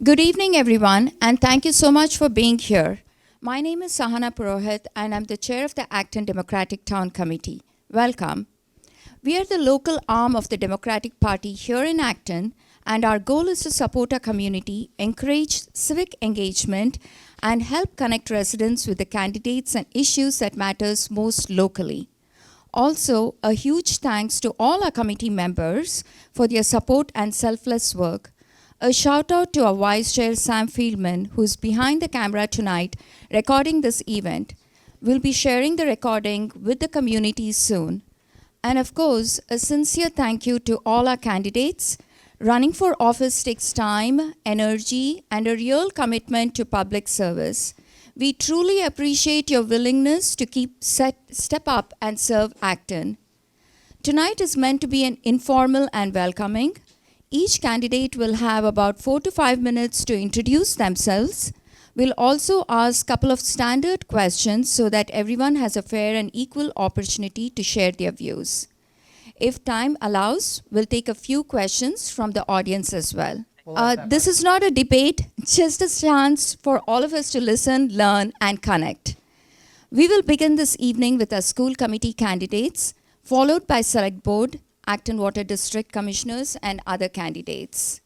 Good evening, everyone, and thank you so much for being here. My name is Sahana Purohit, and I'm the chair of the Acton Democratic Town Committee. Welcome. We are the local arm of the Democratic Party here in Acton, and our goal is to support our community, encourage civic engagement, and help connect residents with the candidates and issues that matters most locally. Also, a huge thanks to all our committee members for their support and selfless work. A shout out to our Vice Chair Sam Fieldman, who's behind the camera tonight recording this event. We'll be sharing the recording with the community soon. And of course, a sincere thank you to all our candidates. Running for office takes time, energy, and a real commitment to public service. We truly appreciate your willingness to step up and serve Acton. Tonight is meant to be an informal and welcoming. Each candidate will have about 4 to 5 minutes to introduce themselves. We'll also ask a couple of standard questions so that everyone has a fair and equal opportunity to share their views. If time allows, we'll take a few questions from the audience as well. This is not a debate, just a chance for all of us to listen, learn, and connect. We will begin this evening with our school committee candidates, followed by select board, Acton Water District Commissioners, and other candidates.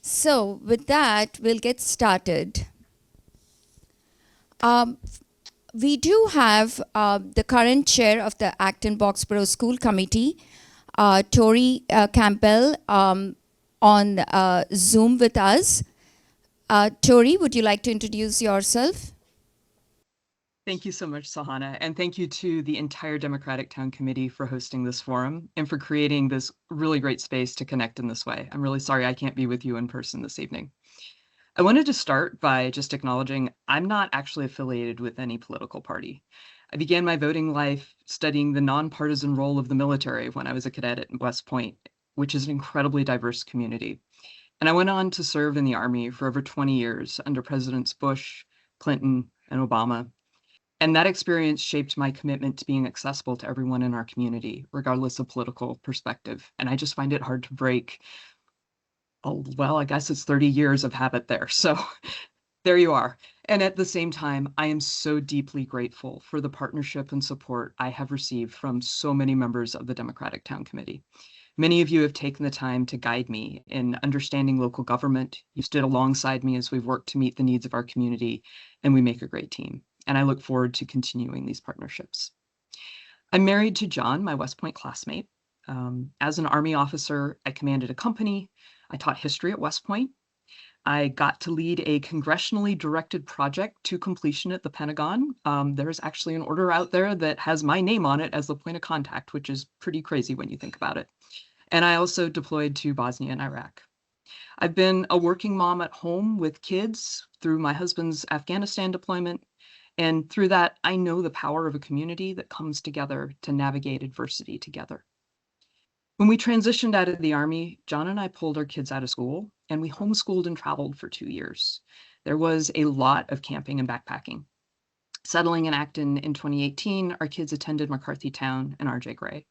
So with that, we'll get started. We do have the current chair of the Acton Boxborough School Committee, Tori Campbell, on Zoom with us. Tori, would you like to introduce yourself? Thank you so much, Sahana, and thank you to the entire Democratic Town Committee for hosting this forum and for creating this really great space to connect in this way. I'm really sorry I can't be with you in person this evening. I wanted to start by just acknowledging I'm not actually affiliated with any political party. I began my voting life studying the nonpartisan role of the military when I was a cadet at West Point, which is an incredibly diverse community. And I went on to serve in the Army for over 20 years under Presidents Bush, Clinton, and Obama. And that experience shaped my commitment to being accessible to everyone in our community, regardless of political perspective. And I just find it hard to break, well, I guess it's 30 years of habit there. So there you are. And at the same time, I am so deeply grateful for the partnership and support I have received from so many members of the Democratic Town Committee. Many of you have taken the time to guide me in understanding local government. You stood alongside me as we've worked to meet the needs of our community, and we make a great team. And I look forward to continuing these partnerships. I'm married to John, my West Point classmate. As an Army officer, I commanded a company. I taught history at West Point. I got to lead a congressionally directed project to completion at the Pentagon. There's actually an order out there that has my name on it as the point of contact, which is pretty crazy when you think about it. And I also deployed to Bosnia and Iraq. I've been a working mom at home with kids through my husband's Afghanistan deployment. And through that, I know the power of a community that comes together to navigate adversity together. When we transitioned out of the Army, John and I pulled our kids out of school, and we homeschooled and traveled for 2 years. There was a lot of camping and backpacking. Settling in Acton in 2018, our kids attended McCarthy Town and RJ Gray.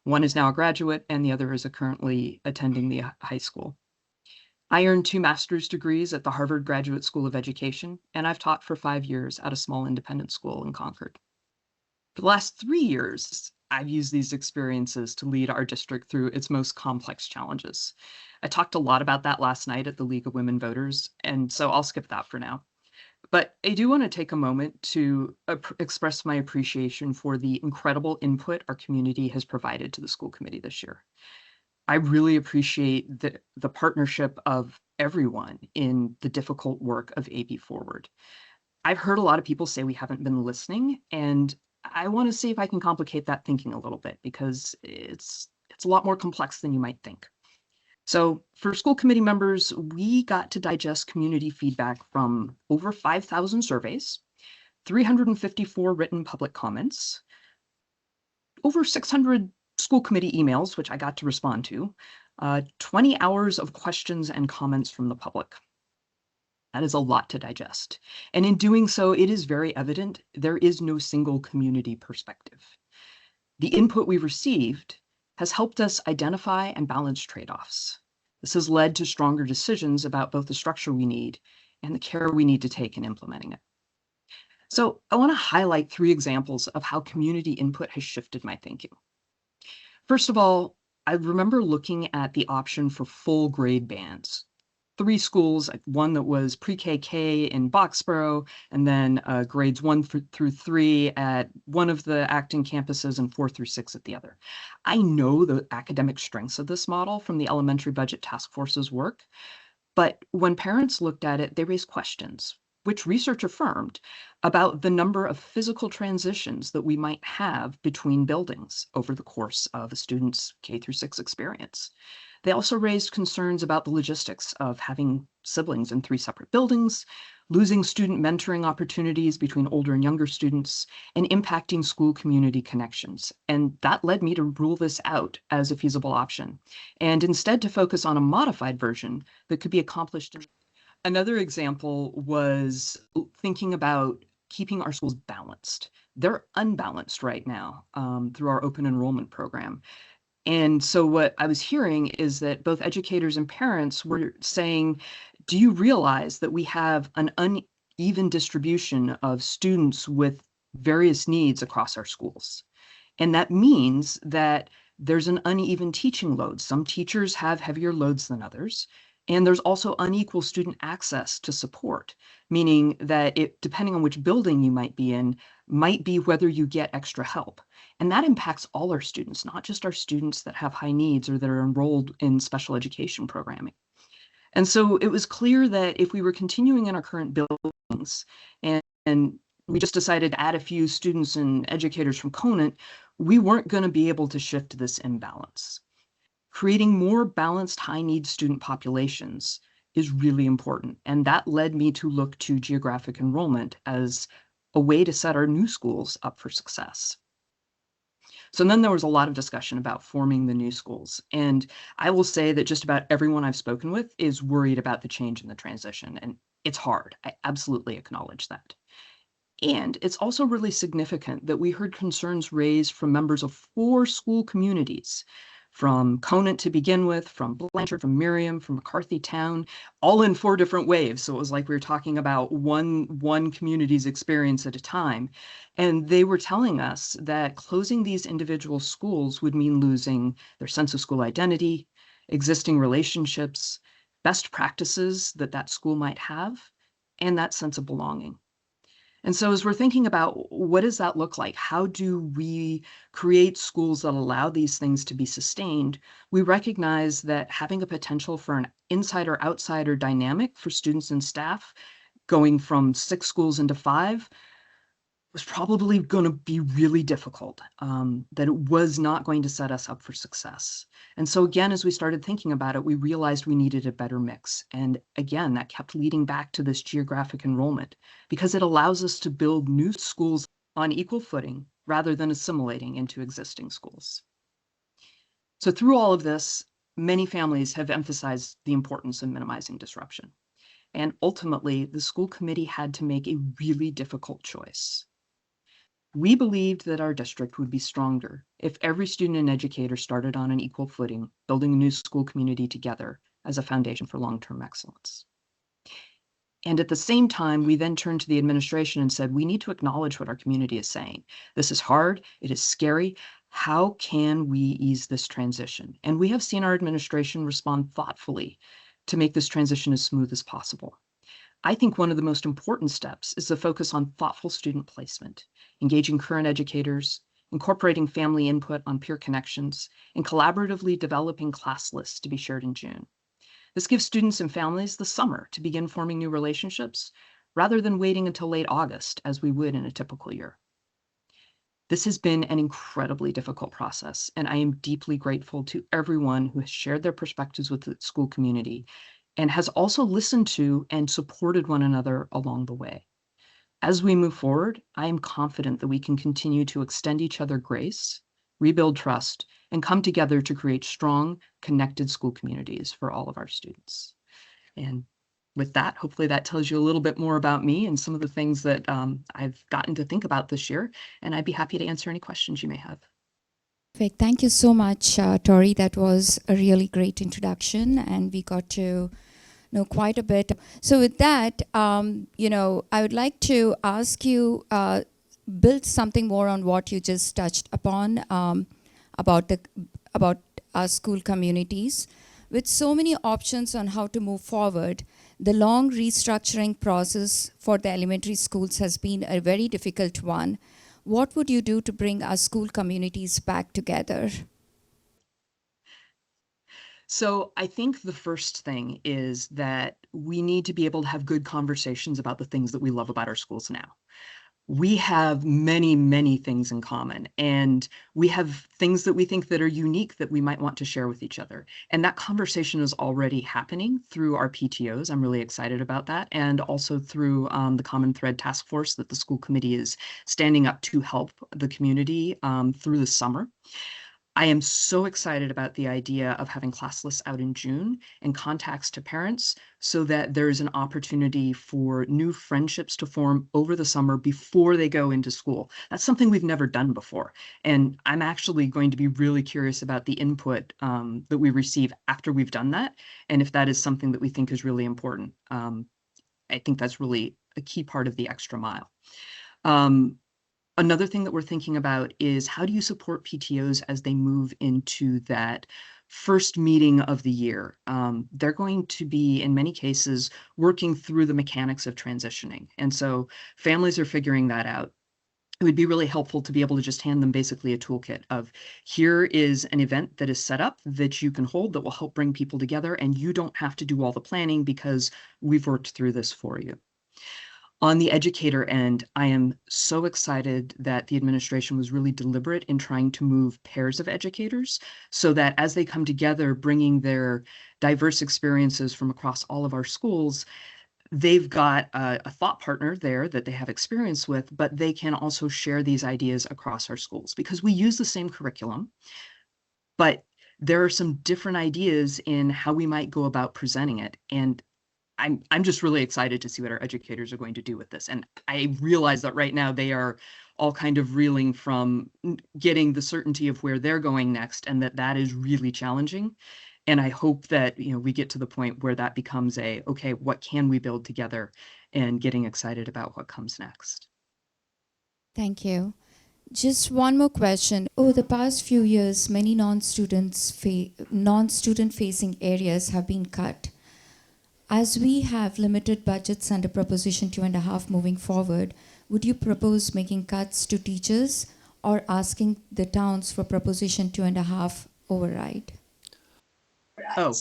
One is now a graduate, and the other is currently attending the high school. I earned 2 master's degrees at the Harvard Graduate School of Education, and I've taught for 5 years at a small independent school in Concord. For the last 3 years, I've used these experiences to lead our district through its most complex challenges. I talked a lot about that last night at the League of Women Voters, and so I'll skip that for now. But I do want to take a moment to express my appreciation for the incredible input our community has provided to the school committee this year. I really appreciate the partnership of everyone in the difficult work of AB Forward. I've heard a lot of people say we haven't been listening, and I want to see if I can complicate that thinking a little bit because it's a lot more complex than you might think. So for school committee members, we got to digest community feedback from over 5,000 surveys, 354 written public comments, over 600 school committee emails, which I got to respond to, 20 hours of questions and comments from the public. That is a lot to digest. And in doing so, it is very evident there is no single community perspective. The input we received has helped us identify and balance trade-offs. This has led to stronger decisions about both the structure we need and the care we need to take in implementing it. So I want to highlight 3 examples of how community input has shifted my thinking. First of all, I remember looking at the option for full grade bands. 3 schools, one that was pre-KK in Boxborough, and then grades 1 through 3 at one of the Acton campuses and 4 through 6 at the other. I know the academic strengths of this model from the elementary budget task force's work, but when parents looked at it, they raised questions, which research affirmed, about the number of physical transitions that we might have between buildings over the course of a student's K through 6 experience. They also raised concerns about the logistics of having siblings in 3 separate buildings, losing student mentoring opportunities between older and younger students, and impacting school community connections. And that led me to rule this out as a feasible option, and instead to focus on a modified version that could be accomplished. Another example was thinking about keeping our schools balanced. They're unbalanced right now through our open enrollment program. And so what I was hearing is that both educators and parents were saying, do you realize that we have an uneven distribution of students with various needs across our schools? And that means that there's an uneven teaching load. Some teachers have heavier loads than others. And there's also unequal student access to support, meaning that it, depending on which building you might be in, might be whether you get extra help. And that impacts all our students, not just our students that have high needs or that are enrolled in special education programming. And so it was clear that if we were continuing in our current buildings and we just decided to add a few students and educators from Conant, we weren't going to be able to shift this imbalance. Creating more balanced high-need student populations is really important, and that led me to look to geographic enrollment as a way to set our new schools up for success. So then there was a lot of discussion about forming the new schools, and I will say that just about everyone I've spoken with is worried about the change in the transition, and it's hard. I absolutely acknowledge that. And it's also really significant that we heard concerns raised from members of 4 school communities, from Conant to begin with, from Blanchard, from Miriam, from McCarthy Town, all in 4 different waves. So it was like we were talking about one community's experience at a time. And they were telling us that closing these individual schools would mean losing their sense of school identity, existing relationships, best practices that that school might have, and that sense of belonging. And so as we're thinking about what does that look like? How do we create schools that allow these things to be sustained? We recognize that having a potential for an insider-outsider dynamic for students and staff, going from 6 schools into 5, was probably going to be really difficult, that it was not going to set us up for success. And so again, as we started thinking about it, we realized we needed a better mix. And again, that kept leading back to this geographic enrollment because it allows us to build new schools on equal footing rather than assimilating into existing schools. So through all of this, many families have emphasized the importance of minimizing disruption. And ultimately, the school committee had to make a really difficult choice. We believed that our district would be stronger if every student and educator started on an equal footing, building a new school community together as a foundation for long-term excellence. And at the same time, we then turned to the administration and said, we need to acknowledge what our community is saying. This is hard, it is scary. How can we ease this transition? And we have seen our administration respond thoughtfully to make this transition as smooth as possible. I think one of the most important steps is the focus on thoughtful student placement, engaging current educators, incorporating family input on peer connections, and collaboratively developing class lists to be shared in June. This gives students and families the summer to begin forming new relationships, rather than waiting until late August, as we would in a typical year. This has been an incredibly difficult process, and I am deeply grateful to everyone who has shared their perspectives with the school community and has also listened to and supported one another along the way. As we move forward, I am confident that we can continue to extend each other grace, rebuild trust, and come together to create strong, connected school communities for all of our students. And with that, hopefully that tells you a little bit more about me and some of the things that I've gotten to think about this year, and I'd be happy to answer any questions you may have. Perfect. Thank you so much, Tori. That was a really great introduction, and we got to know quite a bit. So, with that, I would like to ask you build something more on what you just touched upon about the about our school communities. With so many options on how to move forward, the long restructuring process for the elementary schools has been a very difficult one. What would you do to bring our school communities back together? So I think the first thing is that we need to be able to have good conversations about the things that we love about our schools now. We have many, many things in common, and we have things that we think that are unique that we might want to share with each other. And that conversation is already happening through our PTOs. I'm really excited about that. And also through the Common Thread Task Force that the school committee is standing up to help the community through the summer. I am so excited about the idea of having class lists out in June and contacts to parents so that there's an opportunity for new friendships to form over the summer before they go into school. That's something we've never done before. And I'm actually going to be really curious about the input that we receive after we've done that. And if that is something that we think is really important. I think that's really a key part of the extra mile. Another thing that we're thinking about is how do you support PTOs as they move into that first meeting of the year? They're going to be, in many cases, working through the mechanics of transitioning. And so families are figuring that out. It would be really helpful to be able to just hand them basically a toolkit of here is an event that is set up that you can hold that will help bring people together, and you don't have to do all the planning because we've worked through this for you. On the educator end, I am so excited that the administration was really deliberate in trying to move pairs of educators so that as they come together, bringing their diverse experiences from across all of our schools, they've got a thought partner there that they have experience with, but they can also share these ideas across our schools because we use the same curriculum, but there are some different ideas in how we might go about presenting it. And I'm just really excited to see what our educators are going to do with this. And I realize that right now they are all kind of reeling from getting the certainty of where they're going next, and that is really challenging. And I hope that we get to the point where that becomes okay, what can we build together, and getting excited about what comes next. Thank you. Just one more question. Over the past few years, many non-student facing areas have been cut. As we have limited budgets under Proposition 2.5 moving forward, would you propose making cuts to teachers or asking the towns for Proposition 2.5 override? Oh,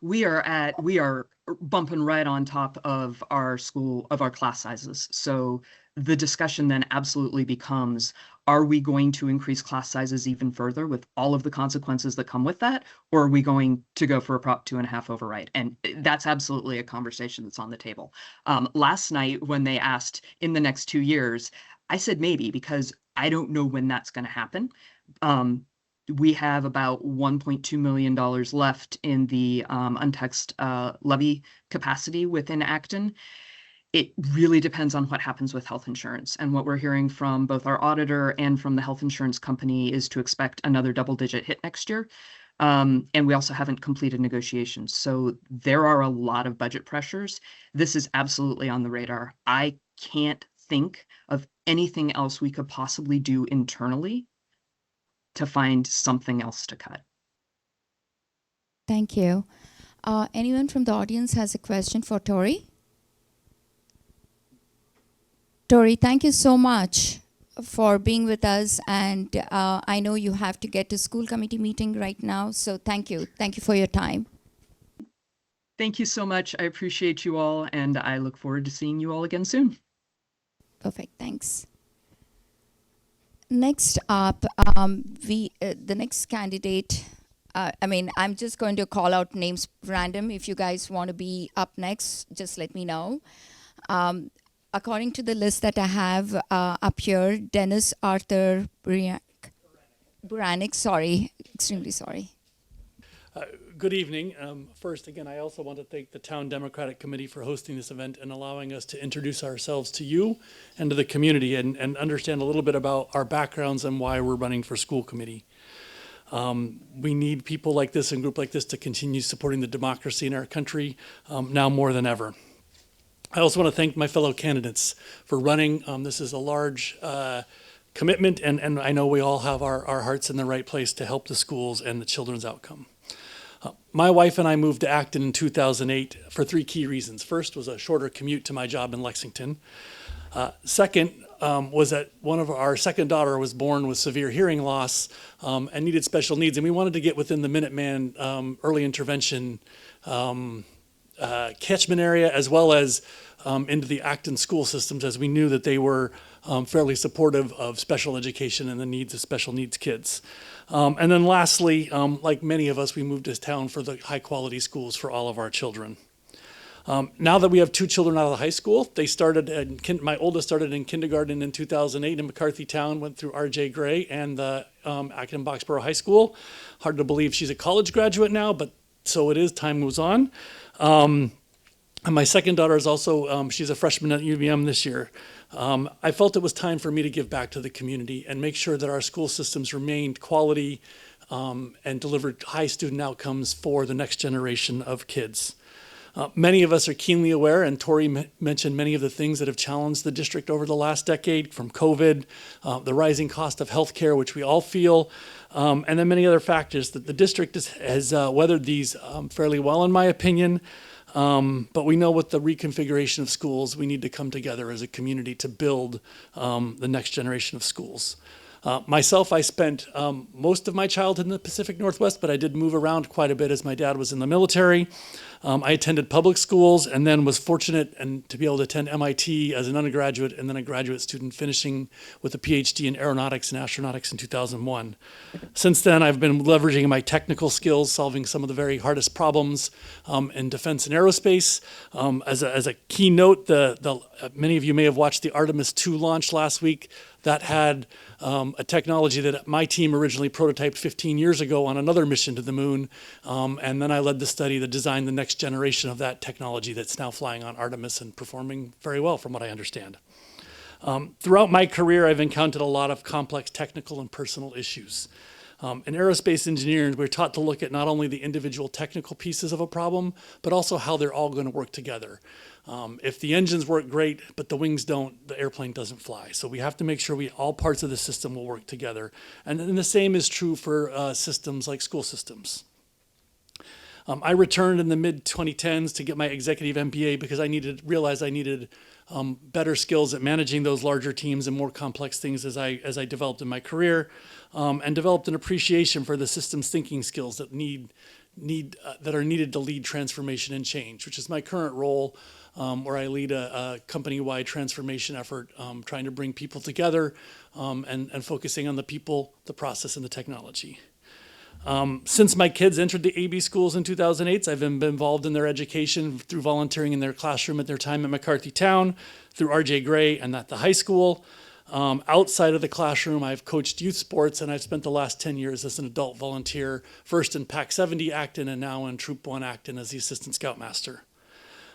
we are bumping right on top of our class sizes. So the discussion then absolutely becomes, are we going to increase class sizes even further with all of the consequences that come with that? Or are we going to go for a Prop 2.5 override? And that's absolutely a conversation that's on the table. Last night, when they asked in the next 2 years, I said maybe because I don't know when that's going to happen. We have about $1.2 million left in the untaxed levy capacity within Acton. It really depends on what happens with health insurance. And what we're hearing from both our auditor and from the health insurance company is to expect another double-digit hit next year. And we also haven't completed negotiations. So there are a lot of budget pressures. This is absolutely on the radar. I can't think of anything else we could possibly do internally to find something else to cut. Thank you. Anyone from the audience has a question for Tori? Tori, thank you so much for being with us. And I know you have to get to school committee meeting right now. So thank you. Thank you for your time. Thank you so much. I appreciate you all, and I look forward to seeing you all again soon. Perfect. Thanks. Next up, the next candidate. I'm just going to call out names random. If you guys want to be up next, just let me know. According to the list that I have up here, Dennis Arthur Buranek, sorry, extremely sorry. Good evening. First, again, I also want to thank the Town Democratic Committee for hosting this event and allowing us to introduce ourselves to you and to the community and understand a little bit about our backgrounds and why we're running for school committee. We need people like this and group like this to continue supporting the democracy in our country now more than ever. I also want to thank my fellow candidates for running. This is a large commitment, and I know we all have our hearts in the right place to help the schools and the children's outcome. My wife and I moved to Acton in 2008 for three key reasons. First was a shorter commute to my job in Lexington. Second was that our second daughter was born with severe hearing loss and needed special needs, and we wanted to get within the Minuteman early intervention catchment area, as well as into the Acton school systems, as we knew that they were fairly supportive of special education and the needs of special needs kids. And then lastly, like many of us, we moved to town for the high quality schools for all of our children. Now that we have two children out of the high school, my oldest started in kindergarten in 2008 in McCarthy Town, went through R.J. Gray and the Acton Boxborough High School. Hard to believe she's a college graduate now, but so it is, time moves on. And my second daughter is also, she's a freshman at UVM this year. I felt it was time for me to give back to the community and make sure that our school systems remained quality and delivered high student outcomes for the next generation of kids. Many of us are keenly aware, and Tori mentioned many of the things that have challenged the district over the last decade, from COVID, the rising cost of healthcare, which we all feel, and then many other factors that the district has weathered these fairly well, in my opinion. But we know with the reconfiguration of schools, we need to come together as a community to build the next generation of schools. Myself, I spent most of my childhood in the Pacific Northwest, but I did move around quite a bit as my dad was in the military. I attended public schools and then was fortunate to be able to attend MIT as an undergraduate and then a graduate student, finishing with a PhD in aeronautics and astronautics in 2001. Since then, I've been leveraging my technical skills, solving some of the very hardest problems in defense and aerospace. As a keynote, many of you may have watched the Artemis II launch last week. That had a technology that my team originally prototyped 15 years ago on another mission to the moon. And then I led the study that designed the next generation of that technology that's now flying on Artemis and performing very well, from what I understand. Throughout my career, I've encountered a lot of complex technical and personal issues. In aerospace engineering, we're taught to look at not only the individual technical pieces of a problem, but also how they're all going to work together. If the engines work great, but the wings don't, the airplane doesn't fly. So we have to make sure all parts of the system will work together. And the same is true for systems like school systems. I returned in the mid-2010s to get my executive MBA because I realized I needed better skills at managing those larger teams and more complex things as I developed in my career, and developed an appreciation for the systems thinking skills that that are needed to lead transformation and change, which is my current role, where I lead a company-wide transformation effort, trying to bring people together and focusing on the people, the process, and the technology. Since my kids entered the AB schools in 2008, I've been involved in their education through volunteering in their classroom at their time at McCarthy Town, through R.J. Gray and at the high school. Outside of the classroom, I've coached youth sports, and I've spent the last 10 years as an adult volunteer, first in PAC 70 Acton and now in Troop 1 Acton as the Assistant Scoutmaster.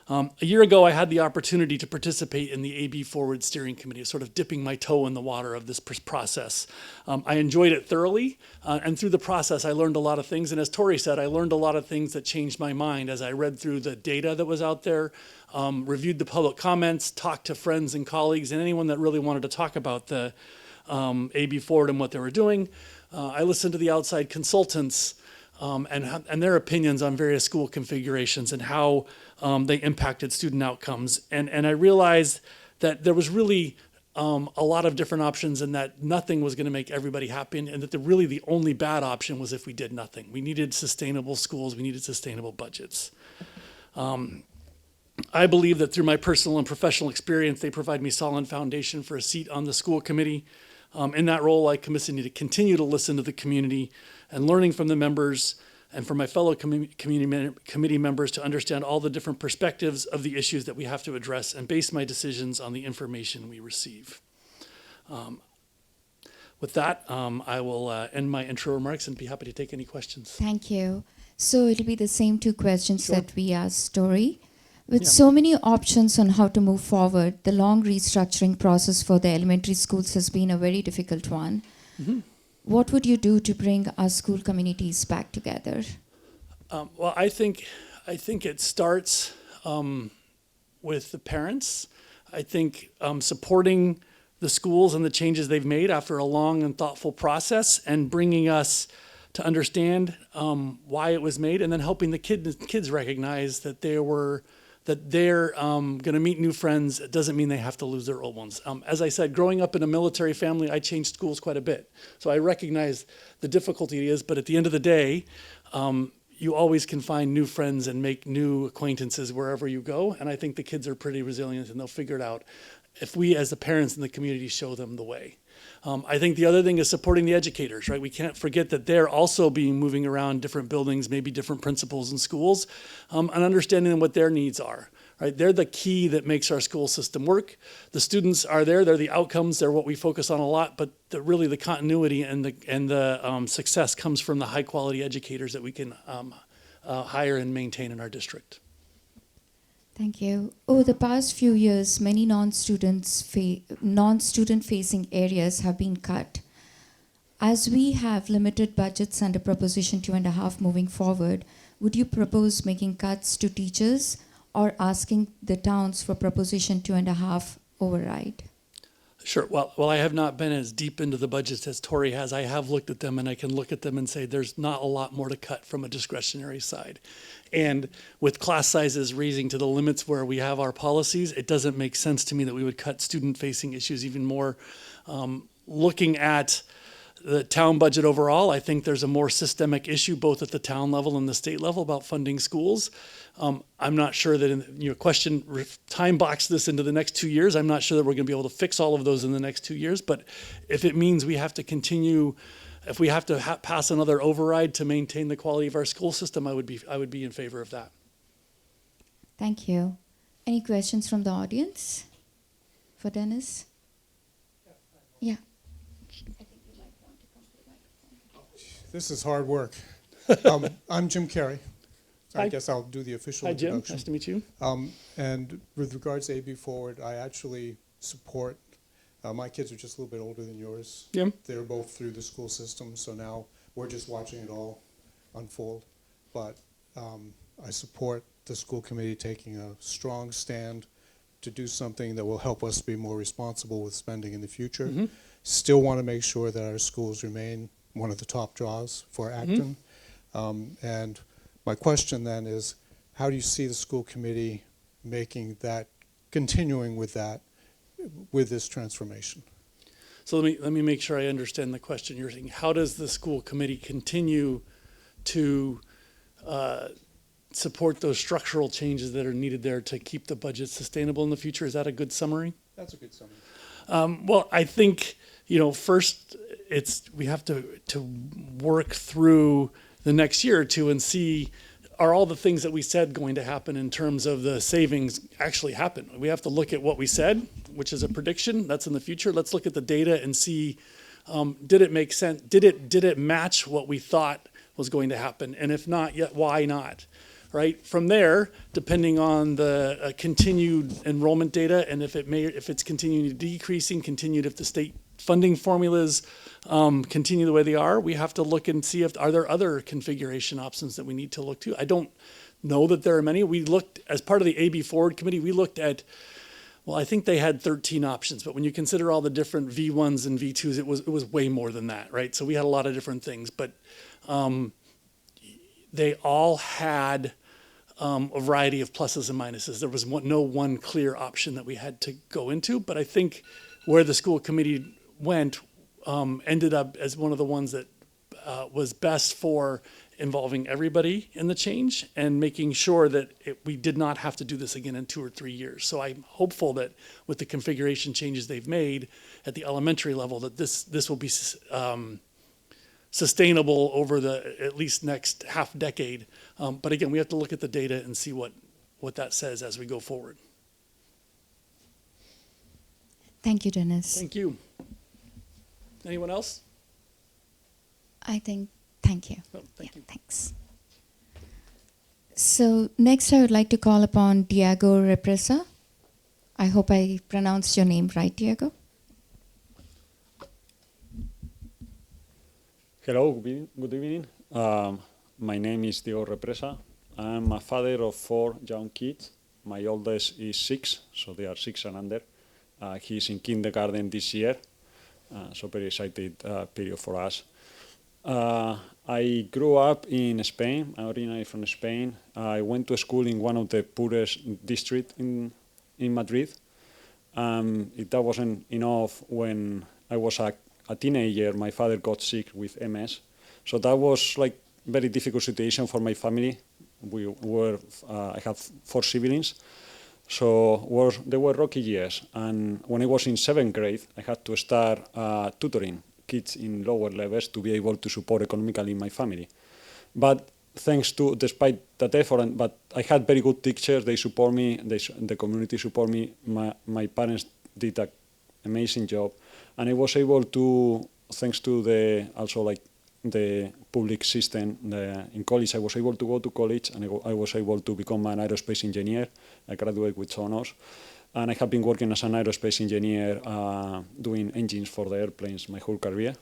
A year ago, I had the opportunity to participate in the AB Forward Steering Committee, sort of dipping my toe in the water of this process. I enjoyed it thoroughly, and through the process, I learned a lot of things. And as Tori said, I learned a lot of things that changed my mind as I read through the data that was out there, reviewed the public comments, talked to friends and colleagues, and anyone that really wanted to talk about the AB Forward and what they were doing. I listened to the outside consultants and their opinions on various school configurations and how they impacted student outcomes. And I realized that there was really a lot of different options and that nothing was going to make everybody happy, and that the only bad option was if we did nothing. We needed sustainable schools. We needed sustainable budgets. I believe that through my personal and professional experience, they provide me solid foundation for a seat on the school committee. In that role, I commission to continue to listen to the community and learning from the members and from my fellow committee members to understand all the different perspectives of the issues that we have to address and base my decisions on the information we receive. With that, I will end my intro remarks and be happy to take any questions. Thank you. So it'll be the same two questions Sure. that we asked Tori. With Yeah. so many options on how to move forward, the long restructuring process for the elementary schools has been a very difficult one. Mhm. What would you do to bring our school communities back together? Well, I think it starts with the parents. I think supporting the schools and the changes they've made after a long and thoughtful process, and bringing us to understand why it was made, and then helping the kids recognize that they're going to meet new friends. It doesn't mean they have to lose their old ones. As I said, growing up in a military family, I changed schools quite a bit. So I recognize the difficulty it is, but at the end of the day, you always can find new friends and make new acquaintances wherever you go. And I think the kids are pretty resilient, and they'll figure it out if we as the parents in the community show them the way. I think the other thing is supporting the educators, right? We can't forget that they're also moving around different buildings, maybe different principals in schools, and understanding what their needs are, right? They're the key that makes our school system work. The students are there, they're the outcomes, they're what we focus on a lot, but really the continuity and the success comes from the high quality educators that we can hire and maintain in our district. Thank you. Over the past few years, many non-student facing areas have been cut. As we have limited budgets under Proposition 2.5 moving forward, would you propose making cuts to teachers or asking the towns for Proposition 2.5 override? Sure. Well, I have not been as deep into the budgets as Tori has. I have looked at them, and I can look at them and say there's not a lot more to cut from a discretionary side. And with class sizes raising to the limits where we have our policies, it doesn't make sense to me that we would cut student-facing issues even more. Looking at the town budget overall, I think there's a more systemic issue both at the town level and the state level about funding schools. I'm not sure that in your question, time box this into the next 2 years. I'm not sure that we're going to be able to fix all of those in the next 2 years. But if it means we have to continue, if we have to pass another override to maintain the quality of our school system, I would be in favor of that. Thank you. Any questions from the audience for Dennis? Yeah. This is hard work. I'm Jim Carey. I Hi. guess I'll do the official Hi, Jim. introduction. Nice to meet you. And with regards to AB Forward, I actually support, my kids are just a little bit older than yours. Yeah. They're both through the school system, so now we're just watching it all unfold. But I support the school committee taking a strong stand to do something that will help us be more responsible with spending in the future. Mm-hmm. Still want to make sure that our schools remain one of the top draws for Acton. And my question then is, how do you see the school committee making that, continuing with that, with this transformation? So let me make sure I understand the question. You're saying, how does the school committee continue to support those structural changes that are needed there to keep the budget sustainable in the future? Is that a good summary? That's a good summary. Well, I think, first we have to work through the next year or two and see, are all the things that we said going to happen in terms of the savings actually happen? We have to look at what we said, which is a prediction. That's in the future. Let's look at the data and see, did it make sense? Did it match what we thought was going to happen? And if not, yet why not? Right? From there, depending on the continued enrollment data, and if it's continuing decreasing, if the state funding formulas continue the way they are, we have to look and see are there other configuration options that we need to look to. I don't know that there are many. We looked, as part of the AB Forward Committee, we looked at, well, I think they had 13 options, but when you consider all the different V1s and V2s, it was way more than that, right? So we had a lot of different things, but they all had a variety of pluses and minuses. There was no one clear option that we had to go into, but I think where the school committee went ended up as one of the ones that was best for involving everybody in the change and making sure that we did not have to do this again in 2 or 3 years. So I'm hopeful that with the configuration changes they've made at the elementary level, that this will be sustainable over the at least next half decade. But again, we have to look at the data and see what that says as we go forward. Thank you, Dennis. Thank you. Anyone else? Thank you. Oh, thank you. Thanks. So next I would like to call upon Diego Represa. I hope I pronounced your name right, Diego. Hello, good evening. My name is Diego Represa. I'm a father of 4 young kids. My oldest is 6, so they are 6 and under. He's in kindergarten this year, so very excited period for us. I grew up in Spain. I'm originally from Spain. I went to school in one of the poorest districts in Madrid. That wasn't enough. When I was a teenager, my father got sick with MS. So that was like very difficult situation for my family. I have 4 siblings. So they were rocky years. And when I was in 7th grade, I had to start tutoring kids in lower levels to be able to support economically my family. But despite that effort, but I had very good teachers. They support me. The community support me. My parents did an amazing job, and I was able to, thanks to the public system in college, I was able to go to college, and I was able to become an aerospace engineer. I graduated with honors, and I have been working as an aerospace engineer, doing engines for the airplanes my whole career.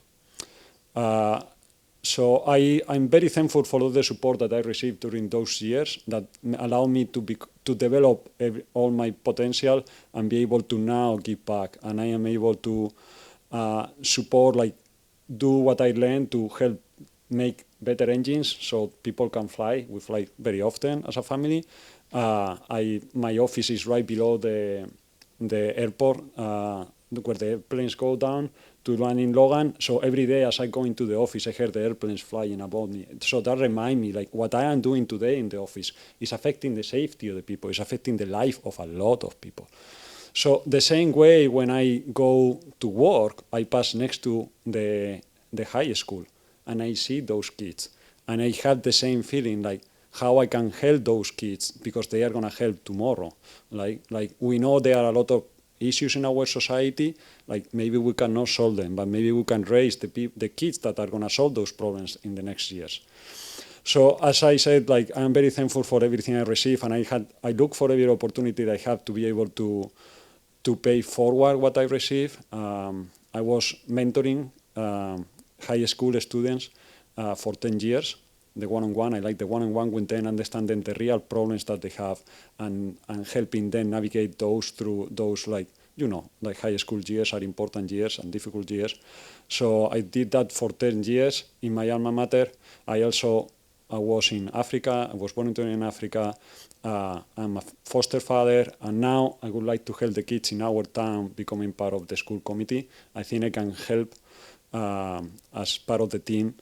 So I'm very thankful for all the support that I received during those years that allowed me to develop all my potential and be able to now give back. And I am able to support, do what I learned to help make better engines so people can fly. We fly very often as a family. My office is right below the airport where the airplanes go down to land in Logan. So every day as I go into the office, I hear the airplanes flying above me. So that reminds me, what I am doing today in the office is affecting the safety of the people, is affecting the life of a lot of people. So the same way when I go to work, I pass next to the high school and I see those kids. And I have the same feeling, how I can help those kids because they are going to help tomorrow. We know there are a lot of issues in our society, maybe we cannot solve them, but maybe we can raise the kids that are going to solve those problems in the next years. So as I said, I'm very thankful for everything I receive, and I look for every opportunity that I have to be able to pay forward what I receive. I was mentoring high school students for 10 years. The one-on-one, I like the one-on-one with them, understanding the real problems that they have and helping them navigate those through those, high school years are important years and difficult years. So I did that for 10 years in my alma mater. I was in Africa. I was volunteering in Africa. I'm a foster father, and now I would like to help the kids in our town becoming part of the school committee. I think I can help as part of the team.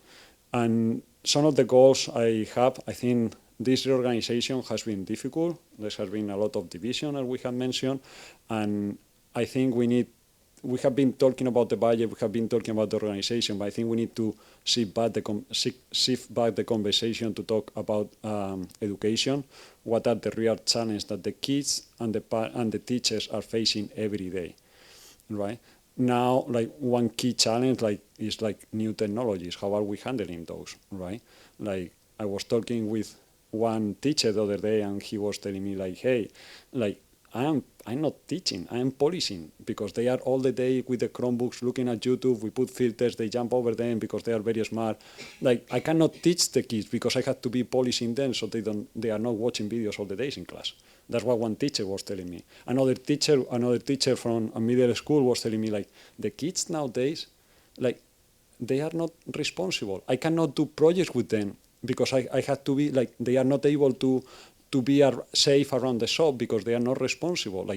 And some of the goals I have, I think this reorganization has been difficult. There has been a lot of division, as we have mentioned, and I think we have been talking about the budget, we have been talking about the organization, but I think we need to shift back the conversation to talk about education. What are the real challenges that the kids and the teachers are facing every day, right? Now, one key challenge is new technologies. How are we handling those, right? I was talking with one teacher the other day, and he was telling me, hey, I'm not teaching, I'm policing, because they are all the day with the Chromebooks looking at YouTube. We put filters, they jump over them because they are very smart. I cannot teach the kids because I have to be policing them so they are not watching videos all the days in class. That's what one teacher was telling me. Another teacher from a middle school was telling me, the kids nowadays, they are not responsible. I cannot do projects with them because I have to be, they are not able to be safe around the shop because they are not responsible.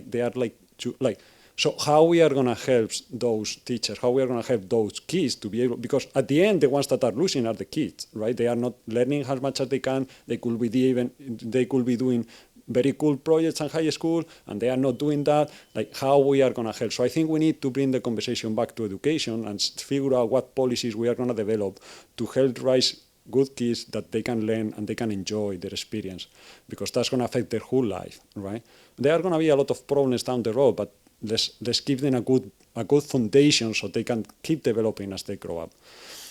So how we are going to help those teachers, how we are going to help those kids to be able, because at the end, the ones that are losing are the kids, right? They are not learning as much as they can. They could be doing very cool projects in high school, and they are not doing that. How we are going to help. So I think we need to bring the conversation back to education and figure out what policies we are going to develop to help raise good kids that they can learn and they can enjoy their experience, because that's going to affect their whole life, right? There are going to be a lot of problems down the road, but let's give them a good foundation so they can keep developing as they grow up.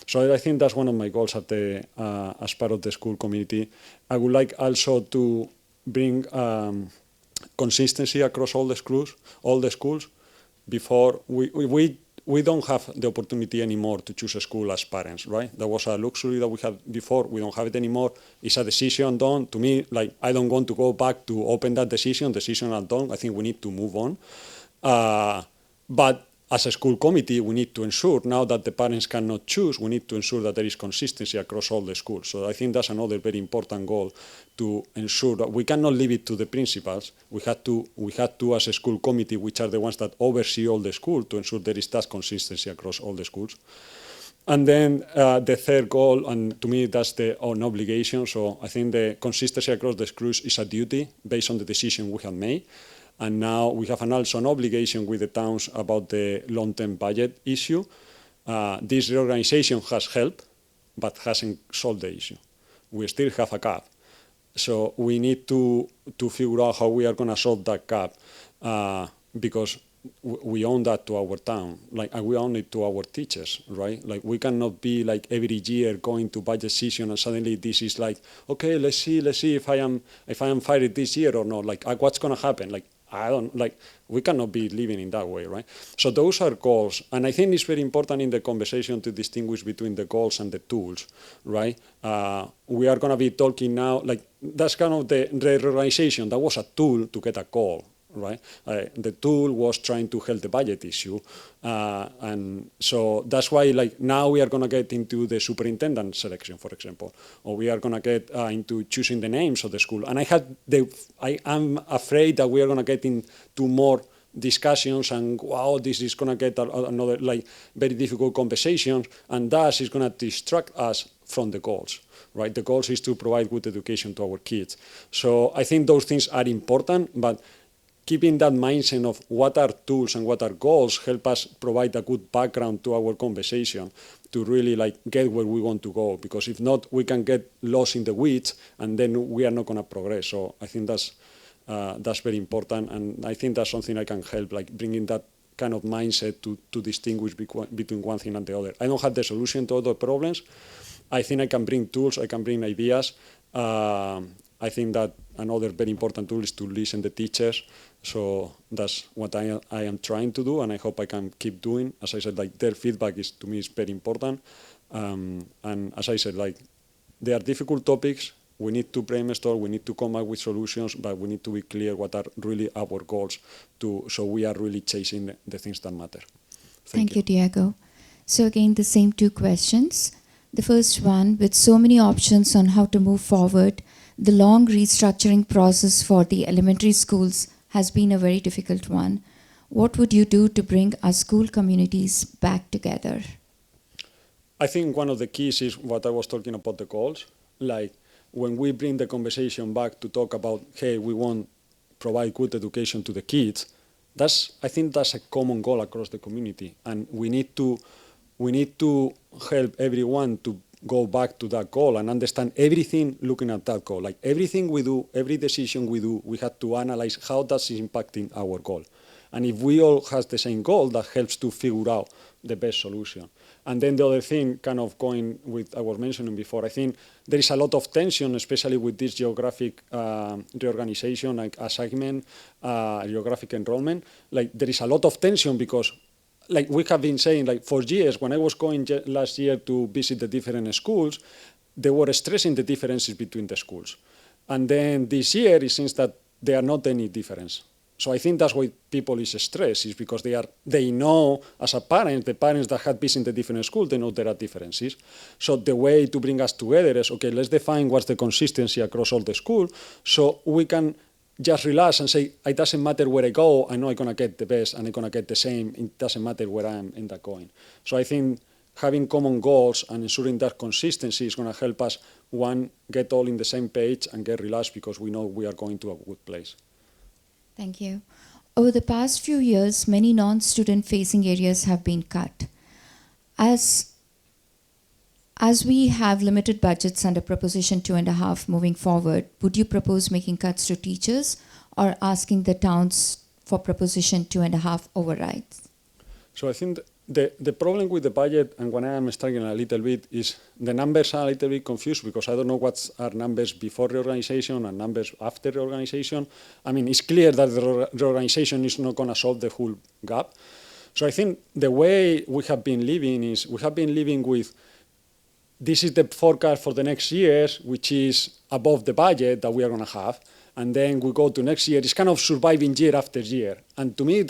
So I think that's one of my goals as part of the school community. I would like also to bring consistency across all the schools. Before we we don't have the opportunity anymore to choose a school as parents, right? That was a luxury that we had before. We don't have it anymore. It's a decision done. To me, like, I don't want to go back to open that decision. Decision are done. I think we need to move on. But as a school committee, we need to ensure, now that the parents cannot choose, we need to ensure that there is consistency across all the schools. So I think that's another very important goal, to ensure that we cannot leave it to the principals. We had to, as a school committee, which are the ones that oversee all the schools, to ensure there is that consistency across all the schools. And then the third goal, and to me that's an obligation, so I think the consistency across the schools is a duty based on the decision we have made. And now we have also an obligation with the towns about the long-term budget issue. This reorganization has helped, but hasn't solved the issue. We still have a gap. So we need to figure out how we are going to solve that gap, because we own that to our town, and we own it to our teachers, right? Like, we cannot be like every year going to budget season and suddenly this is like, okay, let's see if I am fired this year or not. Like, what's going to happen? Like, we cannot be living in that way, right? So those are goals, and I think it's very important in the conversation to distinguish between the goals and the tools, right? We are going to be talking now, like, that's kind of the reorganization. That was a tool to get a goal, right? The tool was trying to help the budget issue, and so that's why, like, now we are going to get into the superintendent selection, for example, or we are going to get into choosing the names of the school. And I am afraid that we are going to get into more discussions, and wow, this is going to get another, like, very difficult conversations, and that is going to distract us from the goals, right? The goals is to provide good education to our kids. So I think those things are important, but keeping that mindset of what are tools and what are goals help us provide a good background to our conversation to really, like, get where we want to go. Because if not, we can get lost in the weeds and then we are not going to progress. So I think that's very important, and I think that's something I can help, like, bringing that kind of mindset to distinguish between one thing and the other. I don't have the solution to all the problems. I think I can bring tools, I can bring ideas. I think that another very important tool is to listen to teachers. So that's what I am trying to do, and I hope I can keep doing. As I said, like, their feedback is, to me, is very important. And as I said, like, they are difficult topics. We need to brainstorm, we need to come up with solutions, but we need to be clear what are really our goals, so we are really chasing the things that matter. Thank you, Diego. So again, the same two questions. The first one, with so many options on how to move forward, the long restructuring process for the elementary schools has been a very difficult one. What would you do to bring our school communities back together? I think one of the keys is what I was talking about, the goals. Like, when we bring the conversation back to talk about, hey, we want to provide good education to the kids, I think that's a common goal across the community. And we need to help everyone to go back to that goal and understand everything looking at that goal. Like, everything we do, every decision we do, we have to analyze how that's impacting our goal. And if we all have the same goal, that helps to figure out the best solution. And then the other thing, kind of going with I was mentioning before, I think there is a lot of tension, especially with this geographic reorganization, like assignment, geographic enrollment. Like, there is a lot of tension because, like we have been saying, like, for years, when I was going last year to visit the different schools, they were stressing the differences between the schools. And then this year, it seems that there are not any difference. So I think that's why people is stressed, is because they know, as a parent, the parents that have visited the different schools, they know there are differences. So the way to bring us together is, okay, let's define what's the consistency across all the schools, so we can just relax and say, it doesn't matter where I go, I know I'm going to get the best and I'm going to get the same. It doesn't matter where I am in that going. So I think having common goals and ensuring that consistency is going to help us, one, get all in the same page and get relaxed because we know we are going to a good place. Thank you. Over the past few years, many non-student facing areas have been cut. As we have limited budgets under Proposition 2.5 moving forward, would you propose making cuts to teachers or asking the towns for Proposition 2.5 overrides? So I think the problem with the budget, and when I am struggling a little bit, is the numbers are a little bit confused because I don't know what are numbers before reorganization and numbers after reorganization. I mean, it's clear that the reorganization is not going to solve the whole gap. So I think the way we have been living is we have been living with this is the forecast for the next years, which is above the budget that we are going to have. And then we go to next year. It's kind of surviving year after year. And to me, you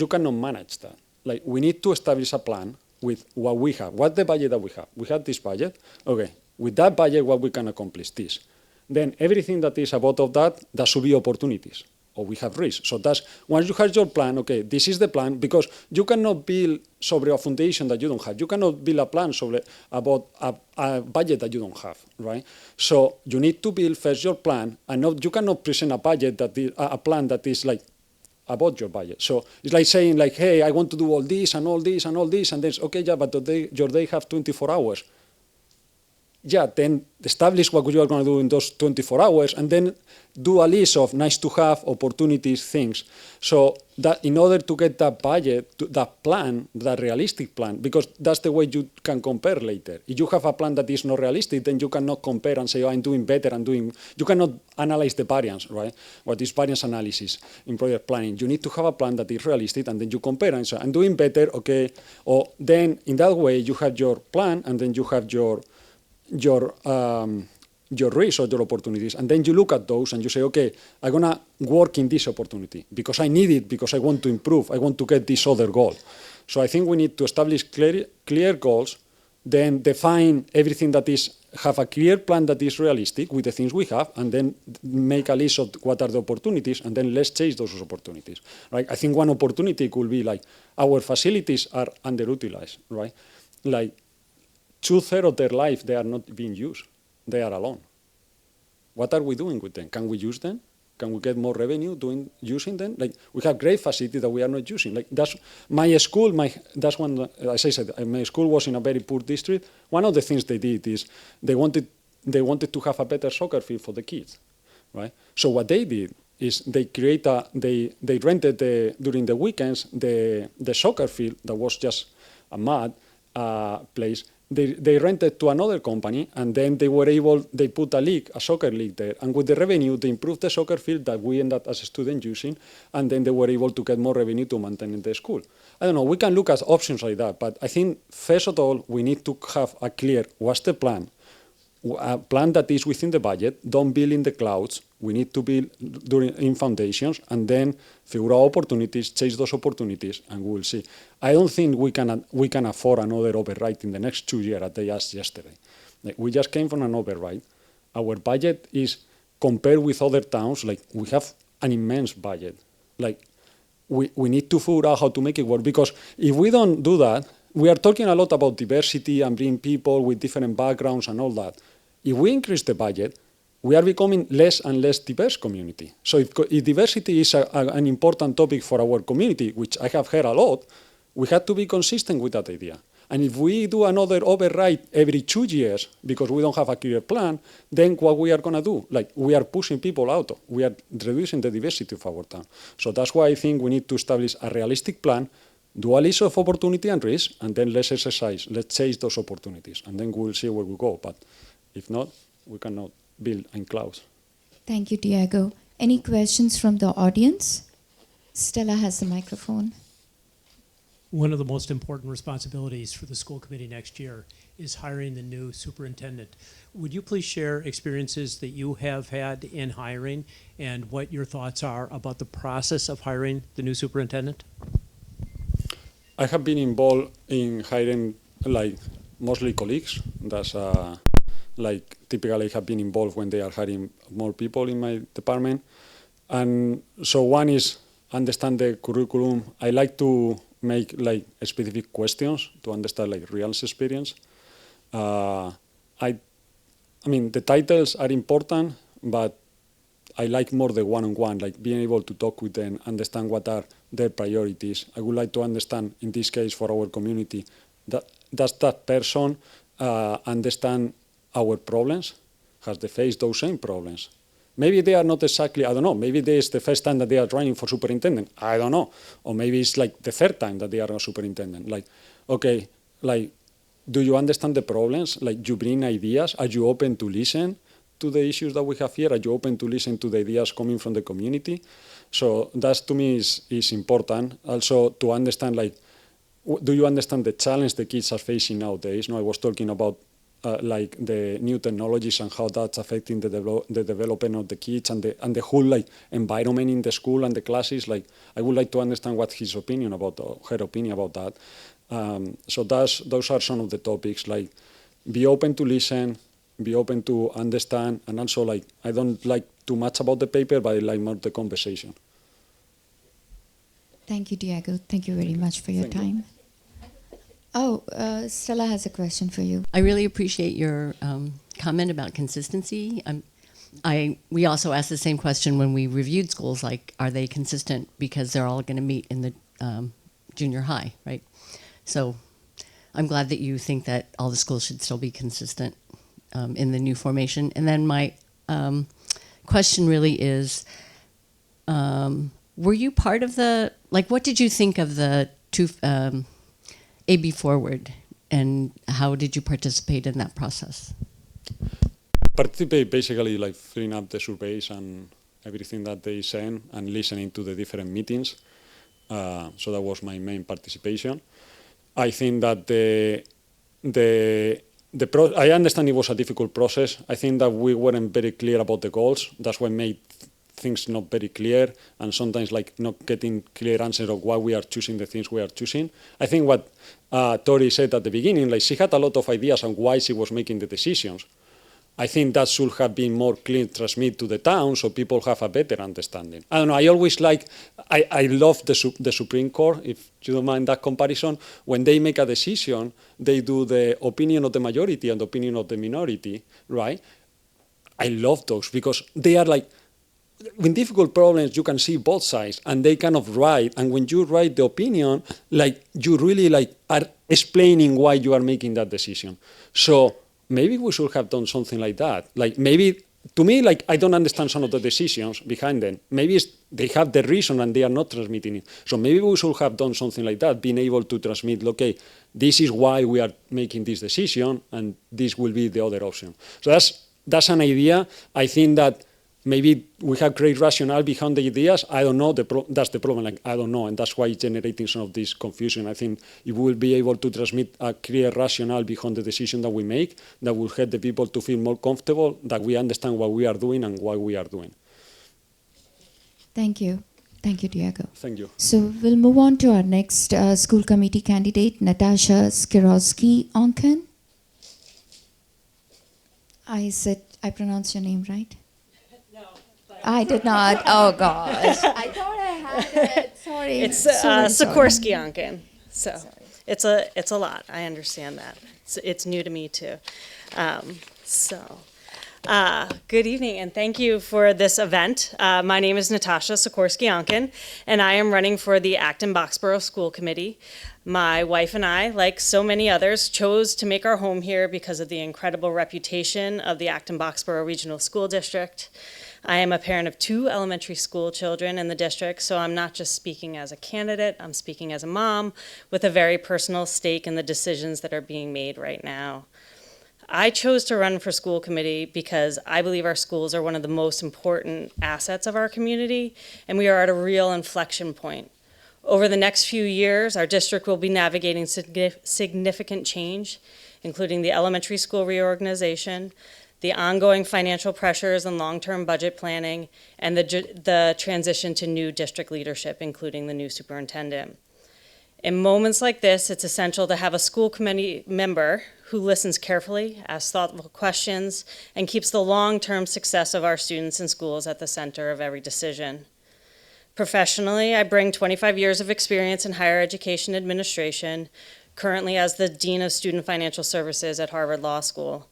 cannot manage that. Like, we need to establish a plan with what we have. What's the budget that we have? We have this budget. Okay, with that budget, what we can accomplish this. Then everything that is above of that should be opportunities, or we have risks. So that's, once you have your plan, okay, this is the plan, because you cannot build sobre a foundation that you don't have. You cannot build a plan about a budget that you don't have, right? So you need to build first your plan, and you cannot present a budget a plan that is like about your budget. So it's like saying, like, hey, I want to do all this and all this and all this, and then, okay, yeah, but your day have 24 hours. Yeah, then establish what you are going to do in those 24 hours, and then do a list of nice-to-have opportunities, things. So that in order to get that budget, that plan, that realistic plan, because that's the way you can compare later. If you have a plan that is not realistic, then you cannot compare and say, oh, I'm doing better, you cannot analyze the variance, right? What is variance analysis in project planning? You need to have a plan that is realistic, and then you compare and say, I'm doing better, okay. Or then in that way, you have your plan, and then you have your risks or your opportunities, and then you look at those and you say, okay, I'm gonna work in this opportunity because I need it, because I want to improve, I want to get this other goal. So I think we need to establish clear goals, then define everything that is, have a clear plan that is realistic with the things we have, and then make a list of what are the opportunities, and then let's chase those opportunities, right? I think one opportunity could be like, our facilities are underutilized, right? Like, 2/3 of their life, they are not being used. They are alone. What are we doing with them? Can we use them? Can we get more revenue using them? Like, we have great facilities that we are not using. Like, that's my school. That's one. As I said, my school was in a very poor district. One of the things they did is they wanted to have a better soccer field for the kids, right? So what they did is they rented during the weekends the soccer field that was just a mud place. They rented to another company, and then they put a soccer league there. And with the revenue, they improved the soccer field that we ended up as a student using, and then they were able to get more revenue to maintain the school. I don't know, we can look at options like that, but I think, first of all, we need to have a clear, what's the plan? A plan that is within the budget, don't build in the clouds. We need to build in foundations, and then figure out opportunities, chase those opportunities, and we will see. I don't think we can afford another override in the next 2 years, as they asked yesterday. Like, we just came from an override. Our budget is, compared with other towns, like, we have an immense budget. Like, we need to figure out how to make it work, because if we don't do that, we are talking a lot about diversity and bringing people with different backgrounds and all that. If we increase the budget, we are becoming less and less diverse community. So if diversity is an important topic for our community, which I have heard a lot, we have to be consistent with that idea. And if we do another override every 2 years because we don't have a clear plan, then what we are going to do? Like, we are pushing people out. We are reducing the diversity of our town. So that's why I think we need to establish a realistic plan, do a list of opportunity and risk, and then let's chase those opportunities, and then we'll see where we go. But if not, we cannot build in clouds. Thank you, Diego. Any questions from the audience? Stella has the microphone. One of the most important responsibilities for the school committee next year is hiring the new superintendent. Would you please share experiences that you have had in hiring and what your thoughts are about the process of hiring the new superintendent? I have been involved in hiring, like, mostly colleagues. That's like, typically I have been involved when they are hiring more people in my department. And so one is understand the curriculum. I like to make, like, specific questions to understand, like, real experience. I mean, the titles are important, but I like more the one-on-one, like being able to talk with them, understand what are their priorities. I would like to understand, in this case, for our community, does that person understand our problems? Has they faced those same problems? Maybe they are not exactly, I don't know, maybe this is the first time that they are running for superintendent, I don't know. Or maybe it's like the third time that they are a superintendent. Like, okay, like, do you understand the problems? Like, you bring ideas, are you open to listen? to the issues that we have here? Are you open to listen to the ideas coming from the community? So that to me is important. Also to understand, like, do you understand the challenge the kids are facing nowadays? I was talking about like the new technologies and how that's affecting the development of the kids and the whole like environment in the school and the classes. Like, I would like to understand what his opinion about, her opinion about that. So those are some of the topics. Like, be open to listen, be open to understand, and also, like, I don't like too much about the paper, but I like more the conversation. Thank you, Diego. Thank you very much for your Thank you. time. Oh, Stella has a question for you. I really appreciate your comment about consistency. We also asked the same question when we reviewed schools, like, are they consistent because they're all going to meet in the junior high, right? So I'm glad that you think that all the schools should still be consistent in the new formation. And then my question really is, were you part of the, like, what did you think of the AB Forward, and how did you participate in that process? Participate basically like filling up the surveys and everything that they send and listening to the different meetings. So that was my main participation. I think that I understand it was a difficult process. I think that we weren't very clear about the goals. That's what made things not very clear, and sometimes like not getting clear answers of why we are choosing the things we are choosing. I think what Tori said at the beginning, like, she had a lot of ideas on why she was making the decisions. I think that should have been more clear transmitted to the town so people have a better understanding. I don't know, I always I love the Supreme Court, if you don't mind that comparison. When they make a decision, they do the opinion of the majority and the opinion of the minority, right? I love those because they are like, with difficult problems, you can see both sides, and they kind of write. And when you write the opinion, like, you really like are explaining why you are making that decision. So maybe we should have done something like that. Like, maybe, to me, like, I don't understand some of the decisions behind them. Maybe they have the reason and they are not transmitting it. So maybe we should have done something like that, being able to transmit, okay, this is why we are making this decision, and this will be the other option. So that's an idea. I think that maybe we have great rationale behind the ideas. I don't know. That's the problem. Like, I don't know, and that's why it's generating some of this confusion. I think if we will be able to transmit a clear rationale behind the decision that we make, that will help the people to feel more comfortable, that we understand what we are doing and why we are doing. Thank you. Thank you, Diego. Thank you. So we'll move on to our next school committee candidate, Natasha Skirowski-Onken. I pronounced your name right? I did not. Oh gosh. I thought I had it. Sorry. It's Sorry. Sikorsky-Onken. So it's a lot. I understand that. It's new to me too. Good evening, and thank you for this event. My name is Natasha Sikorsky-Onken, and I am running for the Acton Boxborough School Committee. My wife and I, like so many others, chose to make our home here because of the incredible reputation of the Acton Boxborough Regional School District. I am a parent of 2 elementary school children in the district, so I'm not just speaking as a candidate, I'm speaking as a mom with a very personal stake in the decisions that are being made right now. I chose to run for school committee because I believe our schools are one of the most important assets of our community, and we are at a real inflection point. Over the next few years, our district will be navigating significant change, including the elementary school reorganization, the ongoing financial pressures and long-term budget planning, and the transition to new district leadership, including the new superintendent. In moments like this, it's essential to have a school committee member who listens carefully, asks thoughtful questions, and keeps the long-term success of our students and schools at the center of every decision. Professionally, I bring 25 years of experience in higher education administration, currently as the Dean of Student Financial Services at Harvard Law School.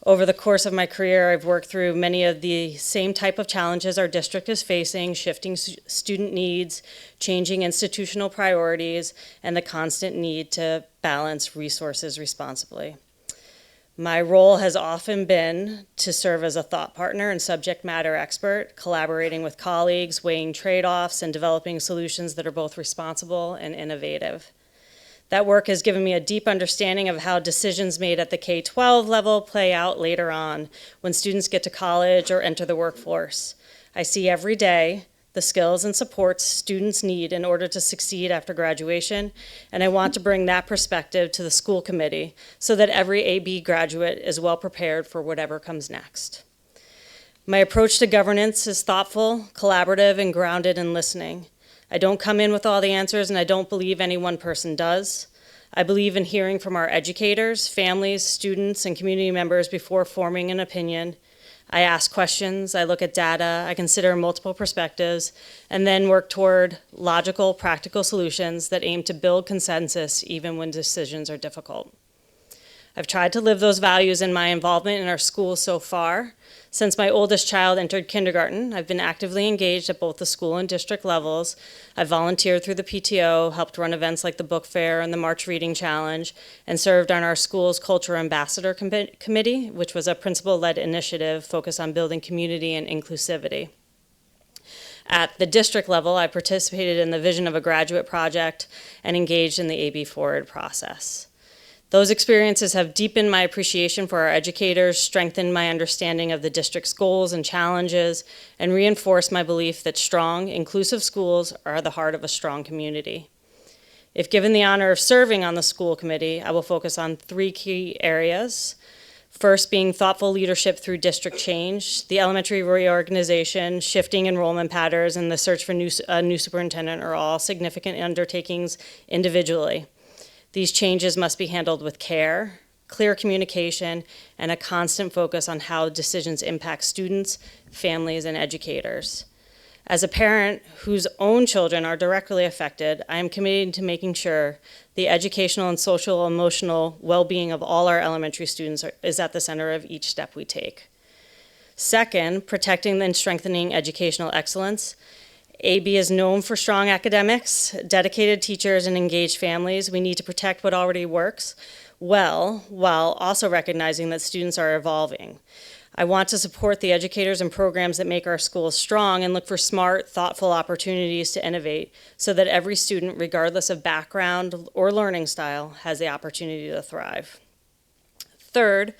Over the course of my career, I've worked through many of the same type of challenges our district is facing, shifting student needs, changing institutional priorities, and the constant need to balance resources responsibly. My role has often been to serve as a thought partner and subject matter expert, collaborating with colleagues, weighing trade-offs, and developing solutions that are both responsible and innovative. That work has given me a deep understanding of how decisions made at the K-12 level play out later on when students get to college or enter the workforce. I see every day the skills and supports students need in order to succeed after graduation, and I want to bring that perspective to the school committee so that every AB graduate is well prepared for whatever comes next. My approach to governance is thoughtful, collaborative, and grounded in listening. I don't come in with all the answers, and I don't believe any one person does. I believe in hearing from our educators, families, students, and community members before forming an opinion. I ask questions, I look at data, I consider multiple perspectives, and then work toward logical, practical solutions that aim to build consensus even when decisions are difficult. I've tried to live those values in my involvement in our schools so far. Since my oldest child entered kindergarten, I've been actively engaged at both the school and district levels. I've volunteered through the PTO, helped run events like the book fair and the March Reading Challenge, and served on our school's Culture Ambassador Committee, which was a principal-led initiative focused on building community and inclusivity. At the district level, I participated in the Vision of a Graduate project and engaged in the AB Forward process. Those experiences have deepened my appreciation for our educators, strengthened my understanding of the district's goals and challenges, and reinforced my belief that strong, inclusive schools are the heart of a strong community. If given the honor of serving on the school committee, I will focus on 3 key areas. First being thoughtful leadership through district change, the elementary reorganization, shifting enrollment patterns, and the search for a new superintendent are all significant undertakings individually. These changes must be handled with care, clear communication, and a constant focus on how decisions impact students, families, and educators. As a parent whose own children are directly affected, I am committed to making sure the educational and social emotional well-being of all our elementary students is at the center of each step we take. Second, protecting and strengthening educational excellence. AB is known for strong academics, dedicated teachers, and engaged families. We need to protect what already works well, while also recognizing that students are evolving. I want to support the educators and programs that make our schools strong and look for smart, thoughtful opportunities to innovate so that every student, regardless of background or learning style, has the opportunity to thrive. Third,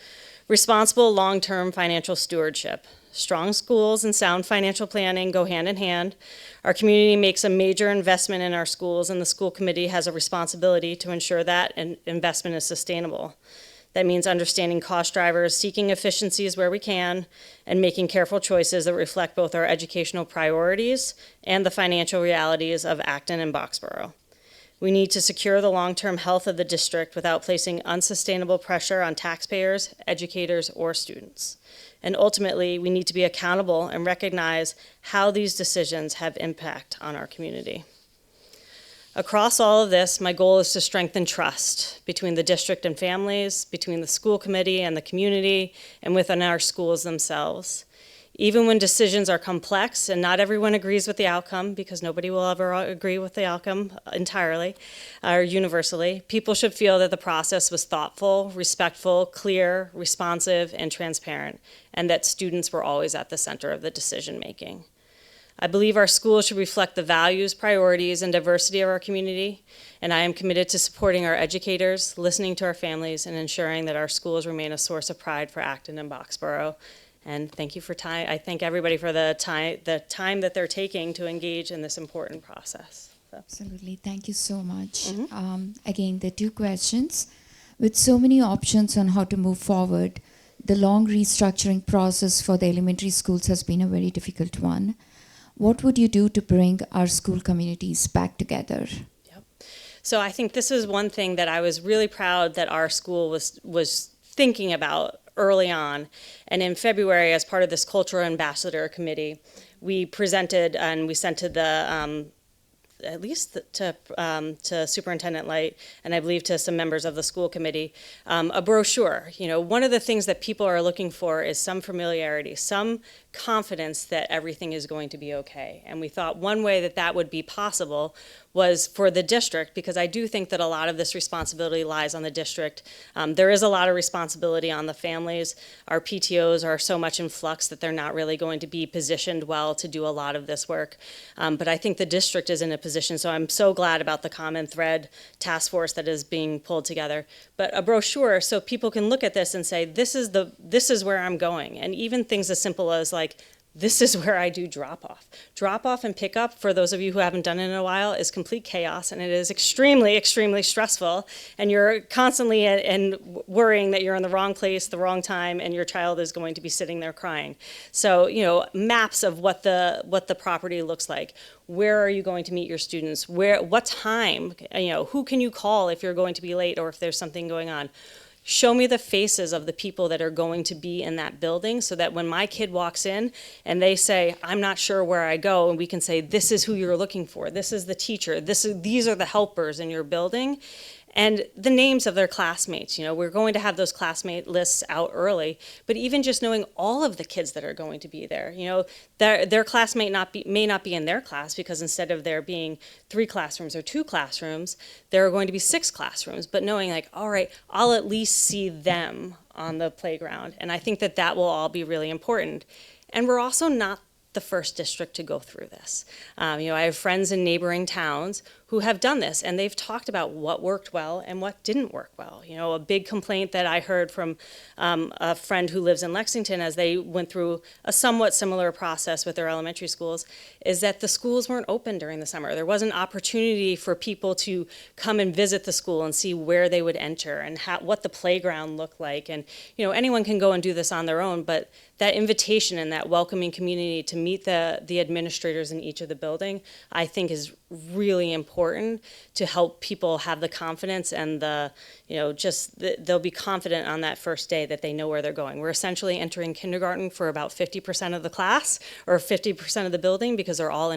responsible long-term financial stewardship. Strong schools and sound financial planning go hand in hand. Our community makes a major investment in our schools, and the school committee has a responsibility to ensure that an investment is sustainable. That means understanding cost drivers, seeking efficiencies where we can, and making careful choices that reflect both our educational priorities and the financial realities of Acton and Boxborough. We need to secure the long-term health of the district without placing unsustainable pressure on taxpayers, educators, or students. And ultimately, we need to be accountable and recognize how these decisions have impact on our community. Across all of this, my goal is to strengthen trust between the district and families, between the school committee and the community, and within our schools themselves. Even when decisions are complex and not everyone agrees with the outcome, because nobody will ever agree with the outcome entirely or universally, people should feel that the process was thoughtful, respectful, clear, responsive, and transparent, and that students were always at the center of the decision making. I believe our schools should reflect the values, priorities, and diversity of our community, and I am committed to supporting our educators, listening to our families, and ensuring that our schools remain a source of pride for Acton and Boxborough. And thank you for time. I thank everybody for the time that they're taking to engage in this important process. So. Absolutely. Thank you so much. Again, the 2 questions. With so many options on how to move forward, the long restructuring process for the elementary schools has been a very difficult one. What would you do to bring our school communities back together? Yep. So I think this is one thing that I was really proud that our school was thinking about early on. And in February, as part of this Cultural Ambassador Committee, we presented and we sent to the at least to Superintendent Light, and I believe to some members of the school committee, a brochure. You know, one of the things that people are looking for is some familiarity, some confidence that everything is going to be okay. And we thought one way that that would be possible was for the district, because I do think that a lot of this responsibility lies on the district. There is a lot of responsibility on the families. Our PTOs are so much in flux that they're not really going to be positioned well to do a lot of this work. But I think the district is in a position, so I'm so glad about the Common Thread task force that is being pulled together. But a brochure so people can look at this and say, this is where I'm going. And even things as simple as like, this is where I do drop-off. Drop-off and pick-up, for those of you who haven't done it in a while, is complete chaos, and it is extremely, extremely stressful, and you're constantly worrying that you're in the wrong place, the wrong time, and your child is going to be sitting there crying. So, maps of what the property looks like. Where are you going to meet your students? What time? Who can you call if you're going to be late or if there's something going on? Show me the faces of the people that are going to be in that building so that when my kid walks in and they say, I'm not sure where I go, and we can say, this is who you're looking for. This is the teacher. These are the helpers in your building. And the names of their classmates. We're going to have those classmate lists out early, but even just knowing all of the kids that are going to be there, their classmate may not be in their class, because instead of there being 3 classrooms or 2 classrooms, there are going to be 6 classrooms, but knowing like, all right, I'll at least see them on the playground. And I think that will all be really important. And we're also not the first district to go through this. I have friends in neighboring towns who have done this, and they've talked about what worked well and what didn't work well. A big complaint that I heard from a friend who lives in Lexington as they went through a somewhat similar process with their elementary schools is that the schools weren't open during the summer. There wasn't opportunity for people to come and visit the school and see where they would enter and what the playground looked like. And anyone can go and do this on their own, but that invitation and that welcoming community to meet the administrators in each of the building, I think is really important to help people have the confidence and they'll be confident on that first day that they know where they're going. We're essentially entering kindergarten for about 50% of the class or 50% of the building, because they're all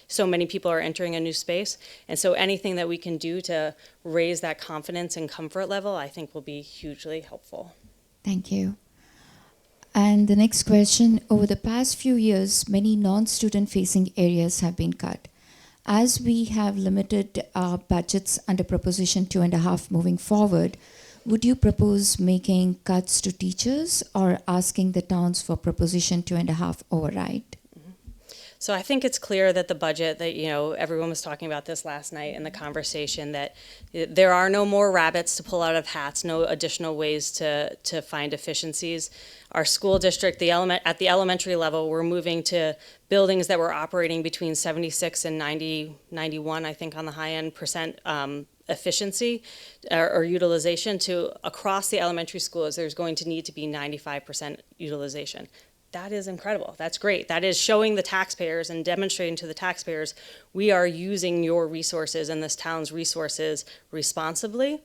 so many people are entering a new space. And so anything that we can do to raise that confidence and comfort level, I think will be hugely helpful. Thank you. And the next question, over the past few years, many non-student facing areas have been cut. As we have limited budgets under Proposition 2.5 moving forward, would you propose making cuts to teachers or asking the towns for Proposition 2.5 override? So I think it's clear that the budget that, everyone was talking about this last night in the conversation, that there are no more rabbits to pull out of hats, no additional ways to find efficiencies. Our school district, at the elementary level, we're moving to buildings that were operating between 76 and 91, I think on the high end, percent efficiency or utilization to across the elementary schools. There's going to need to be 95% utilization. That is incredible. That's great. That is showing the taxpayers and demonstrating to the taxpayers we are using your resources and this town's resources responsibly.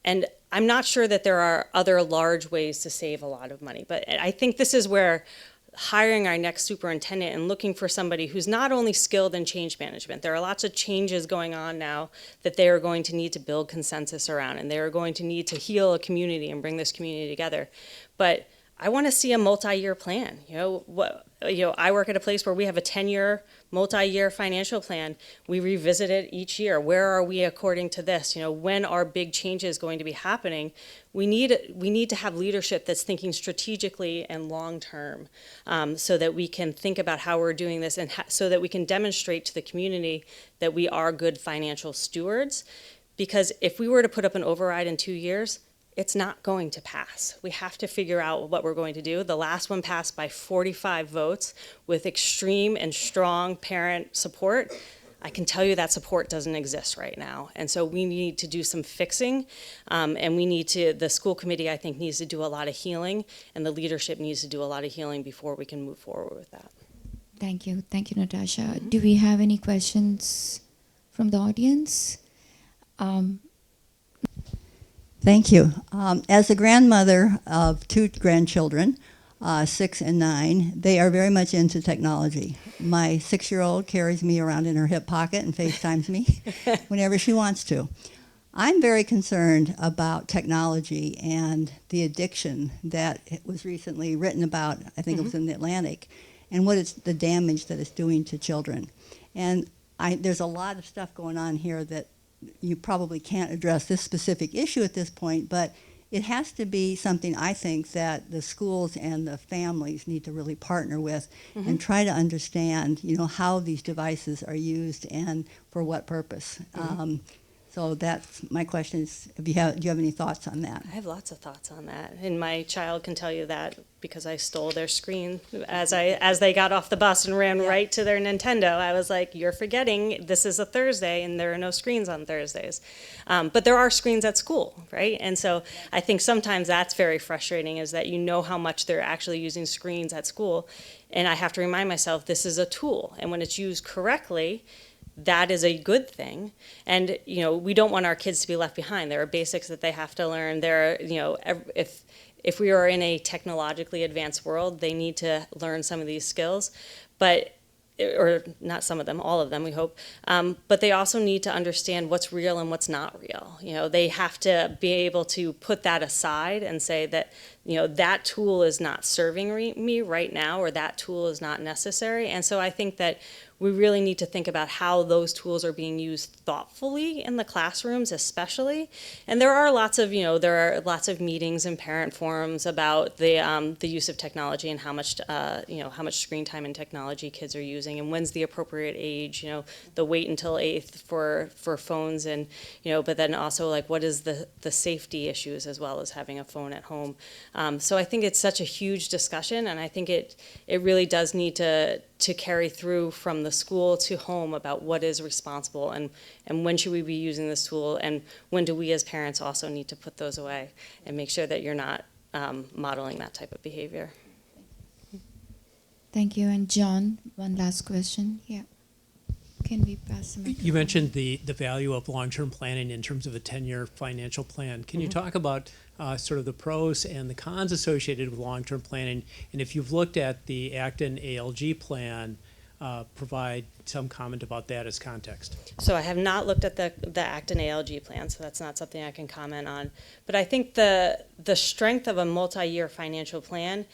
And I'm not sure that there are other large ways to save a lot of money, but I think this is where hiring our next superintendent and looking for somebody who's not only skilled in change management. There are lots of changes going on now that they are going to need to build consensus around, and they are going to need to heal a community and bring this community together. But I want to see a multi-year plan. I work at a place where we have a 10-year, multi-year financial plan. We revisit it each year. Where are we according to this? When are big changes going to be happening? We need to have leadership that's thinking strategically and long-term, so that we can think about how we're doing this and so that we can demonstrate to the community that we are good financial stewards. Because if we were to put up an override in 2 years, it's not going to pass. We have to figure out what we're going to do. The last one passed by 45 votes with extreme and strong parent support. I can tell you that support doesn't exist right now. And so we need to do some fixing, and the school committee, I think, needs to do a lot of healing, and the leadership needs to do a lot of healing before we can move forward with that. Thank you. Thank you, Natasha. Do we have any questions from the audience? Thank you. As a grandmother of 2 grandchildren, 6 and 9, they are very much into technology. My 6-year-old carries me around in her hip pocket and FaceTimes me whenever she wants to. I'm very concerned about technology and the addiction that it was recently written about, I think it was in the Atlantic, and what it's the damage that it's doing to children. And there's a lot of stuff going on here that you probably can't address this specific issue at this point, but it has to be something I think that the schools and the families need to really partner with and try to understand, how these devices are used and for what purpose. So that's my question is, do you have any thoughts on that? I have lots of thoughts on that, and my child can tell you that because I stole their screen as they got off the bus and ran right to their Nintendo. I was like, "You're forgetting this is a Thursday, and there are no screens on Thursdays." But there are screens at school, right? And so I think sometimes that's very frustrating, is that how much they're actually using screens at school, and I have to remind myself this is a tool, and when it's used correctly, that is a good thing. And, we don't want our kids to be left behind. There are basics that they have to learn. If we are in a technologically advanced world, they need to learn some of these skills, or not some of them, all of them, we hope. But they also need to understand what's real and what's not real. They have to be able to put that aside and say that, that tool is not serving me right now, or that tool is not necessary. And so I think that we really need to think about how those tools are being used thoughtfully in the classrooms, especially. And there are lots of meetings and parent forums about the use of technology and how much screen time and technology kids are using, and when's the appropriate age. The wait until 8th for phones, and but then also what is the safety issues as well as having a phone at home. So I think it's such a huge discussion, and I think it really does need to carry through from the school to home about what is responsible, and when should we be using this tool, and when do we as parents also need to put those away and make sure that you're not modeling that type of behavior. Thank you. And John, one last question. Yeah. Can we pass the microphone? You mentioned the value of long-term planning in terms of a 10-year financial plan. Can you talk about sort of the pros and the cons associated with long-term planning? And if you've looked at the Acton ALG plan, provide some comment about that as context. So I have not looked at the Acton ALG plan, so that's not something I can comment on. But I think the strength of a multi-year financial plan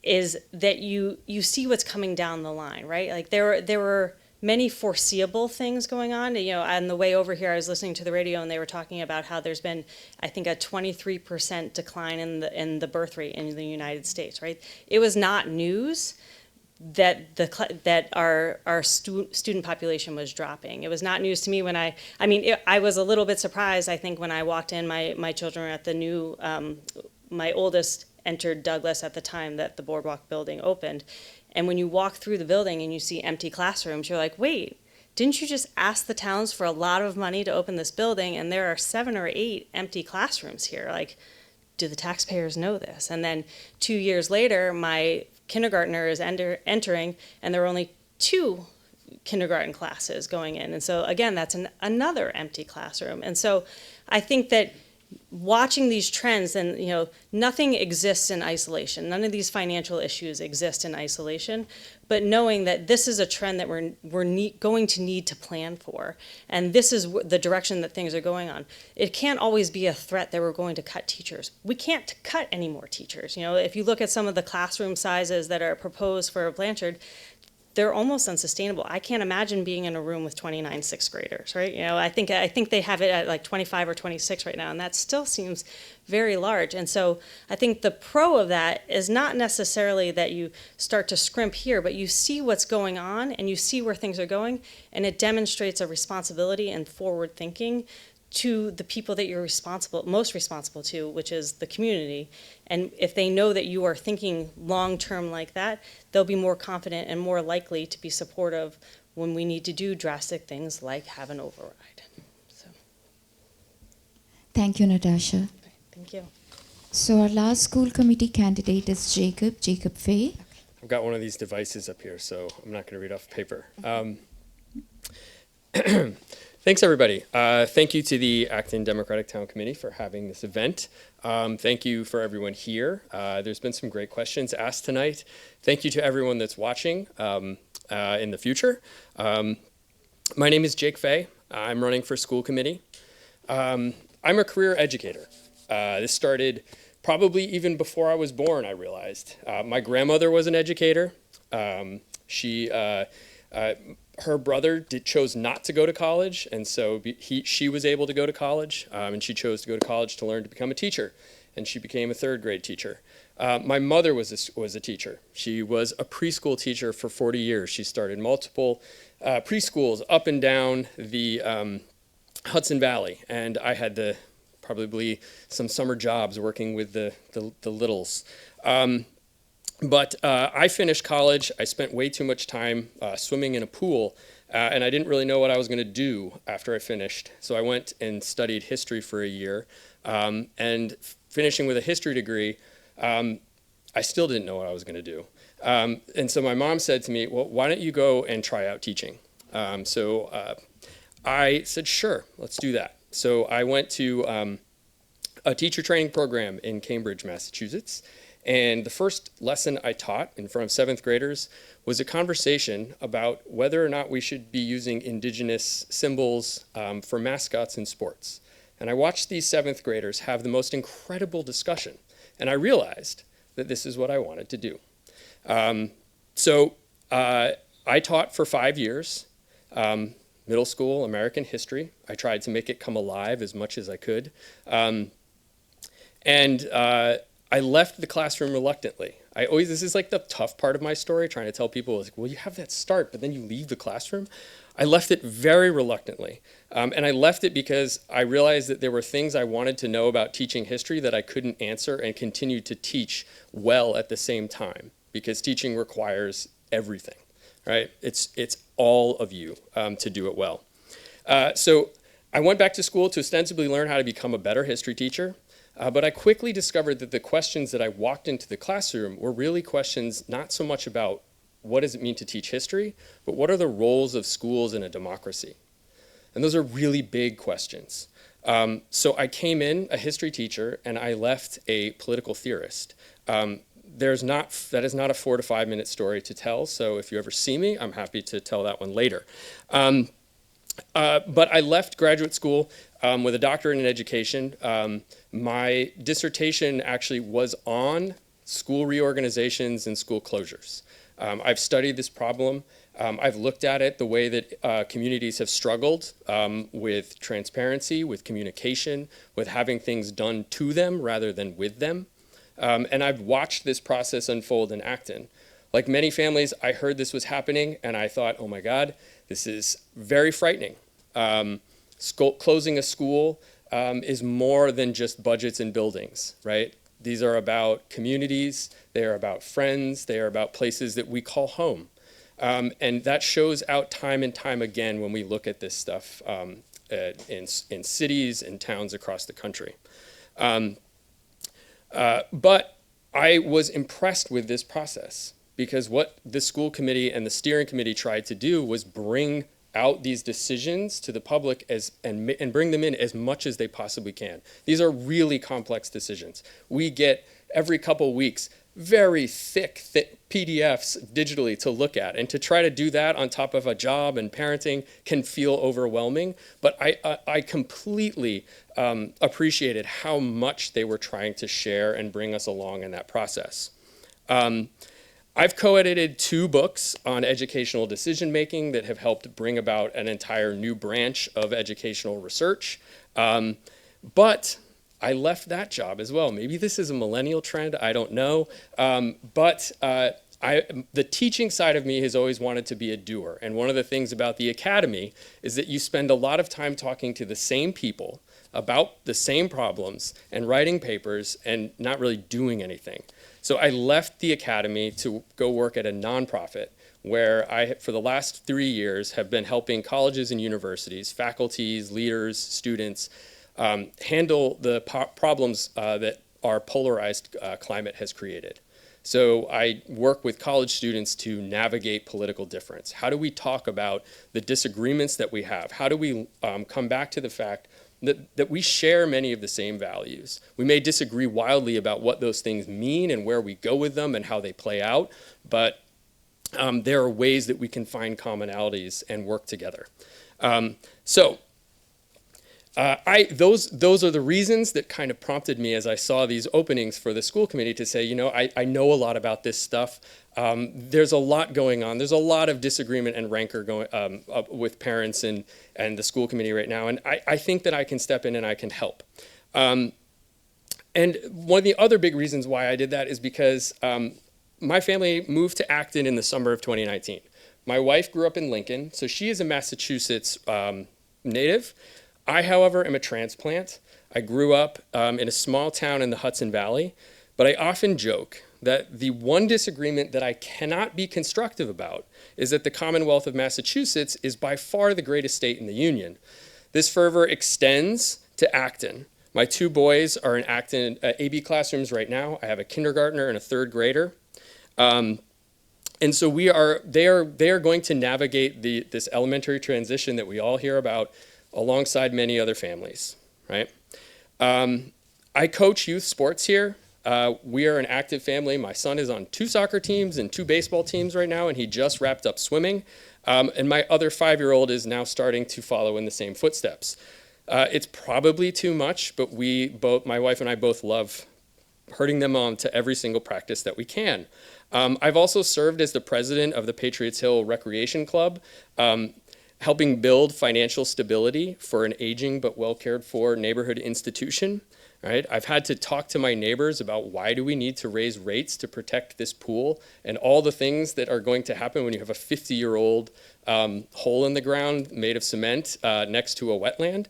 is that you see what's coming down the line, right? There were many foreseeable things going on. On the way over here, I was listening to the radio, and they were talking about how there's been, I think, a 23% decline in the birth rate in the United States, right? It was not news that our student population was dropping. It was not news to me when I was a little bit surprised, I think, when I walked in. My children were at the new, my oldest entered Douglas at the time that the Boardwalk building opened. And when you walk through the building and you see empty classrooms, you're like, wait, didn't you just ask the towns for a lot of money to open this building? And there are 7 or 8 empty classrooms here. Do the taxpayers know this? And then 2 years later, my kindergartner is entering, and there are only 2 kindergarten classes going in. And so again, that's another empty classroom. And so I think that watching these trends, and nothing exists in isolation. None of these financial issues exist in isolation, but knowing that this is a trend that we're going to need to plan for, and this is the direction that things are going on. It can't always be a threat that we're going to cut teachers. We can't cut any more teachers. If you look at some of the classroom sizes that are proposed for Blanchard, they're almost unsustainable. I can't imagine being in a room with 29 sixth graders, right? I think they have it at 25 or 26 right now, and that still seems very large. And so I think the pro of that is not necessarily that you start to scrimp here, but you see what's going on and you see where things are going, and it demonstrates a responsibility and forward thinking to the people that you're most responsible to, which is the community. And if they know that you are thinking long-term like that, they'll be more confident and more likely to be supportive when we need to do drastic things like have an override. So. Thank you, Natasha. Thank you. So our last school committee candidate is Jacob Fay. I've got one of these devices up here, so I'm not going to read off paper. Thanks, everybody. Thank you to the Acton Democratic Town Committee for having this event. Thank you for everyone here. There's been some great questions asked tonight. Thank you to everyone that's watching in the future. My name is Jake Fay. I'm running for school committee. I'm a career educator. This started probably even before I was born, I realized. My grandmother was an educator. Her brother chose not to go to college, and so she was able to go to college, and she chose to go to college to learn to become a teacher, and she became a third grade teacher. My mother was a teacher. She was a preschool teacher for 40 years. She started multiple preschools up and down the Hudson Valley, and I had probably some summer jobs working with the littles. But I finished college. I spent way too much time swimming in a pool, and I didn't really know what I was going to do after I finished. So I went and studied history for a year, and finishing with a history degree, I still didn't know what I was going to do. And so my mom said to me, well, why don't you go and try out teaching? So I said, sure, let's do that. So I went to a teacher training program in Cambridge, Massachusetts. And the first lesson I taught in front of 7th graders was a conversation about whether or not we should be using indigenous symbols for mascots in sports. And I watched these 7th graders have the most incredible discussion. And I realized that this is what I wanted to do. So I taught for 5 years, middle school American history. I tried to make it come alive as much as I could. I left the classroom reluctantly. This is like the tough part of my story, trying to tell people, like, well, you have that start, but then you leave the classroom. I left it very reluctantly. And I left it because I realized that there were things I wanted to know about teaching history that I couldn't answer and continue to teach well at the same time, because teaching requires everything, right? It's all of you to do it well. So I went back to school to ostensibly learn how to become a better history teacher. But I quickly discovered that the questions that I walked into the classroom were really questions not so much about what does it mean to teach history, but what are the roles of schools in a democracy? And those are really big questions. So I came in a history teacher and I left a political theorist. That is not a 4 to 5 minute story to tell, so if you ever see me, I'm happy to tell that one later. But I left graduate school with a doctorate in education. My dissertation actually was on school reorganizations and school closures. I've studied this problem. I've looked at it the way that communities have struggled with transparency, with communication, with having things done to them rather than with them. And I've watched this process unfold in Acton. Like many families, I heard this was happening and I thought, oh my God, this is very frightening. Closing a school is more than just budgets and buildings, right? These are about communities, they are about friends, they are about places that we call home. And that shows out time and time again when we look at this stuff in cities and towns across the country. But I was impressed with this process because what the school committee and the steering committee tried to do was bring out these decisions to the public and bring them in as much as they possibly can. These are really complex decisions. We get every couple weeks very thick PDFs digitally to look at, and to try to do that on top of a job and parenting can feel overwhelming, but I completely appreciated how much they were trying to share and bring us along in that process. I've co-edited 2 books on educational decision-making that have helped bring about an entire new branch of educational research. But I left that job as well. Maybe this is a millennial trend, I don't know. But the teaching side of me has always wanted to be a doer. And one of the things about the academy is that you spend a lot of time talking to the same people about the same problems and writing papers and not really doing anything. So I left the academy to go work at a nonprofit where I, for the last 3 years, have been helping colleges and universities, faculties, leaders, students, handle the problems that our polarized climate has created. So I work with college students to navigate political difference. How do we talk about the disagreements that we have? How do we come back to the fact that we share many of the same values? We may disagree wildly about what those things mean and where we go with them and how they play out, but there are ways that we can find commonalities and work together. those are the reasons that kind of prompted me as I saw these openings for the school committee to say, I know a lot about this stuff. There's a lot going on. There's a lot of disagreement and rancor going with parents and the school committee right now. And I think that I can step in and I can help. And one of the other big reasons why I did that is because my family moved to Acton in the summer of 2019. My wife grew up in Lincoln, so she is a Massachusetts native. I, however, am a transplant. I grew up in a small town in the Hudson Valley, but I often joke that the one disagreement that I cannot be constructive about is that the Commonwealth of Massachusetts is by far the greatest state in the Union. This fervor extends to Acton. My two boys are in Acton AB classrooms right now. I have a kindergartner and a third grader. And so they are going to navigate this elementary transition that we all hear about alongside many other families, right? I coach youth sports here. We are an active family. My son is on 2 soccer teams and 2 baseball teams right now, and he just wrapped up swimming. And my other 5-year-old is now starting to follow in the same footsteps. It's probably too much, but my wife and I both love herding them on to every single practice that we can. I've also served as the president of the Patriots Hill Recreation Club, helping build financial stability for an aging but well cared for neighborhood institution. Right? I've had to talk to my neighbors about why do we need to raise rates to protect this pool and all the things that are going to happen when you have a 50-year-old hole in the ground made of cement next to a wetland.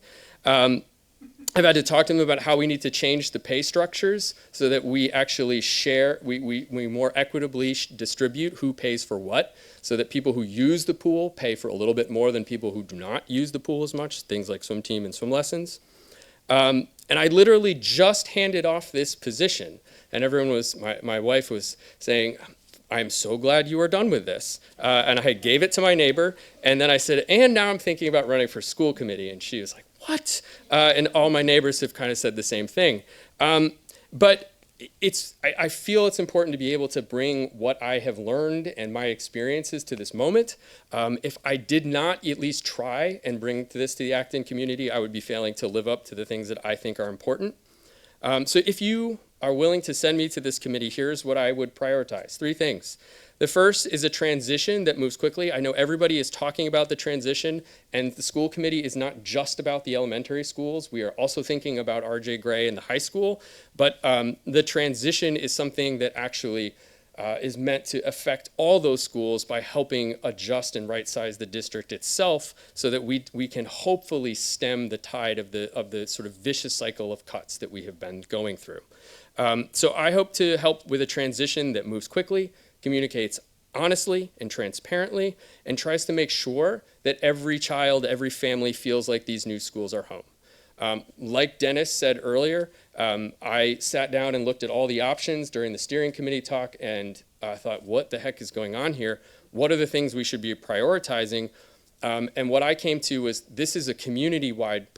I've had to talk to them about how we need to change the pay structures so that we actually share, we more equitably distribute who pays for what, so that people who use the pool pay for a little bit more than people who do not use the pool as much, things like swim team and swim lessons. And I literally just handed off this position, and my wife was saying, I'm so glad you are done with this. And I gave it to my neighbor, and then I said, and now I'm thinking about running for school committee. And she was like, what? And all my neighbors have kind of said the same thing. But I feel it's important to be able to bring what I have learned and my experiences to this moment. If I did not at least try and bring this to the Acton community, I would be failing to live up to the things that I think are important. So if you are willing to send me to this committee, here's what I would prioritize. 3 things. The first is a transition that moves quickly. I know everybody is talking about the transition, and the school committee is not just about the elementary schools. We are also thinking about R.J. Gray and the high school, but the transition is something that actually is meant to affect all those schools by helping adjust and right-size the district itself so that we can hopefully stem the tide of the sort of vicious cycle of cuts that we have been going through. So I hope to help with a transition that moves quickly, communicates honestly and transparently, and tries to make sure that every child, every family feels like these new schools are home. Like Dennis said earlier, I sat down and looked at all the options during the steering committee talk and thought, what the heck is going on here? What are the things we should be prioritizing? And what I came to was this is a community-wide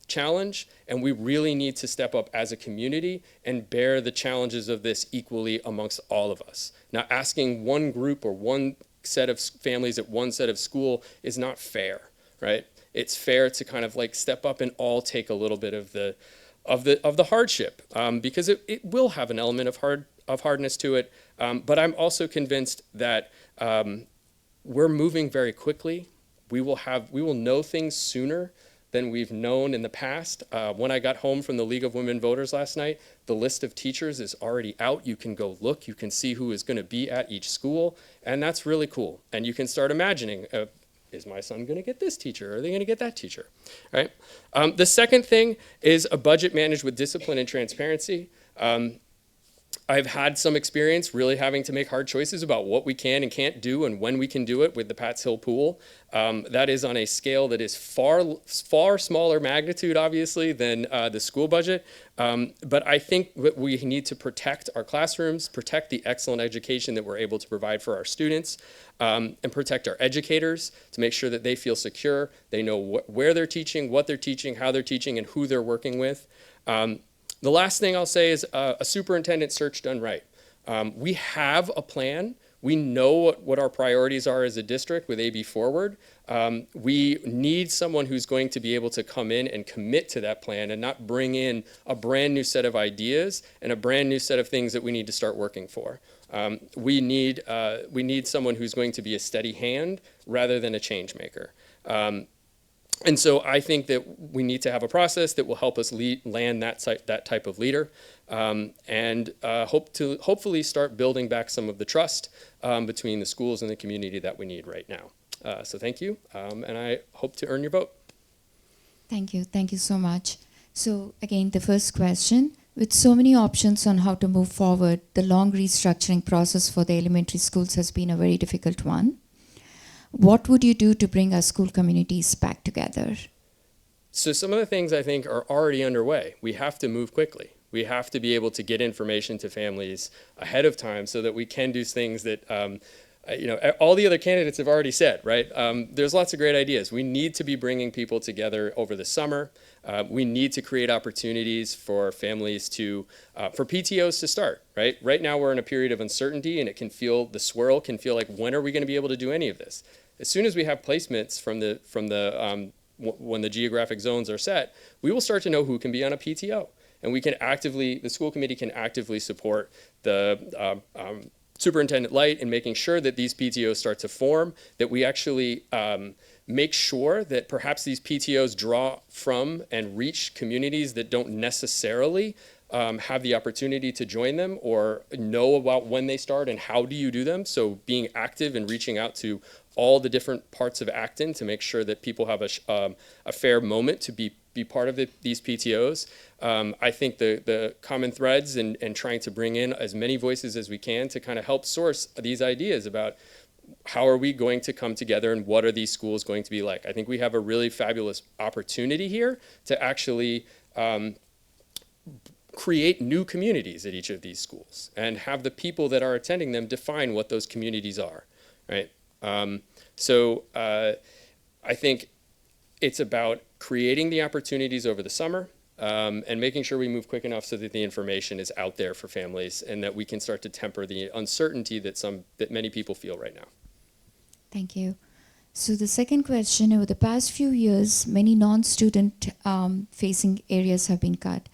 challenge, and we really need to step up as a community and bear the challenges of this equally amongst all of us. Now, asking one group or one set of families at one set of school is not fair, right? It's fair to kind of like step up and all take a little bit of the hardship, because it will have an element of hardness to it. But I'm also convinced that we're moving very quickly. We will know things sooner than we've known in the past. When I got home from the League of Women Voters last night, the list of teachers is already out. You can go look, you can see who is going to be at each school, and that's really cool. And you can start imagining, is my son going to get this teacher? Are they going to get that teacher? Right? The second thing is a budget managed with discipline and transparency. I've had some experience really having to make hard choices about what we can and can't do and when we can do it with the Pats Hill pool. That is on a scale that is far smaller magnitude, obviously, than the school budget. But I think that we need to protect our classrooms, protect the excellent education that we're able to provide for our students, and protect our educators to make sure that they feel secure, they know where they're teaching, what they're teaching, how they're teaching, and who they're working with. The last thing I'll say is a superintendent search done right. We have a plan. We know what our priorities are as a district with AB Forward. We need someone who's going to be able to come in and commit to that plan and not bring in a brand new set of ideas and a brand new set of things that we need to start working for. We need someone who's going to be a steady hand rather than a change maker. And so I think that we need to have a process that will help us land that type of leader, and hopefully start building back some of the trust between the schools and the community that we need right now. So thank you, and I hope to earn your vote. Thank you. Thank you so much. So again, the first question, with so many options on how to move forward, the long restructuring process for the elementary schools has been a very difficult one. What would you do to bring our school communities back together? So some of the things I think are already underway. We have to move quickly. We have to be able to get information to families ahead of time so that we can do things that all the other candidates have already said, right? There's lots of great ideas. We need to be bringing people together over the summer. We need to create opportunities for families for PTOs to start, right? Right now we're in a period of uncertainty, and the swirl can feel like, when are we going to be able to do any of this? As soon as we have placements when the geographic zones are set, we will start to know who can be on a PTO. And the school committee can actively support the Superintendent Light in making sure that these PTOs start to form, that we actually make sure that perhaps these PTOs draw from and reach communities that don't necessarily have the opportunity to join them or know about when they start and how do you do them. So being active and reaching out to all the different parts of Acton to make sure that people have a fair moment to be part of these PTOs. I think the common threads and trying to bring in as many voices as we can to kind of help source these ideas about how are we going to come together and what are these schools going to be like. I think we have a really fabulous opportunity here to actually create new communities at each of these schools and have the people that are attending them define what those communities are, right? So I think it's about creating the opportunities over the summer and making sure we move quick enough so that the information is out there for families and that we can start to temper the uncertainty that many people feel right now. Thank you. So the second question, over the past few years, many non-student facing areas have been cut.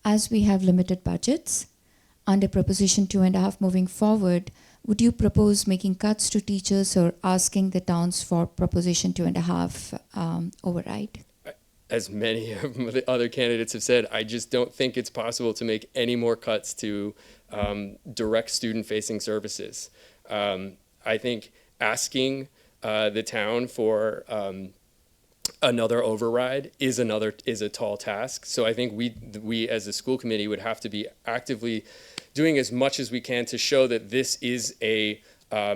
As we have limited budgets, under Proposition 2.5 moving forward, would you propose making cuts to teachers or asking the towns for Proposition 2.5 override? As many of the other candidates have said, I just don't think it's possible to make any more cuts to direct student-facing services. I think asking the town for another override is a tall task. So I think we as a school committee would have to be actively doing as much as we can to show that this is a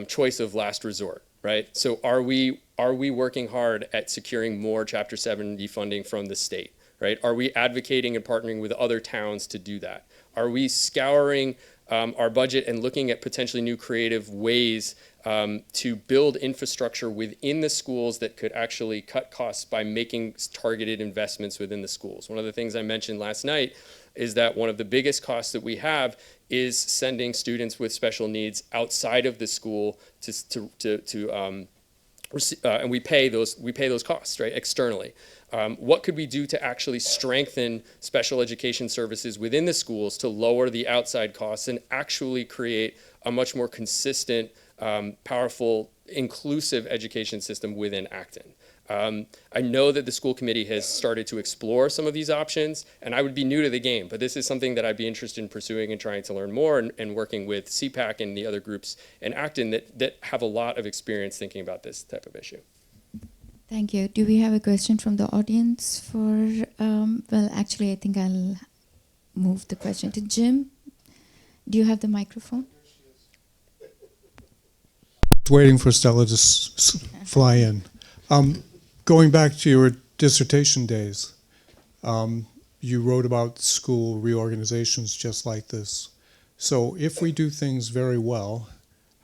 choice of last resort, right? So are we working hard at securing more Chapter 70 funding from the state, right? Are we advocating and partnering with other towns to do that? Are we scouring our budget and looking at potentially new creative ways to build infrastructure within the schools that could actually cut costs by making targeted investments within the schools? One of the things I mentioned last night is that one of the biggest costs that we have is sending students with special needs outside of the school and we pay those costs, right, externally. What could we do to actually strengthen special education services within the schools to lower the outside costs and actually create a much more consistent, powerful, inclusive education system within Acton? I know that the school committee has started to explore some of these options, and I would be new to the game, but this is something that I'd be interested in pursuing and trying to learn more and working with CPAC and the other groups in Acton that have a lot of experience thinking about this type of issue. Thank you. Do we have a question from the audience for, well, actually, I think I'll move the question to Jim. Do you have the microphone? Waiting for Stella to fly in. Going back to your dissertation days, you wrote about school reorganizations just like this. So if we do things very well,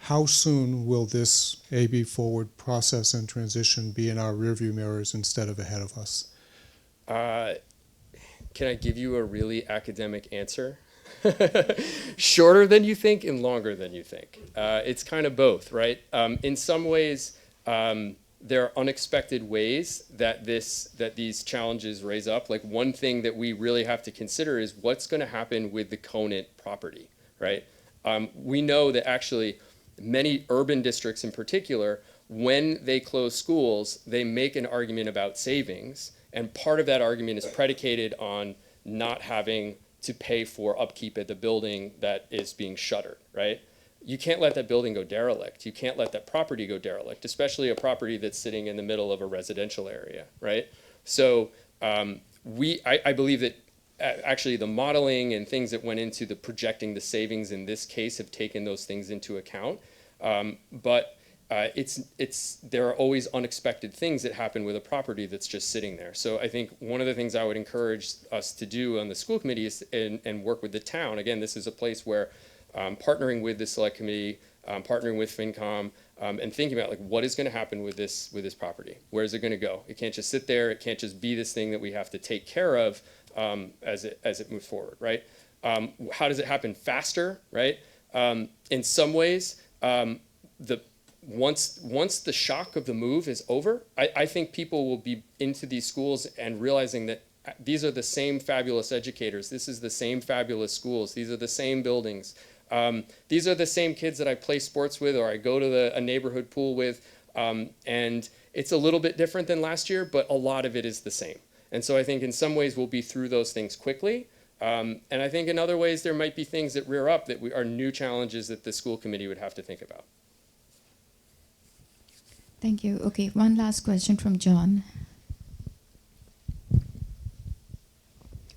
how soon will this AB Forward process and transition be in our rearview mirrors instead of ahead of us? Can I give you a really academic answer? Shorter than you think and longer than you think. It's kind of both, right? In some ways, there are unexpected ways that these challenges raise up. Like one thing that we really have to consider is what's going to happen with the Conant property, right? We know that actually many urban districts in particular, when they close schools, they make an argument about savings, and part of that argument is predicated on not having to pay for upkeep at the building that is being shuttered, right? You can't let that building go derelict. You can't let that property go derelict, especially a property that's sitting in the middle of a residential area, right? So I believe that actually the modeling and things that went into the projecting the savings in this case have taken those things into account. But there are always unexpected things that happen with a property that's just sitting there. So I think one of the things I would encourage us to do on the school committee is and work with the town. Again, this is a place where partnering with the select committee, partnering with FinCom, and thinking about like what is going to happen with this property. Where is it going to go? It can't just sit there. It can't just be this thing that we have to take care of as it moves forward, right? How does it happen faster, right? In some ways, once the shock of the move is over, I think people will be into these schools and realizing that these are the same fabulous educators. This is the same fabulous schools. These are the same buildings. These are the same kids that I play sports with or I go to a neighborhood pool with. And it's a little bit different than last year, but a lot of it is the same. And so I think in some ways we'll be through those things quickly. And I think in other ways there might be things that rear up that are new challenges that the school committee would have to think about. Thank you. Okay, one last question from John.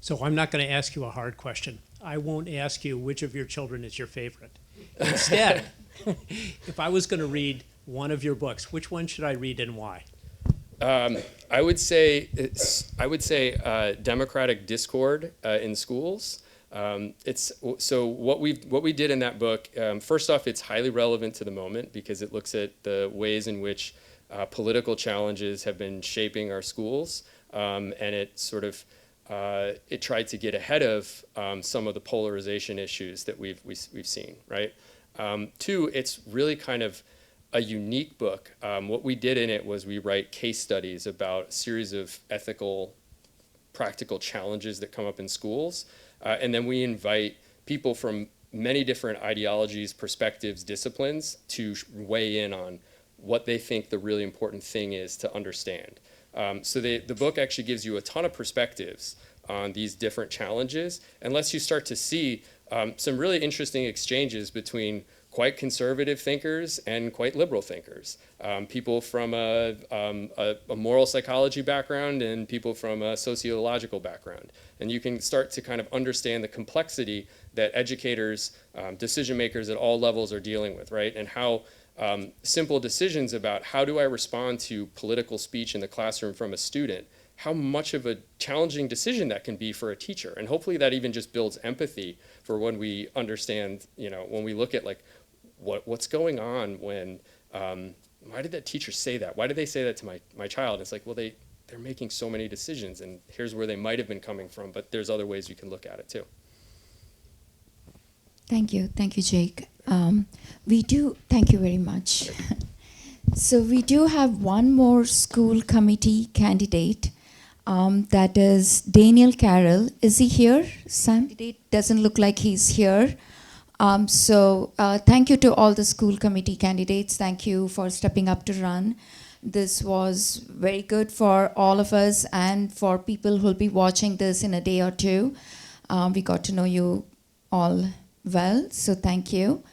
So I'm not going to ask you a hard question. I won't ask you which of your children is your favorite. Instead, if I was going to read one of your books, which one should I read and why? I would say democratic discord in schools. So what we did in that book. First off, it's highly relevant to the moment because it looks at the ways in which political challenges have been shaping our schools, and it sort of it tried to get ahead of some of the polarization issues that we've seen. Right. Two, it's really kind of a unique book. What we did in it was we write case studies about a series of ethical, practical challenges that come up in schools. And then we invite people from many different ideologies, perspectives, disciplines to weigh in on what they think the really important thing is to understand. So the book actually gives you a ton of perspectives on these different challenges and lets you start to see some really interesting exchanges between quite conservative thinkers and quite liberal thinkers, people from a moral psychology background and people from a sociological background. And you can start to kind of understand the complexity that educators, decision makers at all levels are dealing with, right? And how simple decisions about how do I respond to political speech in the classroom from a student, how much of a challenging decision that can be for a teacher. And hopefully that even just builds empathy for when we understand, when we look at like, what's going on when, why did that teacher say that? Why did they say that to my child? It's like, well, they're making so many decisions and here's where they might have been coming from, but there's other ways you can look at it too. Thank you, Jake. Thank you very much. So we do have one more school committee candidate, that is Daniel Carroll. Is he here, Sam? It doesn't look like he's here. So thank you to all the school committee candidates. Thank you for stepping up to run. This was very good for all of us and for people who'll be watching this in a day or two. We got to know you all well, so thank you.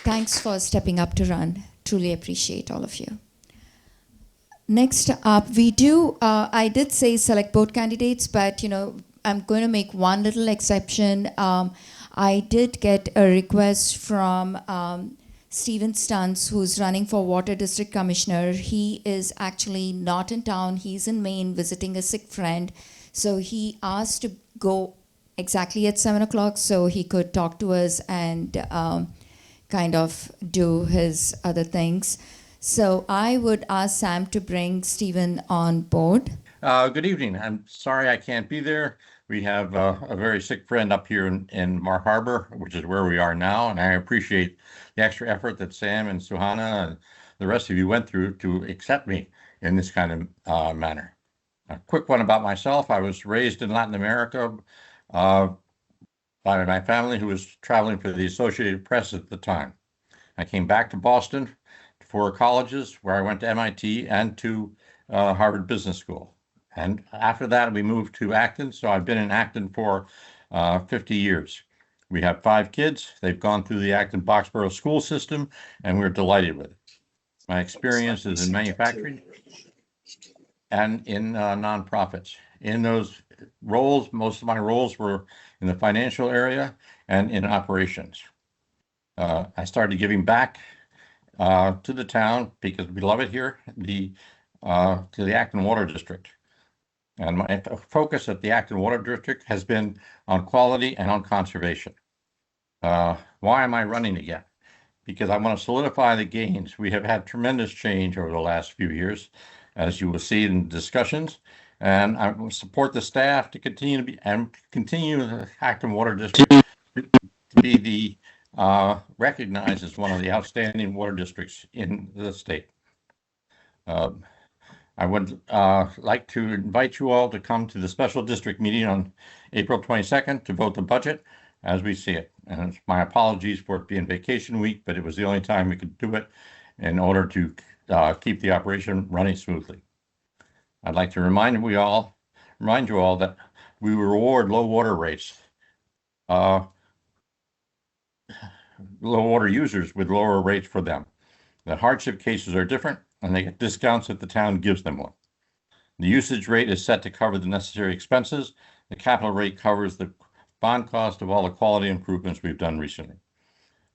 Thanks for stepping up to run. Truly appreciate all of you. Next up, I did say select board candidates, but I'm going to make one little exception. I did get a request from Stephen Stuntz, who's running for Water District Commissioner. He is actually not in town. He's in Maine visiting a sick friend. So he asked to go exactly at 7 o'clock so he could talk to us and kind of do his other things. So I would ask Sam to bring Stephen on board. Good evening. I'm sorry I can't be there. We have a very sick friend up here in Mar Harbor, which is where we are now, and I appreciate the extra effort that Sam and Suhana and the rest of you went through to accept me in this kind of manner. A quick one about myself. I was raised in Latin America uh, by my family who was traveling for the Associated Press at the time. I came back to Boston for colleges where I went to MIT and to Harvard Business School. And after that, we moved to Acton. So I've been in Acton for 50 years. We have 5 kids. They've gone through the Acton Boxborough school system, and we're delighted with it. My experience is in manufacturing and in nonprofits. In those roles, most of my roles were in the financial area and in operations. I started giving back to the town because we love it here, to the Acton Water District. And my focus at the Acton Water District has been on quality and on conservation. Why am I running again? Because I want to solidify the gains. We have had tremendous change over the last few years, as you will see in discussions. And I will support the staff to continue the Acton Water District to be the recognized as one of the outstanding water districts in the state. I would like to invite you all to come to the special district meeting on April 22nd to vote the budget as we see it. And my apologies for it being vacation week, but it was the only time we could do it in order to keep the operation running smoothly. I'd like to remind you all that we reward low water rates, low water users with lower rates for them. The hardship cases are different, and they get discounts if the town gives them one. The usage rate is set to cover the necessary expenses. The capital rate covers the bond cost of all the quality improvements we've done recently.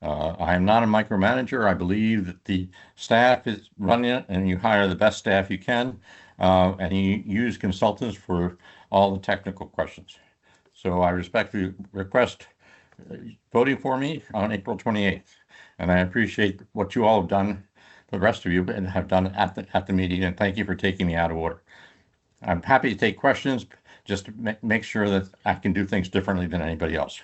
I am not a micromanager. I believe that the staff is running it, and you hire the best staff you can, and you use consultants for all the technical questions. So I respectfully request voting for me on April 28th. And I appreciate what you all have done, the rest of you, and have done at the meeting. And thank you for taking me out of order. I'm happy to take questions, just to make sure that I can do things differently than anybody else.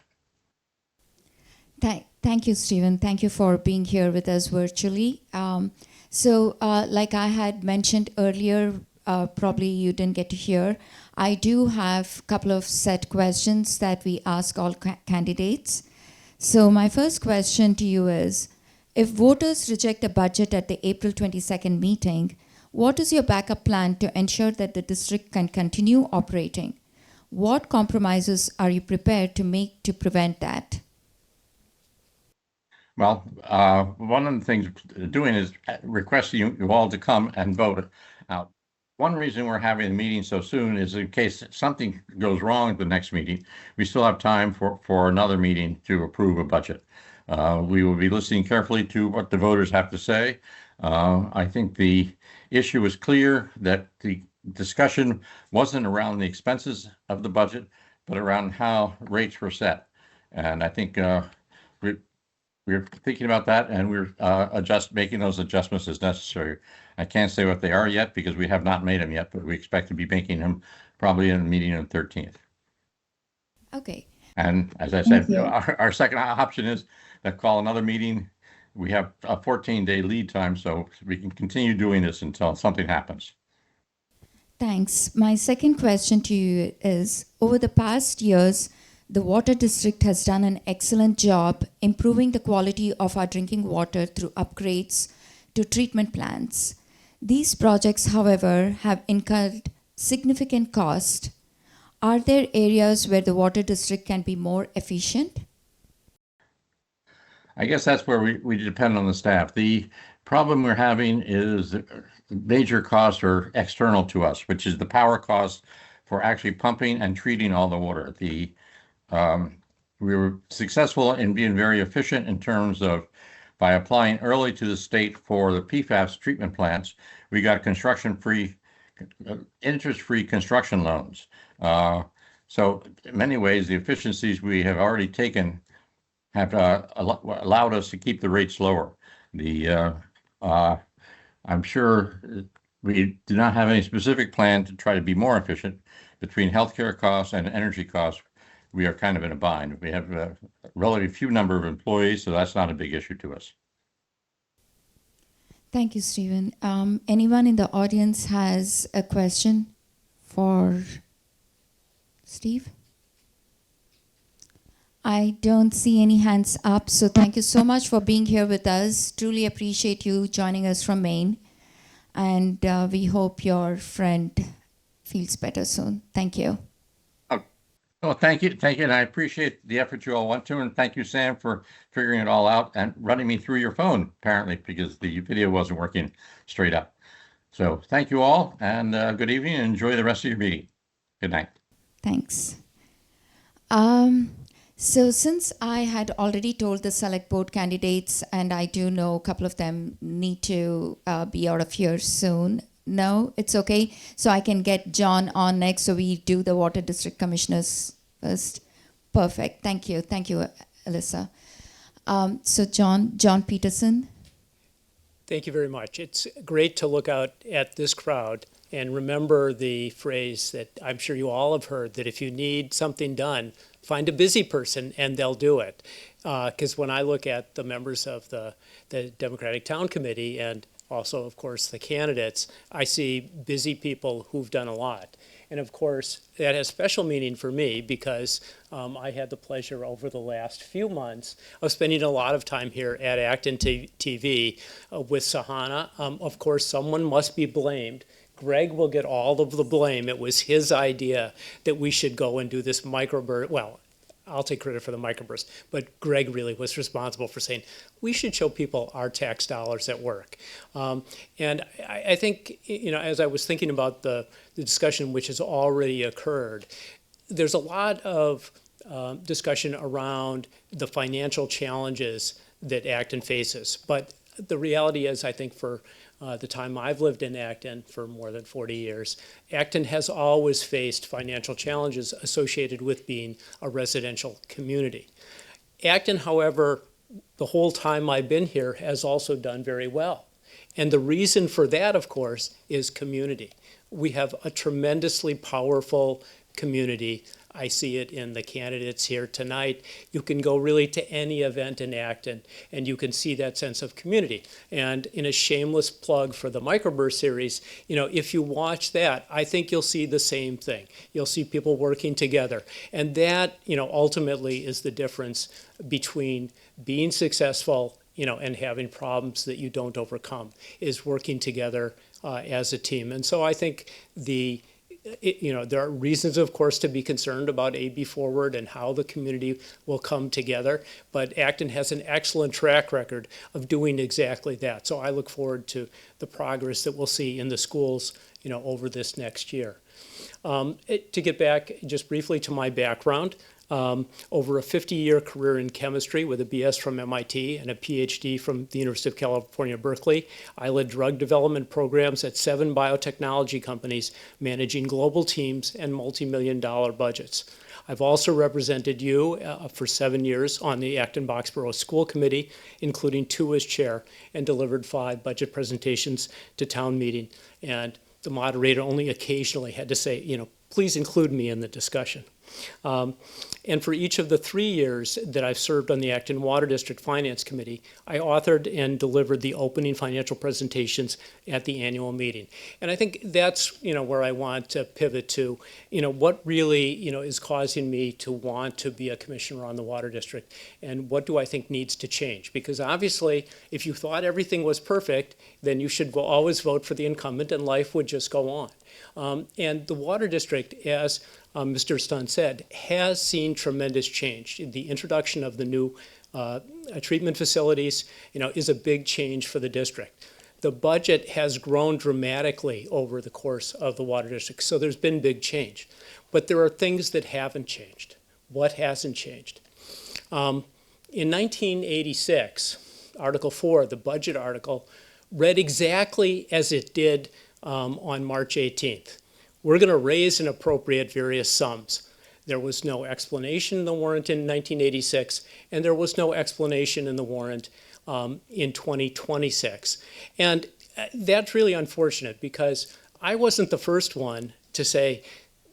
Thank you, Stephen. Thank you for being here with us virtually. Like I had mentioned earlier, probably you didn't get to hear, I do have a couple of set questions that we ask all candidates. So my first question to you is, if voters reject a budget at the April 22nd meeting, what is your backup plan to ensure that the district can continue operating? What compromises are you prepared to make to prevent that? Well, one of the things we're doing is requesting you all to come and vote out. One reason we're having the meeting so soon is in case something goes wrong at the next meeting, we still have time for another meeting to approve a budget. We will be listening carefully to what the voters have to say. I think the issue is clear that the discussion wasn't around the expenses of the budget, but around how rates were set. And I think we're thinking about that, and we're making those adjustments as necessary. I can't say what they are yet because we have not made them yet, but we expect to be making them probably in the meeting on the 13th. Okay. And as I said, our second option is to call another meeting. We have a 14-day lead time, so we can continue doing this until something happens. Thanks. My second question to you is, over the past years, the Water District has done an excellent job improving the quality of our drinking water through upgrades to treatment plants. These projects, however, have incurred significant cost. Are there areas where the Water District can be more efficient? I guess that's where we depend on the staff. The problem we're having is major costs are external to us, which is the power costs for actually pumping and treating all the water. We were successful in being very efficient in terms of by applying early to the state for the PFAS treatment plants, we got interest-free construction loans. So in many ways, the efficiencies we have already taken have allowed us to keep the rates lower. I'm sure We do not have any specific plan to try to be more efficient. Between healthcare costs and energy costs, we are kind of in a bind. We have a relatively few number of employees, so that's not a big issue to us. Thank you, Stephen. Anyone in the audience has a question for Steve? I don't see any hands up, so thank you so much for being here with us. Truly appreciate you joining us from Maine, and we hope your friend feels better soon. Thank you. Well, thank you, and I appreciate the effort you all went to, and thank you, Sam, for figuring it all out and running me through your phone, apparently, because the video wasn't working straight up. So thank you all, and good evening, and enjoy the rest of your meeting. Good night. Thanks. So since I had already told the select board candidates, and I do know a couple of them need to be out of here soon. No, it's okay. So I can get John on next. So we do the water district commissioners first. Perfect. Thank you. Thank you, Alyssa. So John Peterson. Thank you very much. It's great to look out at this crowd and remember the phrase that I'm sure you all have heard, that if you need something done, find a busy person and they'll do it. Because when I look at the members of the Democratic Town Committee and also, of course, the candidates, I see busy people who've done a lot. And of course, that has special meaning for me because I had the pleasure over the last few months of spending a lot of time here at ActonTV with Sahana. Of course, someone must be blamed. Greg will get all of the blame. It was his idea that we should go and do this microburst. Well, I'll take credit for the microburst, but Greg really was responsible for saying we should show people our tax dollars at work. And I think, you know, as I was thinking about the discussion which has already occurred, there's a lot of discussion around the financial challenges that Acton faces. But the reality is, I think for the time I've lived in Acton for more than 40 years, Acton has always faced financial challenges associated with being a residential community. Acton, however, the whole time I've been here has also done very well. And the reason for that, of course, is community. We have a tremendously powerful community. I see it in the candidates here tonight. You can go really to any event in Acton and you can see that sense of community. And in a shameless plug for the Microburst series, you know, if you watch that, I think you'll see the same thing. You'll see people working together. And that, you know, ultimately is the difference between being successful, you know, and having problems that you don't overcome, is working together as a team. And so I think you know, there are reasons, of course, to be concerned about AB Forward and how the community will come together, but Acton has an excellent track record of doing exactly that. So I look forward to the progress that we'll see in the schools, you know, over this next year. To get back just briefly to my background, over a 50-year career in chemistry with a BS from MIT and a PhD from the University of California, Berkeley. I led drug development programs at 7 biotechnology companies, managing global teams and multi-million-dollar budgets. I've also represented you for 7 years on the Acton-Boxborough School Committee, including 2 as chair, and delivered 5 budget presentations to town meeting. And the moderator only occasionally had to say, you know, please include me in the discussion. And for each of the 3 years that I've served on the Acton Water District Finance Committee, I authored and delivered the opening financial presentations at the annual meeting. And I think that's, you know, where I want to pivot to, you know, what really, you know, is causing me to want to be a commissioner on the Water District, and what do I think needs to change? Because obviously, if you thought everything was perfect, then you should always vote for the incumbent and life would just go on. And the Water District, as Mr. Stun said, has seen tremendous change. The introduction of the new treatment facilities, you know, is a big change for the district. The budget has grown dramatically over the course of the Water District, so there's been big change. But there are things that haven't changed. What hasn't changed? In 1986, Article 4, the budget article, read exactly as it did on March 18th. We're going to raise and appropriate various sums. There was no explanation in the warrant in 1986, and there was no explanation in the warrant in 2026. And that's really unfortunate because I wasn't the first one to say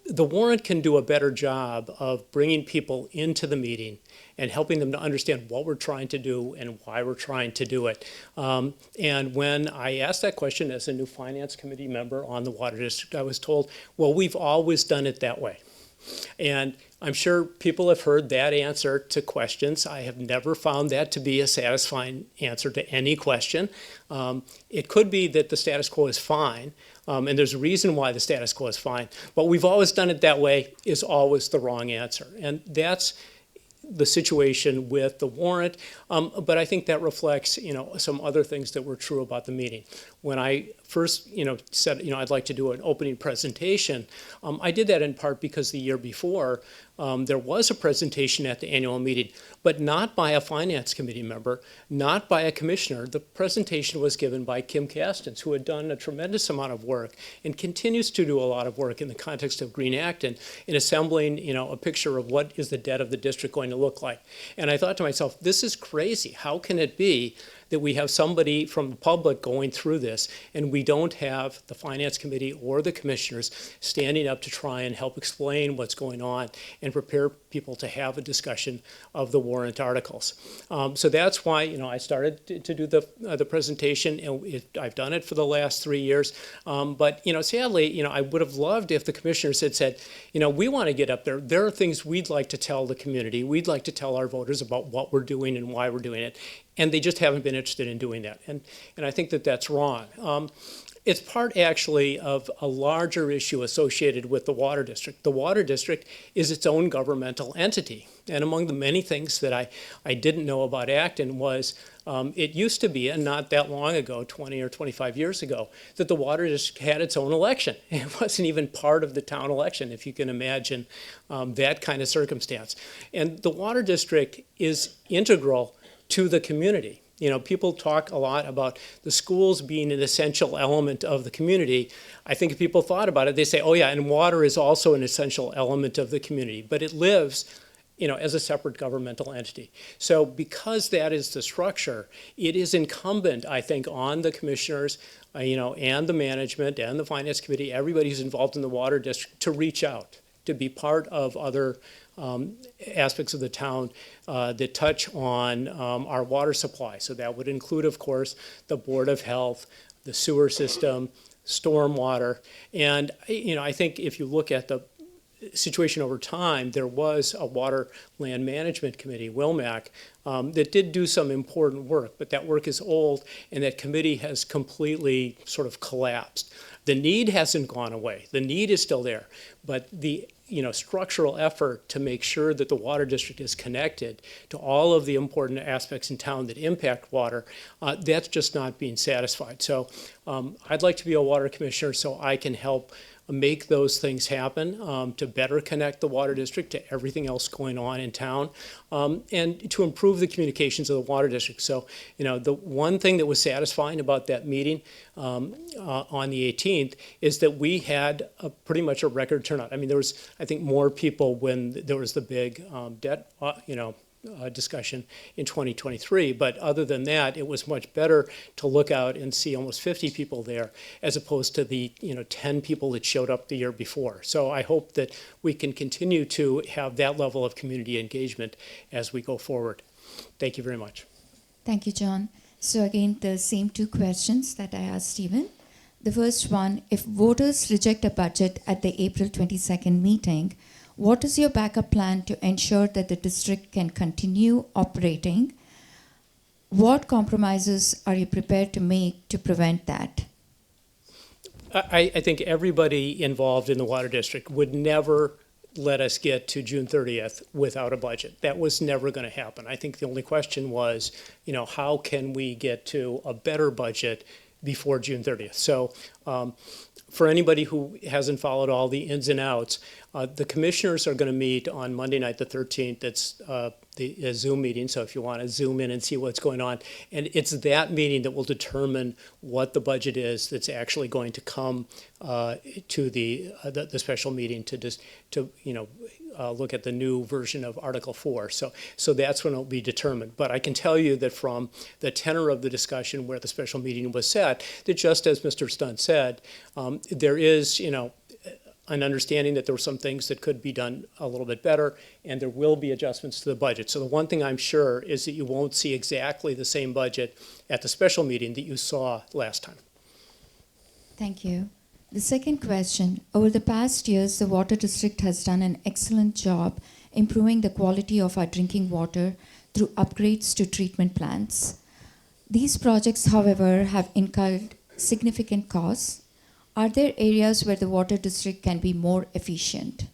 the warrant can do a better job of bringing people into the meeting and helping them to understand what we're trying to do and why we're trying to do it. And when I asked that question as a new finance committee member on the water district, I was told, well, we've always done it that way. And I'm sure people have heard that answer to questions. I have never found that to be a satisfying answer to any question. It could be that the status quo is fine, and there's a reason why the status quo is fine, but we've always done it that way is always the wrong answer. And that's the situation with the warrant, but I think that reflects, some other things that were true about the meeting. When I first, said, I'd like to do an opening presentation, I did that in part because the year before, there was a presentation at the annual meeting, but not by a finance committee member, not by a commissioner. The presentation was given by Kim Castens, who had done a tremendous amount of work and continues to do a lot of work in the context of Green Acton in assembling, a picture of what is the debt of the district going to look like. And I thought to myself, this is crazy. How can it be that we have somebody from the public going through this and we don't have the finance committee or the commissioners standing up to try and help explain what's going on and prepare people to have a discussion of the warrant articles. So that's why I started to do the presentation, and I've done it for the last 3 years. But sadly, I would have loved if the commissioners had said, we want to get up there. There are things we'd like to tell the community. We'd like to tell our voters about what we're doing and why we're doing it. And they just haven't been interested in doing that. And I think that that's wrong. It's part actually of a larger issue associated with the water district. The water district is its own governmental entity. And among the many things that I didn't know about Acton was it used to be, and not that long ago, 20 or 25 years ago, that the water district had its own election. It wasn't even part of the town election, if you can imagine that kind of circumstance. And the water district is integral to the community. People talk a lot about the schools being an essential element of the community. I think if people thought about it, they say, oh yeah, and water is also an essential element of the community, but it lives, as a separate governmental entity. So because that is the structure, it is incumbent, I think, on the commissioners, and the management and the finance committee, everybody who's involved in the water district, to reach out, to be part of other aspects of the town that touch on our water supply. So that would include, of course, the Board of Health, the sewer system, stormwater. And, I think if you look at the situation over time, there was a Water Land Management Committee, WILMAC, that did do some important work, but that work is old, and that committee has completely sort of collapsed. The need hasn't gone away. The need is still there, but the structural effort to make sure that the water district is connected to all of the important aspects in town that impact water, that's just not being satisfied. So I'd like to be a water commissioner so I can help make those things happen, to better connect the water district to everything else going on in town, and to improve the communications of the water district. So, the one thing that was satisfying about that meeting on the 18th is that we had pretty much a record turnout. I mean, there was, I think, more people when there was the big debt, discussion in 2023. But other than that, it was much better to look out and see almost 50 people there as opposed to the 10 people that showed up the year before. So I hope that we can continue to have that level of community engagement as we go forward. Thank you very much. Thank you, John. So again, the same two questions that I asked Stephen. The first one, if voters reject a budget at the April 22nd meeting, what is your backup plan to ensure that the district can continue operating? What compromises are you prepared to make to prevent that? I think everybody involved in the water district would never let us get to June 30th without a budget. That was never going to happen. I think the only question was, how can we get to a better budget before June 30th? So for anybody who hasn't followed all the ins and outs, the commissioners are going to meet on Monday night, the 13th. It's the Zoom meeting, so if you want to zoom in and see what's going on. And it's that meeting that will determine what the budget is that's actually going to come to the special meeting to look at the new version of Article 4. So that's when it'll be determined. But I can tell you that from the tenor of the discussion where the special meeting was set, that just as Mr. Stunt said, there is, an understanding that there were some things that could be done a little bit better, and there will be adjustments to the budget. So the one thing I'm sure is that you won't see exactly the same budget at the special meeting that you saw last time. Thank you. The second question, over the past years, the Water District has done an excellent job improving the quality of our drinking water through upgrades to treatment plants. These projects, however, have incurred significant costs. Are there areas where the Water District can be more efficient?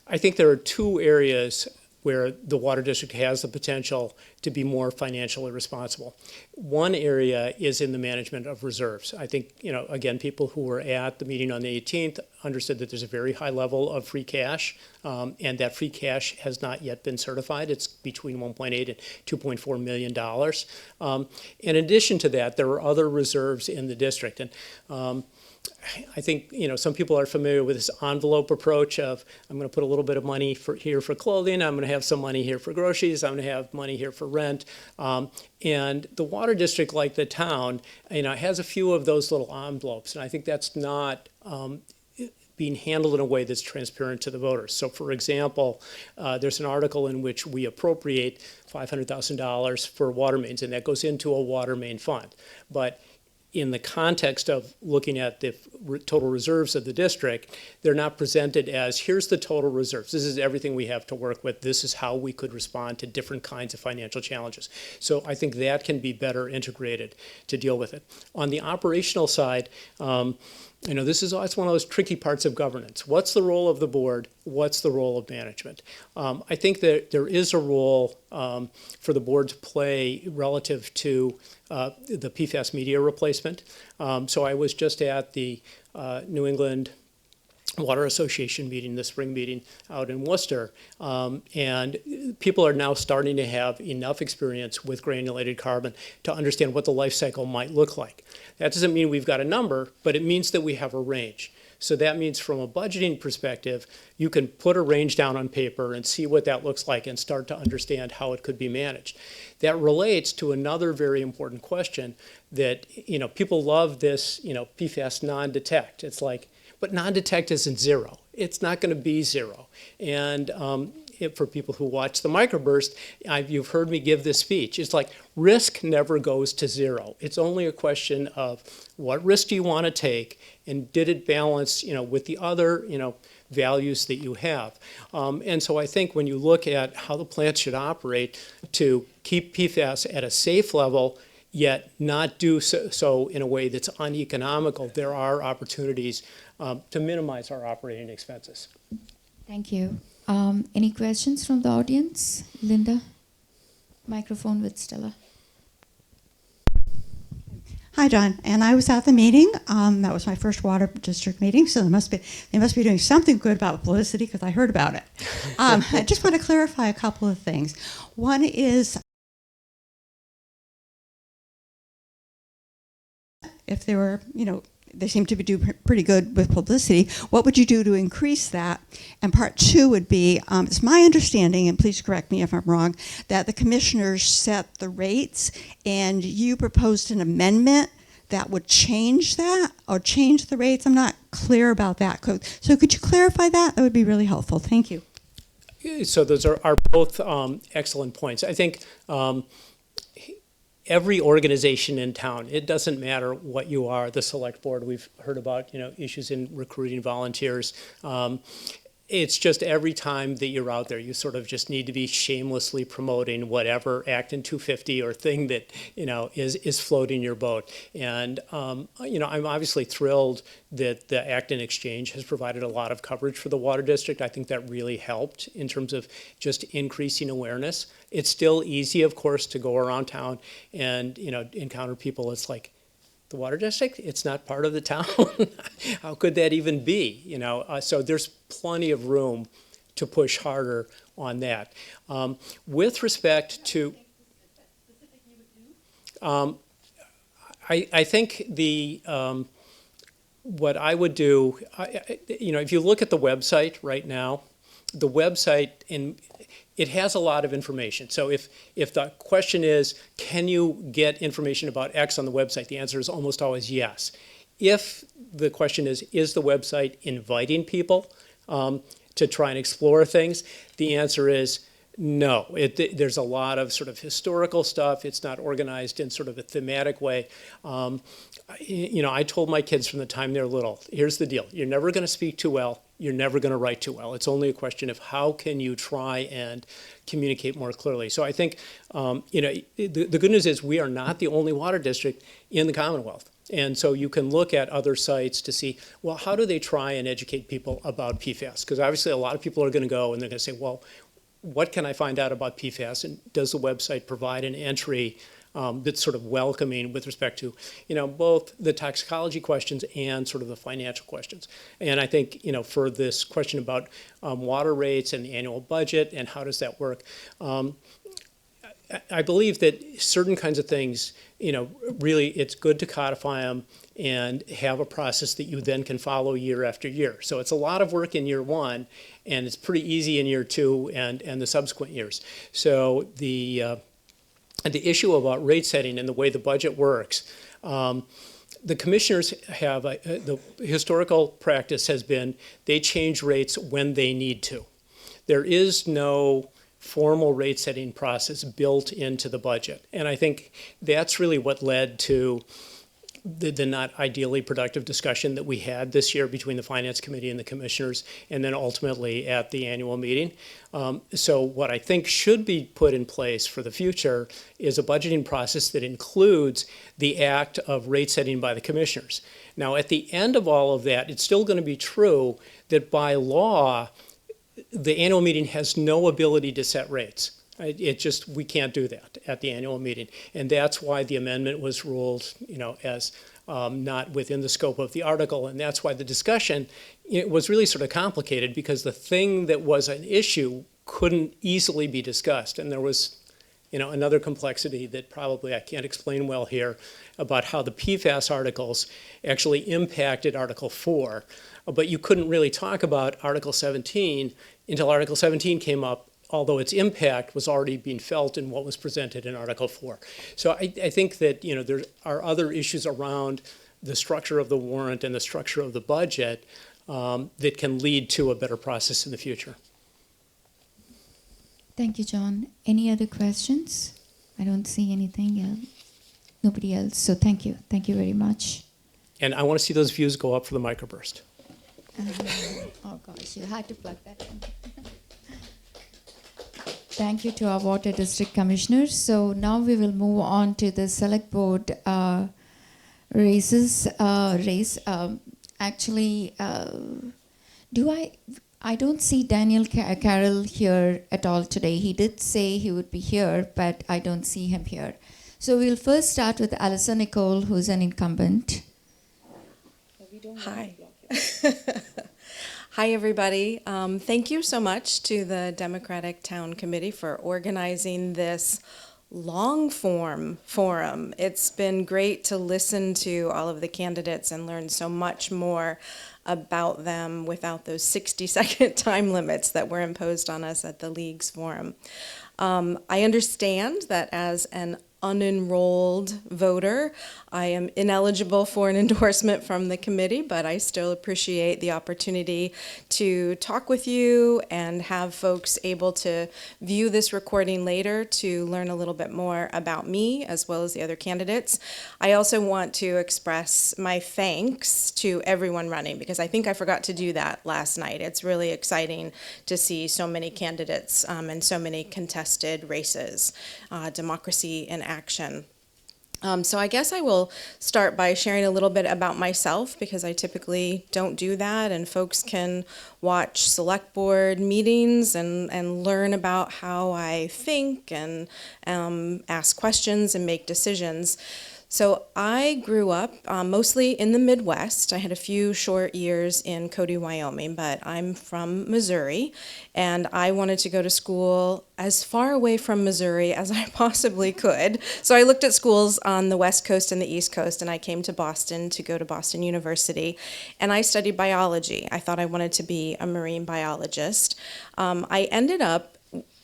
I think there are two areas where the Water District has the potential to be more financially responsible. One area is in the management of reserves. I think, again, people who were at the meeting on the 18th understood that there's a very high level of free cash, and that free cash has not yet been certified. It's between $1.8 and $2.4 million. In addition to that, there are other reserves in the district. And I think, some people are familiar with this envelope approach of, I'm going to put a little bit of money here for clothing, I'm going to have some money here for groceries, I'm going to have money here for rent. And the Water District, like the town, has a few of those little envelopes. And I think that's not being handled in a way that's transparent to the voters. So, for example, there's an article in which we appropriate $500,000 for water mains, and that goes into a water main fund. But in the context of looking at the total reserves of the district, they're not presented as, here's the total reserves. This is everything we have to work with. This is how we could respond to different kinds of financial challenges. So I think that can be better integrated to deal with it. On the operational side, it's one of those tricky parts of governance. What's the role of the board? What's the role of management? I think that there is a role for the board to play relative to the PFAS media replacement. So I was just at the New England Water Association meeting, the spring meeting out in Worcester, and people are now starting to have enough experience with granulated carbon to understand what the life cycle might look like. That doesn't mean we've got a number, but it means that we have a range. So that means from a budgeting perspective, you can put a range down on paper and see what that looks like and start to understand how it could be managed. That relates to another very important question that, people love this, PFAS non-detect. It's like, but non-detect isn't zero. It's not going to be zero. And for people who watch the microburst, you've heard me give this speech. It's like risk never goes to zero. It's only a question of what risk do you want to take, and did it balance, with the other, values that you have. And so I think when you look at how the plant should operate to keep PFAS at a safe level, yet not do so in a way that's uneconomical, there are opportunities to minimize our operating expenses. Thank you. Any questions from the audience? Linda? Microphone with Stella. Hi, John. And I was at the meeting. That was my first water district meeting, so they must be doing something good about publicity because I heard about it. I just want to clarify a couple of things. One is, if they were, they seem to be doing pretty good with publicity, what would you do to increase that? And part two would be, it's my understanding, and please correct me if I'm wrong, that the commissioners set the rates and you proposed an amendment that would change that or change the rates. I'm not clear about that. So could you clarify that? That would be really helpful. Thank you. So those are both excellent points. I think every organization in town, it doesn't matter what you are, the select board, we've heard about, issues in recruiting volunteers. It's just every time that you're out there, you sort of just need to be shamelessly promoting whatever Acton 250 or thing that, is floating your boat. And, I'm obviously thrilled that the Acton Exchange has provided a lot of coverage for the Water District. I think that really helped in terms of just increasing awareness. It's still easy, of course, to go around town and, encounter people. It's like, the Water District, it's not part of the town. How could that even be? So there's plenty of room to push harder on that. With respect to, I think what I would do, if you look at the website right now, the website, it has a lot of information. So if the question is, can you get information about X on the website, the answer is almost always yes. If the question is the website inviting people to try and explore things, the answer is no. There's a lot of sort of historical stuff. It's not organized in sort of a thematic way. I told my kids from the time they're little, here's the deal. You're never going to speak too well. You're never going to write too well. It's only a question of how can you try and communicate more clearly. So I think, the good news is we are not the only water district in the Commonwealth. And so you can look at other sites to see, well, how do they try and educate people about PFAS? Because obviously a lot of people are going to go and they're going to say, well, what can I find out about PFAS? And does the website provide an entry that's sort of welcoming with respect to, both the toxicology questions and sort of the financial questions? And I think, for this question about water rates and the annual budget and how does that work, I believe that certain kinds of things, really it's good to codify them and have a process that you then can follow year after year. So it's a lot of work in year one, and it's pretty easy in year two and the subsequent years. So the issue about rate setting and the way the budget works, the commissioners have, the historical practice has been they change rates when they need to. There is no formal rate setting process built into the budget. And I think that's really what led to the not ideally productive discussion that we had this year between the Finance Committee and the commissioners, and then ultimately at the annual meeting. So what I think should be put in place for the future is a budgeting process that includes the act of rate setting by the commissioners. Now, at the end of all of that, it's still going to be true that by law, the annual meeting has no ability to set rates. We can't do that at the annual meeting. And that's why the amendment was ruled, as not within the scope of the article. And that's why the discussion was really sort of complicated, because the thing that was an issue couldn't easily be discussed. And there was, another complexity that probably I can't explain well here about how the PFAS articles actually impacted Article 4. But you couldn't really talk about Article 17 until Article 17 came up, although its impact was already being felt in what was presented in Article 4. So I think that there are other issues around the structure of the warrant and the structure of the budget that can lead to a better process in the future. Thank you, John. Any other questions? I don't see anything else. Nobody else. So thank you. Thank you very much. And I want to see those views go up for the microburst. Oh gosh, you had to plug that in. Thank you to our water district commissioners. So now we will move on to the select board race. I don't see Daniel Carroll here at all today. He did say he would be here, but I don't see him here. So we'll first start with Alyssa Nicole, who's an incumbent. Hi. Hi, everybody. Thank you so much to the Democratic Town Committee for organizing this long-form forum. It's been great to listen to all of the candidates and learn so much more about them without those 60-second time limits that were imposed on us at the League's forum. I understand that as an unenrolled voter, I am ineligible for an endorsement from the committee, but I still appreciate the opportunity to talk with you and have folks able to view this recording later to learn a little bit more about me as well as the other candidates. I also want to express my thanks to everyone running, because I think I forgot to do that last night. It's really exciting to see so many candidates and so many contested races. Democracy in action. So I guess I will start by sharing a little bit about myself, because I typically don't do that, and folks can watch select board meetings and learn about how I think and ask questions and make decisions. So I grew up mostly in the Midwest. I had a few short years in Cody, Wyoming, but I'm from Missouri, and I wanted to go to school as far away from Missouri as I possibly could. So I looked at schools on the West Coast and the East Coast, and I came to Boston to go to Boston University, and I studied biology. I thought I wanted to be a marine biologist. I ended up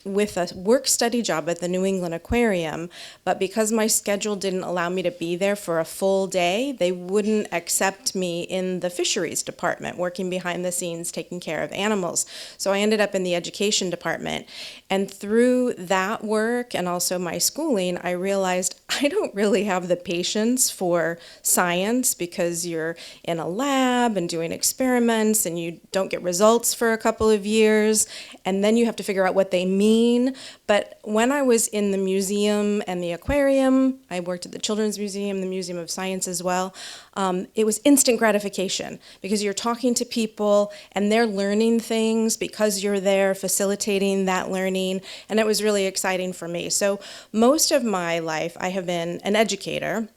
with a work-study job at the New England Aquarium, but because my schedule didn't allow me to be there for a full day, they wouldn't accept me in the fisheries department, working behind the scenes, taking care of animals. So I ended up in the education department. And through that work and also my schooling, I realized I don't really have the patience for science because you're in a lab and doing experiments and you don't get results for a couple of years, and then you have to figure out what they mean. But when I was in the museum and the aquarium, I worked at the Children's Museum, the Museum of Science as well, it was instant gratification because you're talking to people and they're learning things because you're there facilitating that learning, and it was really exciting for me. So most of my life I have been an educator.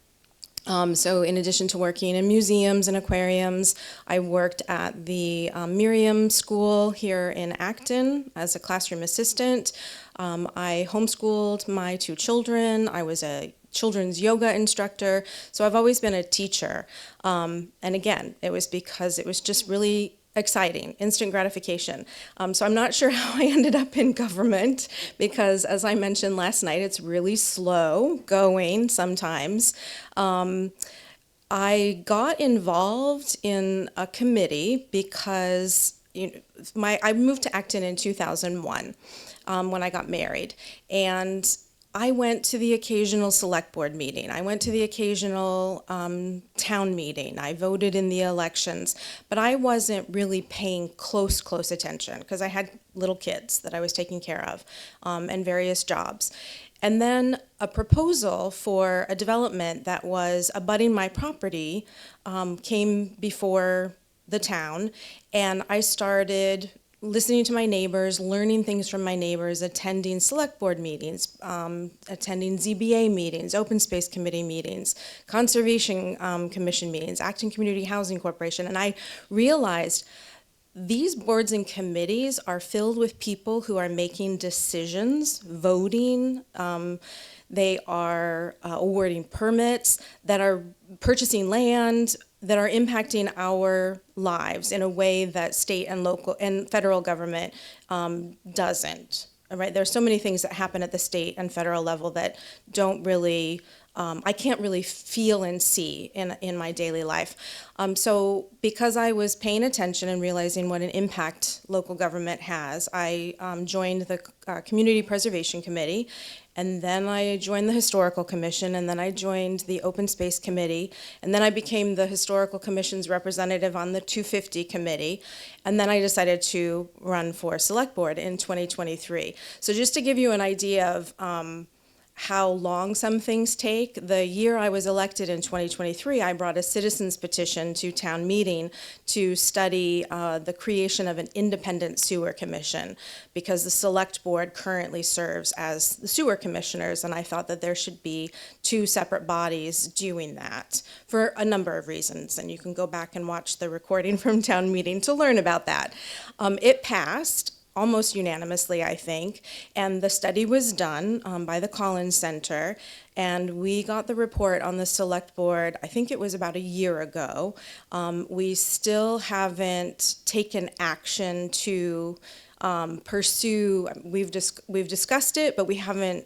So in addition to working in museums and aquariums, I worked at the Miriam School here in Acton as a classroom assistant. I homeschooled my 2 children. I was a children's yoga instructor. So I've always been a teacher. And again, it was because it was just really exciting, instant gratification. So I'm not sure how I ended up in government because, as I mentioned last night, it's really slow going sometimes. I got involved in a committee because I moved to Acton in 2001 when I got married, and I went to the occasional select board meeting. I went to the occasional town meeting. I voted in the elections, but I wasn't really paying close attention because I had little kids that I was taking care of and various jobs. And then a proposal for a development that was abutting my property came before the town, and I started listening to my neighbors, learning things from my neighbors, attending select board meetings, attending ZBA meetings, open space committee meetings, conservation commission meetings, Acton Community Housing Corporation, and I realized these boards and committees are filled with people who are making decisions, voting, they are awarding permits, that are purchasing land, that are impacting our lives in a way that state and local and federal government doesn't. All right, there's so many things that happen at the state and federal level that don't really, I can't really feel and see in my daily life. So because I was paying attention and realizing what an impact local government has, I joined the Community Preservation Committee, and then I joined the Historical Commission, and then I joined the Open Space Committee, and then I became the Historical Commission's representative on the 250 Committee, and then I decided to run for Select Board in 2023. So just to give you an idea of how long some things take, the year I was elected in 2023, I brought a citizens petition to town meeting to study the creation of an independent sewer commission, because the select board currently serves as the sewer commissioners, and I thought that there should be 2 separate bodies doing that for a number of reasons, and you can go back and watch the recording from town meeting to learn about that. It passed almost unanimously, I think, and the study was done by the Collins Center, and we got the report on the select board, I think it was about a year ago. We still haven't taken action to pursue, we've discussed it, but we haven't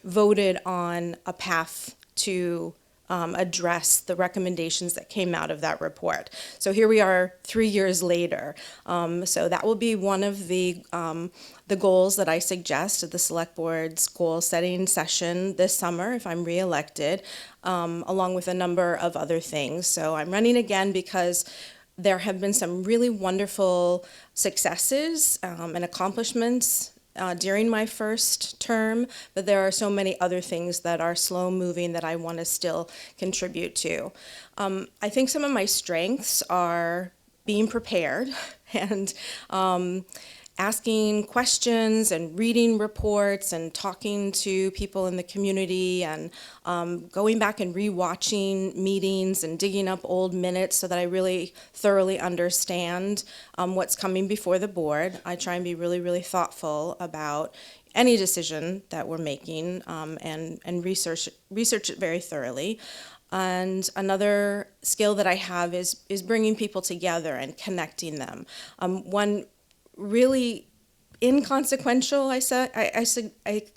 voted on a path to address the recommendations that came out of that report. So here we are 3 years later. So that will be one of the goals that I suggest at the Select Board's goal-setting session this summer if I'm reelected, along with a number of other things. So I'm running again because there have been some really wonderful successes and accomplishments during my first term, but there are so many other things that are slow moving that I want to still contribute to. I think some of my strengths are being prepared and asking questions and reading reports and talking to people in the community and going back and rewatching meetings and digging up old minutes so that I really thoroughly understand what's coming before the board. I try and be really, really thoughtful about any decision that we're making and research it very thoroughly. And another skill that I have is bringing people together and connecting them. One really inconsequential, I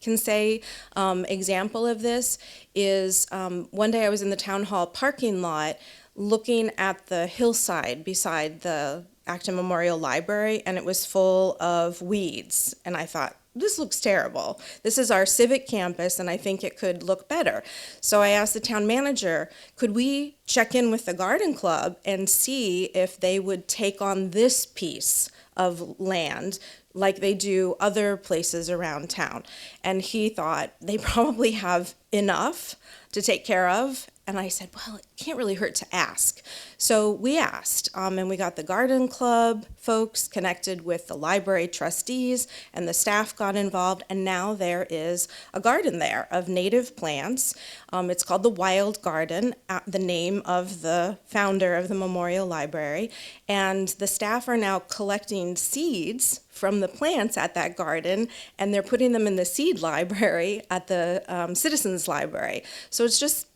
can say, example of this is one day I was in the town hall parking lot looking at the hillside beside the Acton Memorial Library, and it was full of weeds. And I thought, this looks terrible. This is our civic campus, and I think it could look better. So I asked the town manager, could we check in with the garden club and see if they would take on this piece of land like they do other places around town? And he thought they probably have enough to take care of. And I said, well, it can't really hurt to ask. So we asked, and we got the garden club folks connected with the library trustees, and the staff got involved, and now there is a garden there of native plants. It's called the Wild Garden, the name of the founder of the Memorial Library, and the staff are now collecting seeds from the plants at that garden, and they're putting them in the seed library at the Citizens Library. So it's just,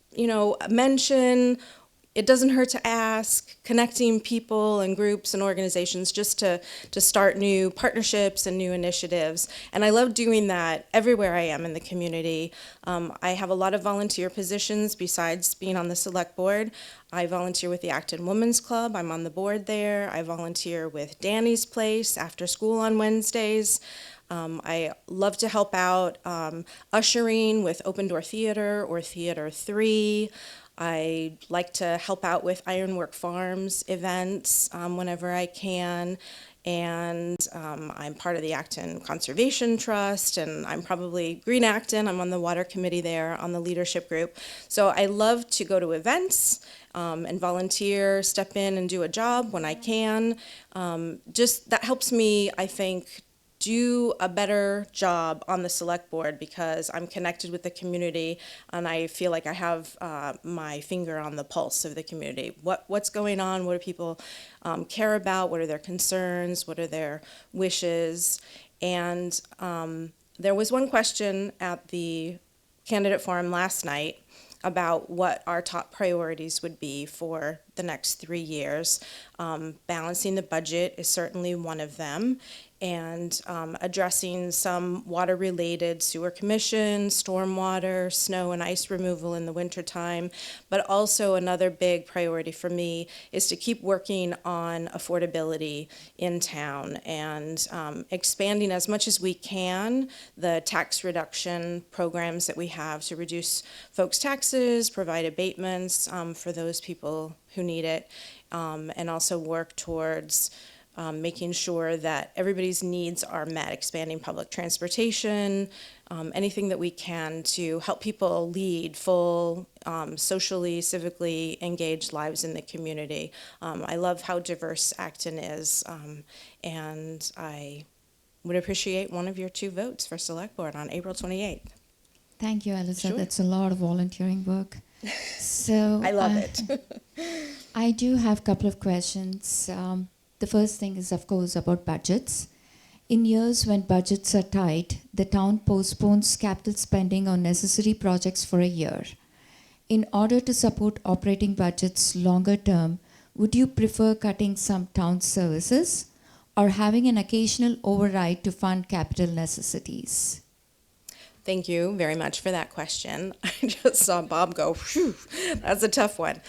mention, it doesn't hurt to ask, connecting people and groups and organizations just to start new partnerships and new initiatives. And I love doing that everywhere I am in the community. I have a lot of volunteer positions besides being on the select board. I volunteer with the Acton Women's Club. I'm on the board there. I volunteer with Danny's Place after school on Wednesdays. I love to help out ushering with Open Door Theater or Theater 3. I like to help out with Ironwork Farms events whenever I can. And I'm part of the Acton Conservation Trust, and I'm probably Green Acton. I'm on the water committee there on the leadership group. So I love to go to events and volunteer, step in and do a job when I can. Just that helps me, I think, do a better job on the select board because I'm connected with the community and I feel like I have my finger on the pulse of the community. What's going on? What do people care about? What are their concerns? What are their wishes? And there was one question at the candidate forum last night about what our top priorities would be for the next 3 years. Balancing the budget is certainly one of them, and addressing some water-related sewer commission, stormwater, snow and ice removal in the wintertime. But also another big priority for me is to keep working on affordability in town and expanding as much as we can the tax reduction programs that we have to reduce folks' taxes, provide abatements for those people who need it, and also work towards making sure that everybody's needs are met, expanding public transportation, anything that we can to help people lead full, socially, civically engaged lives in the community. I love how diverse Acton is, and I would appreciate one of your 2 votes for Select Board on April 28th. Thank you, Alyssa. Sure. That's a lot of volunteering work. So I love it. I do have a couple of questions. The first thing is, of course, about budgets. In years when budgets are tight, the town postpones capital spending on necessary projects for a year. In order to support operating budgets longer term, would you prefer cutting some town services or having an occasional override to fund capital necessities? Thank you very much for that question. I just saw Bob go, phew, that's a tough one.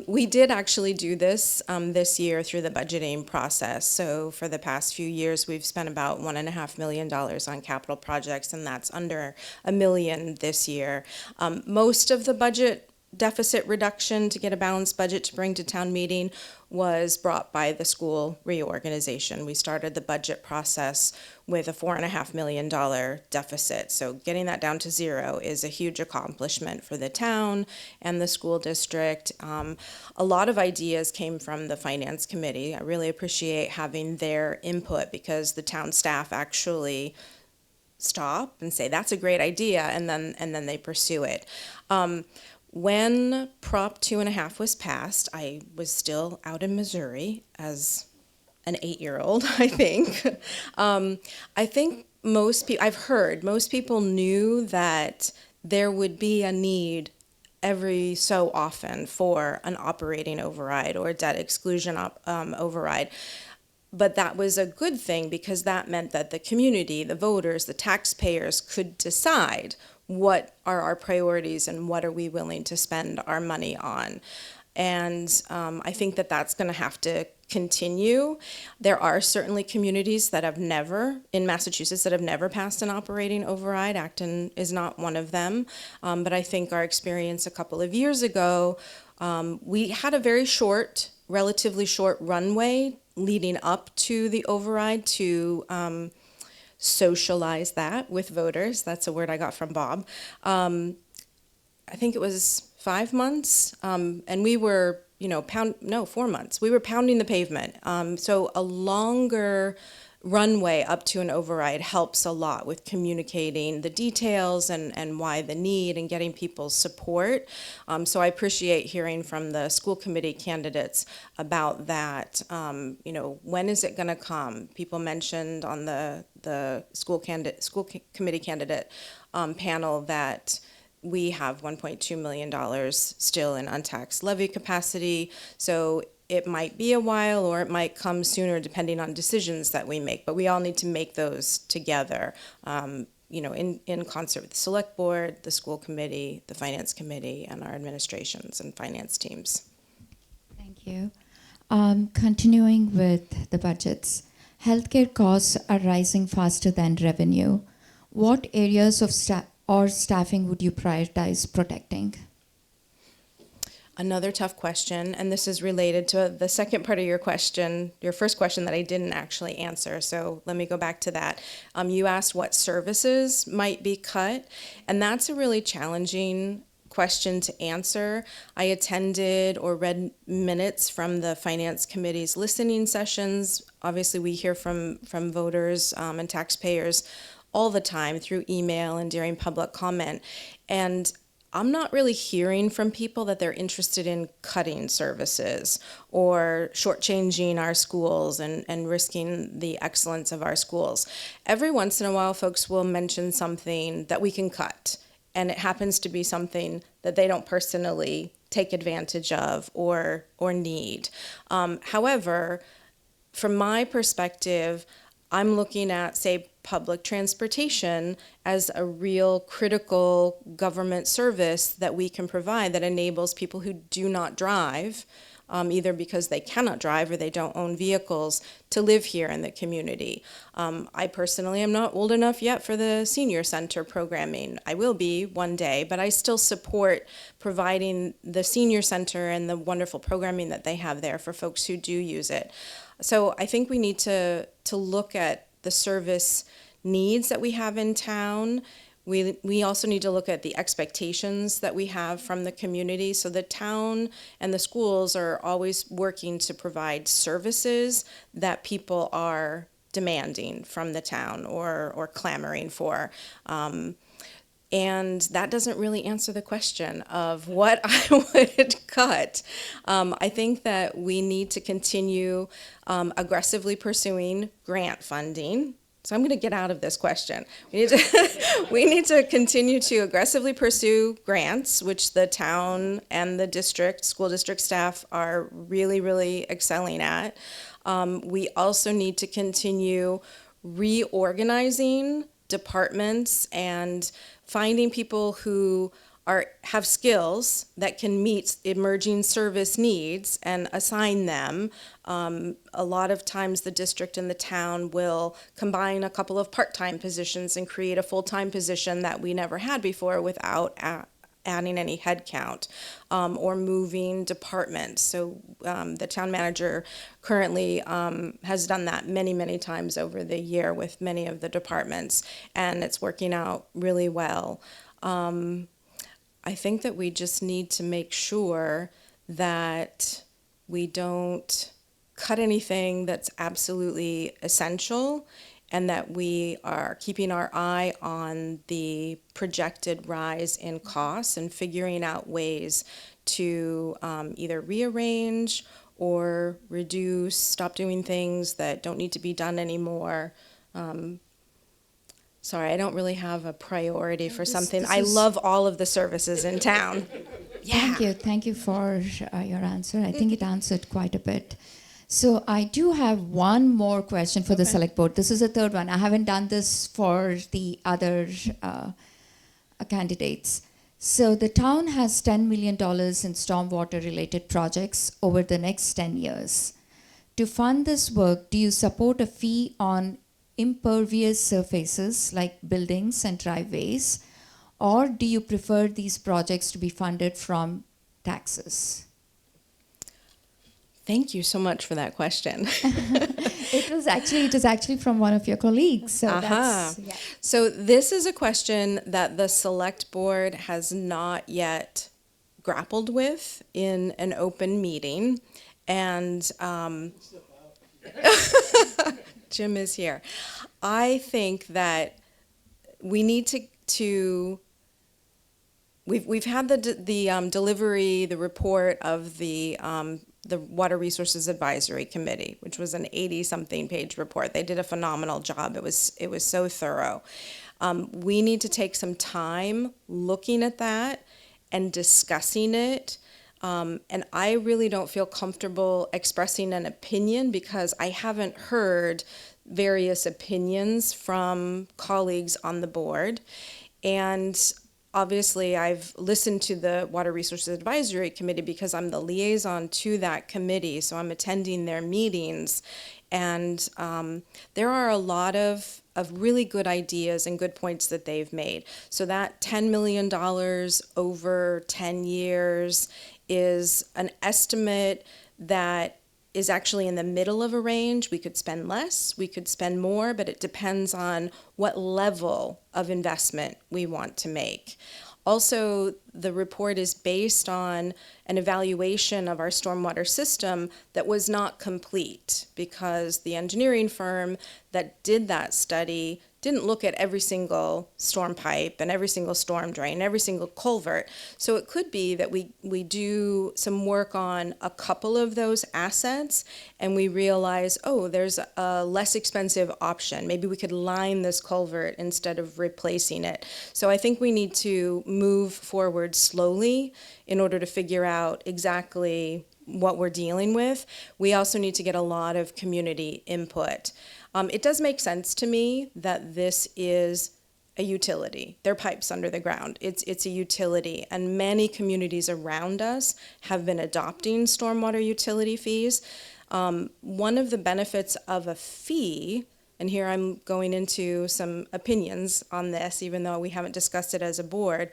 We did actually do this this year through the budgeting process. So for the past few years, we've spent about $1.5 million on capital projects, and that's under $1 million this year. Most of the budget deficit reduction to get a balanced budget to bring to town meeting was brought by the school reorganization. We started the budget process with a $4.5 million deficit. So getting that down to zero is a huge accomplishment for the town and the school district. A lot of ideas came from the finance committee. I really appreciate having their input because the town staff actually stop and say, that's a great idea, and then they pursue it. When Prop 2.5 was passed, I was still out in Missouri as an 8-year-old, I think. I think I've heard most people knew that there would be a need every so often for an operating override or a debt exclusion override. But that was a good thing because that meant that the community, the voters, the taxpayers could decide what are our priorities and what are we willing to spend our money on. And I think that that's going to have to continue. There are certainly communities that have never, in Massachusetts, that have never passed an operating override. Acton is not one of them. But I think our experience a couple of years ago, we had a very short, relatively short runway leading up to the override to socialize that with voters. That's a word I got from Bob. I think it was 5 months, and we were, 4 months. We were pounding the pavement. So a longer runway up to an override helps a lot with communicating the details and why the need and getting people's support. So I appreciate hearing from the school committee candidates about that. When is it going to come? People mentioned on the school committee candidate panel that we have $1.2 million still in untaxed levy capacity. So it might be a while or it might come sooner depending on decisions that we make, but we all need to make those together, in concert with the select board, the school committee, the finance committee, and our administrations and finance teams. Thank you. Continuing with the budgets, healthcare costs are rising faster than revenue. What areas of staffing would you prioritize protecting? Another tough question, and this is related to the second part of your question, your first question that I didn't actually answer, so let me go back to that. You asked what services might be cut, and that's a really challenging question to answer. I attended or read minutes from the Finance Committee's listening sessions. Obviously, we hear from voters and taxpayers all the time through email and during public comment, and I'm not really hearing from people that they're interested in cutting services or shortchanging our schools and risking the excellence of our schools. Every once in a while, folks will mention something that we can cut, and it happens to be something that they don't personally take advantage of or need. However, from my perspective, I'm looking at, say, public transportation as a real critical government service that we can provide that enables people who do not drive, either because they cannot drive or they don't own vehicles, to live here in the community. I personally am not old enough yet for the senior center programming. I will be one day, but I still support providing the senior center and the wonderful programming that they have there for folks who do use it. So I think we need to look at the service needs that we have in town. We also need to look at the expectations that we have from the community. So the town and the schools are always working to provide services that people are demanding from the town or clamoring for. And that doesn't really answer the question of what I would cut. I think that we need to continue aggressively pursuing grant funding. So I'm going to get out of this question. We need to continue to aggressively pursue grants, which the town and the school district staff are really, really excelling at. We also need to continue reorganizing departments and finding people who have skills that can meet emerging service needs and assign them. A lot of times the district and the town will combine a couple of part-time positions and create a full-time position that we never had before without adding any headcount or moving departments. So the town manager currently has done that many, many times over the year with many of the departments, and it's working out really well. I think that we just need to make sure that we don't cut anything that's absolutely essential, and that we are keeping our eye on the projected rise in costs and figuring out ways to either rearrange or reduce, stop doing things that don't need to be done anymore. Sorry, I don't really have a priority for something. I love all of the services in town. Thank you for your answer. I think it answered quite a bit. So I do have one more question for the select board. This is the third one. I haven't done this for the other candidates. So the town has $10 million in stormwater related projects over the next 10 years. To fund this work, do you support a fee on impervious surfaces like buildings and driveways, or do you prefer these projects to be funded from taxes? Thank you so much for that question. It was actually from one of your colleagues. So So this is a question that the select board has not yet grappled with in an open meeting, and Jim is here. I think that we need to we've had the delivery, the report of the Water Resources Advisory Committee, which was an 80-something page report. They did a phenomenal job. It was so thorough. We need to take some time looking at that and discussing it. And I really don't feel comfortable expressing an opinion because I haven't heard various opinions from colleagues on the board. And obviously, I've listened to the Water Resources Advisory Committee because I'm the liaison to that committee, so I'm attending their meetings. And there are a lot of really good ideas and good points that they've made. So that $10 million over 10 years is an estimate that is actually in the middle of a range. We could spend less, we could spend more, but it depends on what level of investment we want to make. Also, the report is based on an evaluation of our stormwater system that was not complete because the engineering firm that did that study didn't look at every single storm pipe and every single storm drain, every single culvert. So it could be that we do some work on a couple of those assets and we realize, oh, there's a less expensive option. Maybe we could line this culvert instead of replacing it. So I think we need to move forward slowly in order to figure out exactly what we're dealing with. We also need to get a lot of community input. It does make sense to me that this is a utility. They're pipes under the ground. It's a utility, and many communities around us have been adopting stormwater utility fees. One of the benefits of a fee, and here I'm going into some opinions on this, even though we haven't discussed it as a board,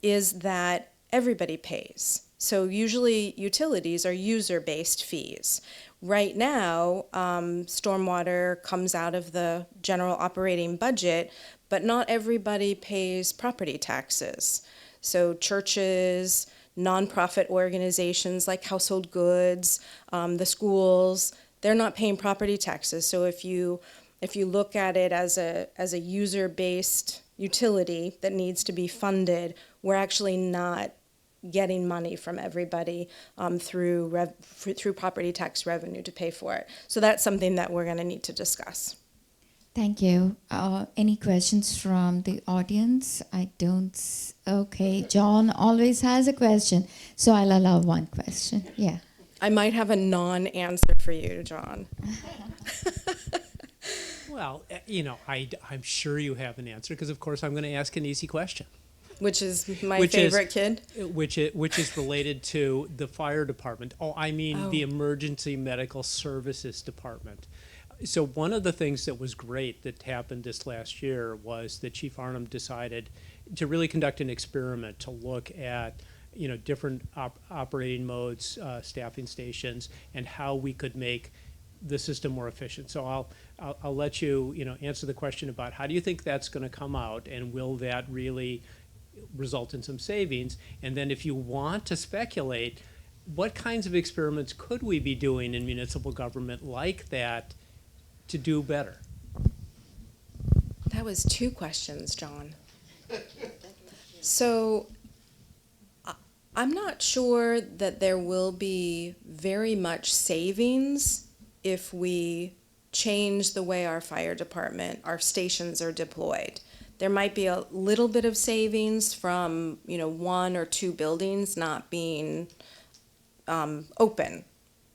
is that everybody pays. So usually utilities are user-based fees. Right now, stormwater comes out of the general operating budget, but not everybody pays property taxes. So churches, nonprofit organizations like household goods, the schools, they're not paying property taxes. So if you look at it as a user-based utility that needs to be funded, we're actually not getting money from everybody through property tax revenue to pay for it. So that's something that we're going to need to discuss. Thank you. Any questions from the audience? I don't. Okay, John always has a question, so I'll allow one question. Yeah. I might have a non-answer for you, John. Well, I'm sure you have an answer because, of course, I'm going to ask an easy question. Which is my favorite kid? Which is related to the fire department. The emergency medical services department. So one of the things that was great that happened this last year was that Chief Arnhem decided to really conduct an experiment to look at different operating modes, staffing stations, and how we could make the system more efficient. So I'll let you answer the question about how do you think that's going to come out, and will that really result in some savings? And then if you want to speculate, what kinds of experiments could we be doing in municipal government like that to do better? That was 2 questions, John. So I'm not sure that there will be very much savings if we change the way our fire department, our stations are deployed. There might be a little bit of savings from, 1 or 2 buildings not being open,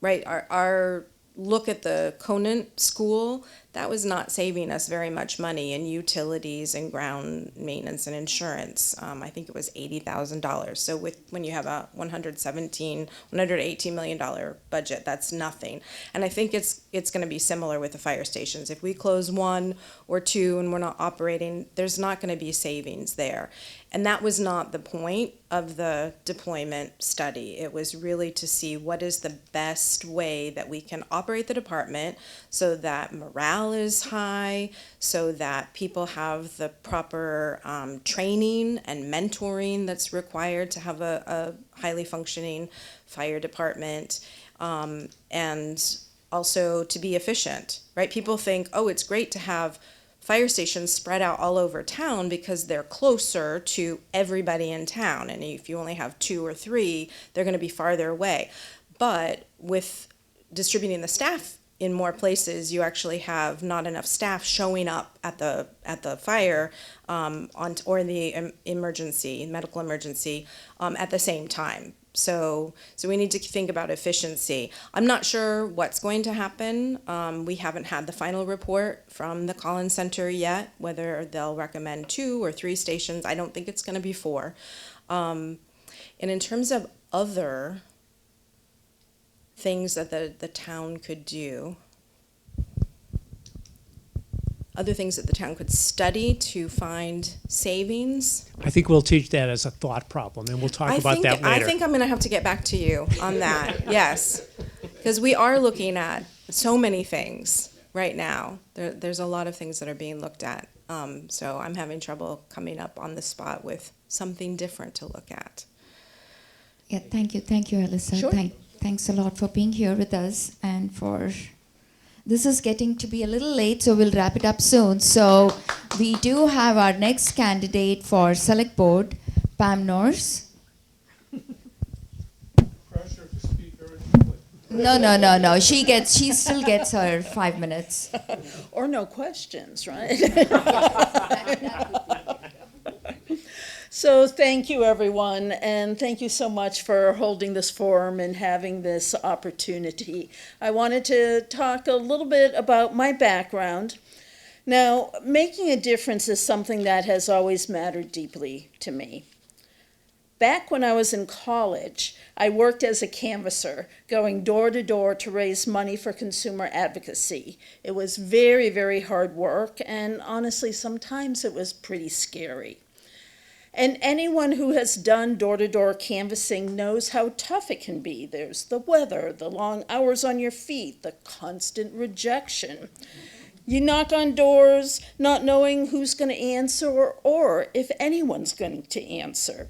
right? Our look at the Conant School, that was not saving us very much money in utilities and ground maintenance and insurance. I think it was $80,000. So when you have a $118 million budget, that's nothing. And I think it's going to be similar with the fire stations. If we close 1 or 2 and we're not operating, there's not going to be savings there. And that was not the point of the deployment study. It was really to see what is the best way that we can operate the department so that morale is high, so that people have the proper training and mentoring that's required to have a highly functioning fire department, and also to be efficient, right? People think, oh, it's great to have fire stations spread out all over town because they're closer to everybody in town. And if you only have 2 or 3, they're going to be farther away. But with distributing the staff in more places, you actually have not enough staff showing up at the fire or in the medical emergency at the same time. So we need to think about efficiency. I'm not sure what's going to happen. We haven't had the final report from the Collins Center yet, whether they'll recommend 2 or 3 stations. I don't think it's going to be 4. And in terms of other things that the town could do, other things that the town could study to find savings. I think we'll teach that as a thought problem, and we'll talk about that later. I think I'm going to have to get back to you on that, yes. Because we are looking at so many things right now. There's a lot of things that are being looked at. So I'm having trouble coming up on the spot with something different to look at. Yeah, thank you, Alyssa. Sure. Thanks a lot for being here with us, and for this is getting to be a little late, so we'll wrap it up soon. So we do have our next candidate for Select Board, Pam Norse. Pressure to speak very quickly. No. She still gets her 5 minutes. Or no questions, right? So thank you, everyone, and thank you so much for holding this forum and having this opportunity. I wanted to talk a little bit about my background. Now, making a difference is something that has always mattered deeply to me. Back when I was in college, I worked as a canvasser, going door to door to raise money for consumer advocacy. It was very, very hard work, and honestly, sometimes it was pretty scary. And anyone who has done door-to-door canvassing knows how tough it can be. There's the weather, the long hours on your feet, the constant rejection. You knock on doors not knowing who's going to answer or if anyone's going to answer.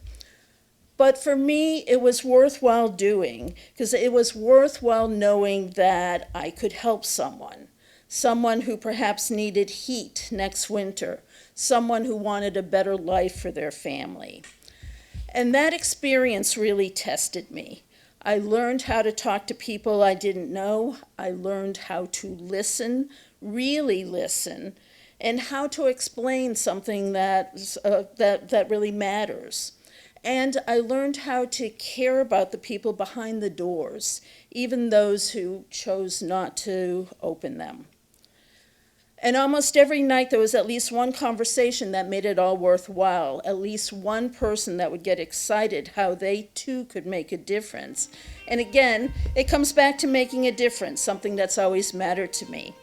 But for me, it was worthwhile doing, because it was worthwhile knowing that I could help someone who perhaps needed heat next winter, someone who wanted a better life for their family. And that experience really tested me. I learned how to talk to people I didn't know. I learned how to listen, really listen, and how to explain something that really matters. And I learned how to care about the people behind the doors, even those who chose not to open them. And almost every night there was at least one conversation that made it all worthwhile, at least one person that would get excited how they too could make a difference. And again, it comes back to making a difference, something that's always mattered to me.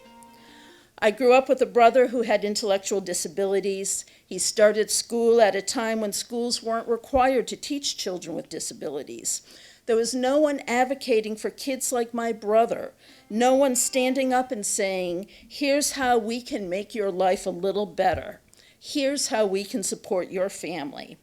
I grew up with a brother who had intellectual disabilities. He started school at a time when schools weren't required to teach children with disabilities. There was no one advocating for kids like my brother, no one standing up and saying, here's how we can make your life a little better. Here's how we can support your family.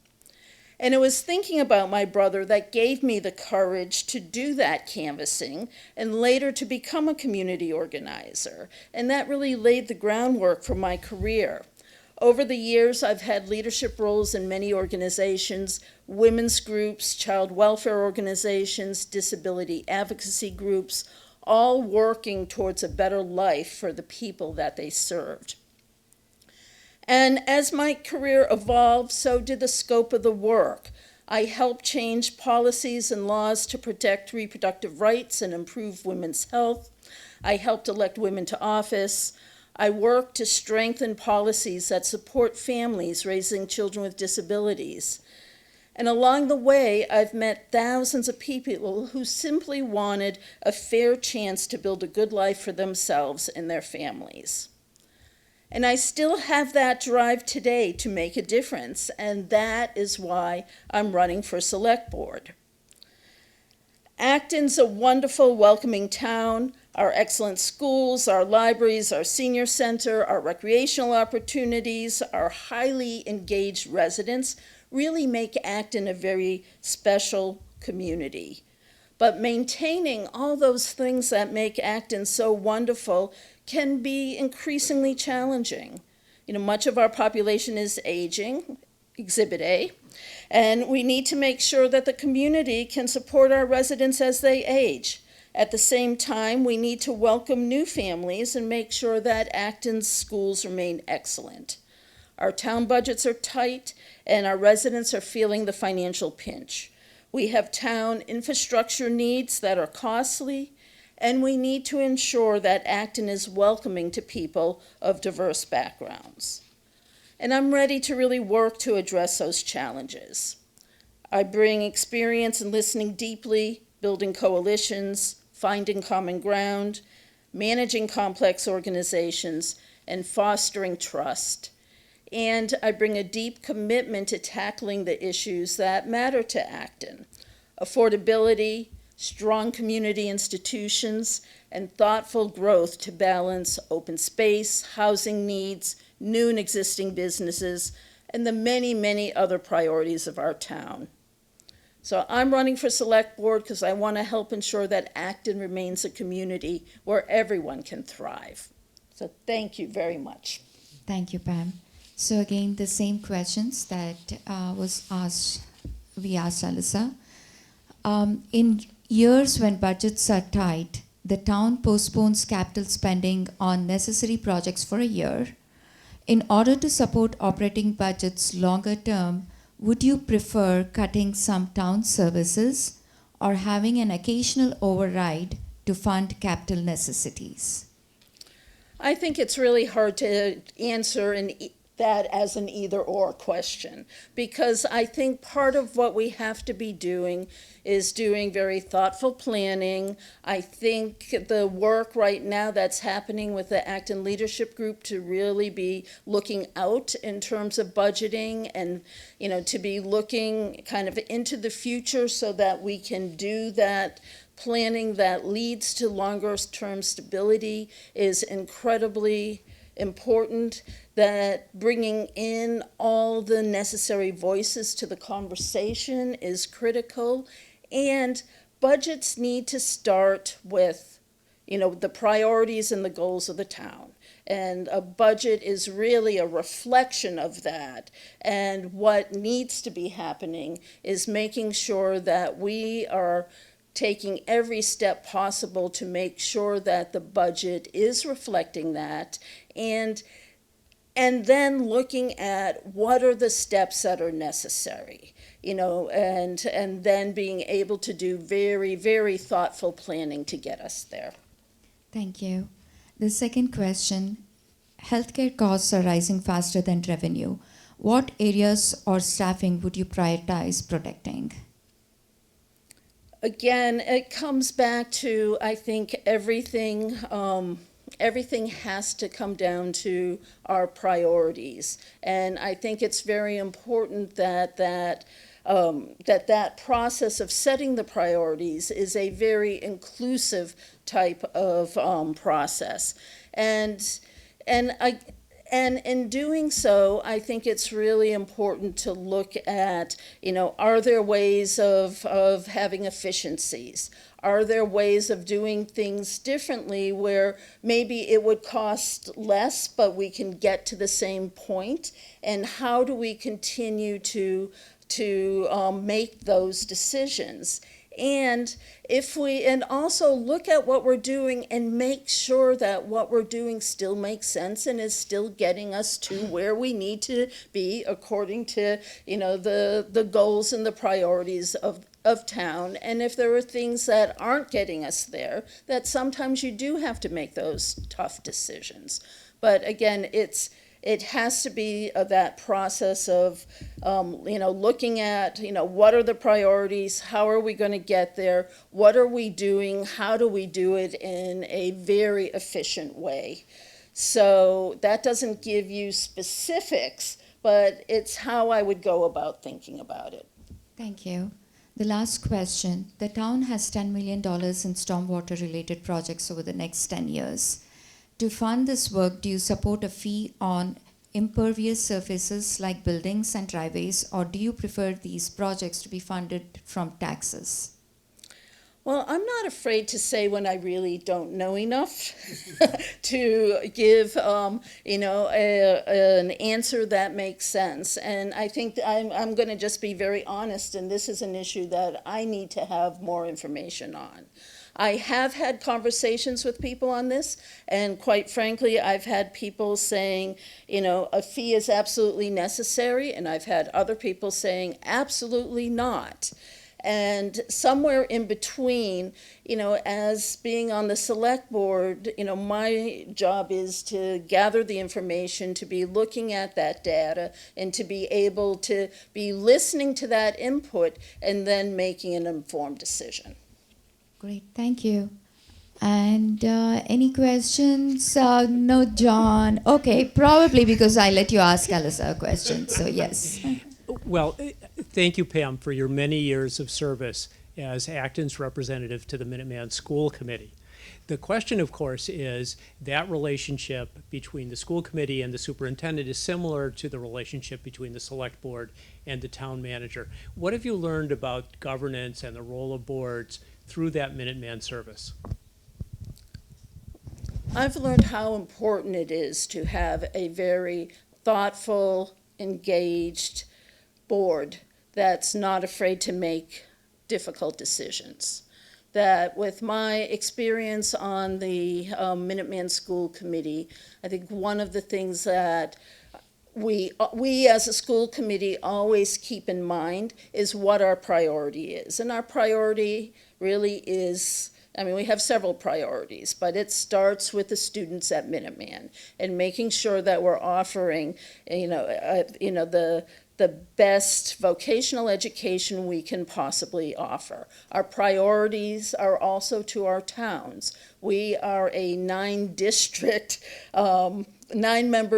And it was thinking about my brother that gave me the courage to do that canvassing and later to become a community organizer. And that really laid the groundwork for my career. Over the years, I've had leadership roles in many organizations, women's groups, child welfare organizations, disability advocacy groups, all working towards a better life for the people that they served. And as my career evolved, so did the scope of the work. I helped change policies and laws to protect reproductive rights and improve women's health. I helped elect women to office. I worked to strengthen policies that support families raising children with disabilities. And along the way, I've met thousands of people who simply wanted a fair chance to build a good life for themselves and their families. And I still have that drive today to make a difference, and that is why I'm running for Select Board. Acton's a wonderful, welcoming town. Our excellent schools, our libraries, our senior center, our recreational opportunities, our highly engaged residents really make Acton a very special community. But maintaining all those things that make Acton so wonderful can be increasingly challenging. Much of our population is aging, Exhibit A, and we need to make sure that the community can support our residents as they age. At the same time, we need to welcome new families and make sure that Acton's schools remain excellent. Our town budgets are tight, and our residents are feeling the financial pinch. We have town infrastructure needs that are costly, and we need to ensure that Acton is welcoming to people of diverse backgrounds. And I'm ready to really work to address those challenges. I bring experience in listening deeply, building coalitions, finding common ground, managing complex organizations, and fostering trust. And I bring a deep commitment to tackling the issues that matter to Acton: affordability, strong community institutions, and thoughtful growth to balance open space, housing needs, new and existing businesses, and the many, many other priorities of our town. So I'm running for Select Board because I want to help ensure that Acton remains a community where everyone can thrive. So thank you very much. Thank you, Pam. So again, the same questions that we asked Alyssa. In years when budgets are tight, the town postpones capital spending on necessary projects for a year. In order to support operating budgets longer term, would you prefer cutting some town services or having an occasional override to fund capital necessities? I think it's really hard to answer that as an either-or question, because I think part of what we have to be doing is doing very thoughtful planning. I think the work right now that's happening with the Acton Leadership Group to really be looking out in terms of budgeting and, to be looking kind of into the future so that we can do that planning that leads to longer-term stability is incredibly important. That bringing in all the necessary voices to the conversation is critical, and budgets need to start with, the priorities and the goals of the town. And a budget is really a reflection of that. And what needs to be happening is making sure that we are taking every step possible to make sure that the budget is reflecting that, and then looking at what are the steps that are necessary, and then being able to do very, very thoughtful planning to get us there. Thank you. The second question, healthcare costs are rising faster than revenue. What areas or staffing would you prioritize protecting? Again, it comes back to, I think, everything everything has to come down to our priorities. And I think it's very important that that process of setting the priorities is a very inclusive type of process. And in doing so, I think it's really important to look at, are there ways of having efficiencies? Are there ways of doing things differently where maybe it would cost less, but we can get to the same point? And how do we continue to make those decisions? And also look at what we're doing and make sure that what we're doing still makes sense and is still getting us to where we need to be according to, the goals and the priorities of town. And if there are things that aren't getting us there, that sometimes you do have to make those tough decisions. But again, it has to be that process of, looking at, what are the priorities? How are we going to get there? What are we doing? How do we do it in a very efficient way? So that doesn't give you specifics, but it's how I would go about thinking about it. Thank you. The last question. The town has $10 million in stormwater-related projects over the next 10 years. To fund this work, do you support a fee on impervious surfaces like buildings and driveways, or do you prefer these projects to be funded from taxes? Well, I'm not afraid to say when I really don't know enough to give, an answer that makes sense. And I think I'm going to just be very honest, and this is an issue that I need to have more information on. I have had conversations with people on this, and quite frankly, I've had people saying, a fee is absolutely necessary, and I've had other people saying absolutely not. And somewhere in between, as being on the select board, my job is to gather the information, to be looking at that data, and to be able to be listening to that input and then making an informed decision. Great, thank you. And any questions? No, John. Okay, probably because I let you ask Alyssa a question, so yes. Well, thank you, Pam, for your many years of service as Acton's representative to the Minuteman School Committee. The question, of course, is that relationship between the school committee and the superintendent is similar to the relationship between the select board and the town manager. What have you learned about governance and the role of boards through that Minuteman service? I've learned how important it is to have a very thoughtful, engaged board that's not afraid to make difficult decisions. That with my experience on the Minuteman School Committee, I think one of the things that we as a school committee always keep in mind is what our priority is. And our priority really is, we have several priorities, but it starts with the students at Minuteman and making sure that we're offering, the best vocational education we can possibly offer. Our priorities are also to our towns. We are a 9-member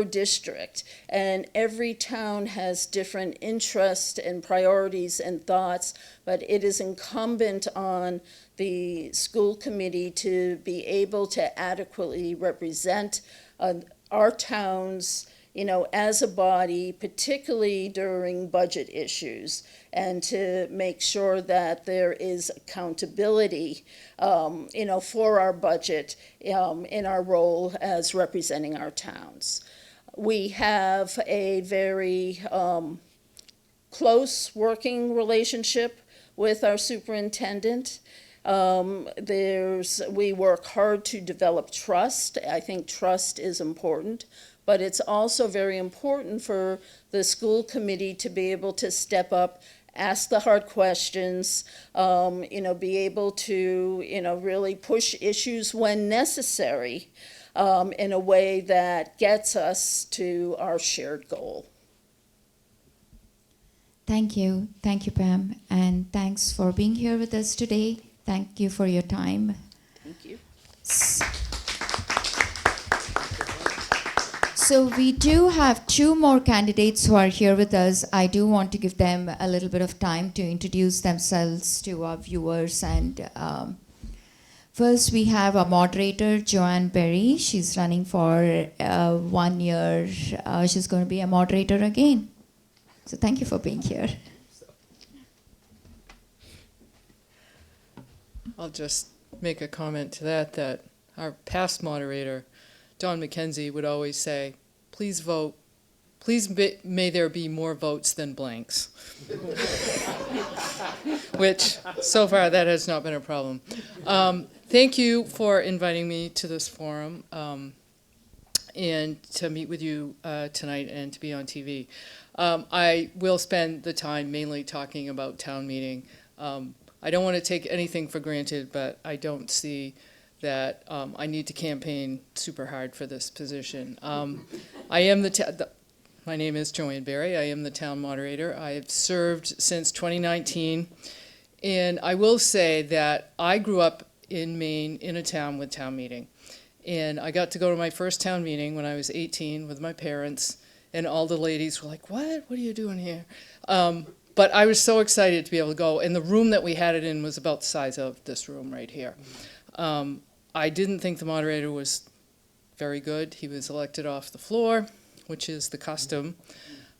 district, and every town has different interests and priorities and thoughts, but it is incumbent on the school committee to be able to adequately represent our towns, as a body, particularly during budget issues, and to make sure that there is accountability, for our budget in our role as representing our towns. We have a very close working relationship with our superintendent. We work hard to develop trust. I think trust is important. But it's also very important for the school committee to be able to step up, ask the hard questions, be able to, really push issues when necessary in a way that gets us to our shared goal. Thank you, Pam, and thanks for being here with us today. Thank you for your time. Thank you. So we do have two more candidates who are here with us. I do want to give them a little bit of time to introduce themselves to our viewers. And first we have a moderator, Joanne Berry. She's running for 1 year. She's going to be a moderator again. So thank you for being here. I'll just make a comment to that our past moderator, Don McKenzie, would always say, please vote, may there be more votes than blanks. Which, so far, that has not been a problem. Thank you for inviting me to this forum and to meet with you tonight and to be on TV. I will spend the time mainly talking about town meeting. I don't want to take anything for granted, but I don't see that I need to campaign super hard for this position. I am my name is Joanne Berry. I am the town moderator. I have served since 2019, and I will say that I grew up in Maine in a town with town meeting, and I got to go to my first town meeting when I was 18 with my parents, and all the ladies were like, "What are you doing here?" But I was so excited to be able to go, and the room that we had it in was about the size of this room right here. I didn't think the moderator was very good. He was elected off the floor, which is the custom.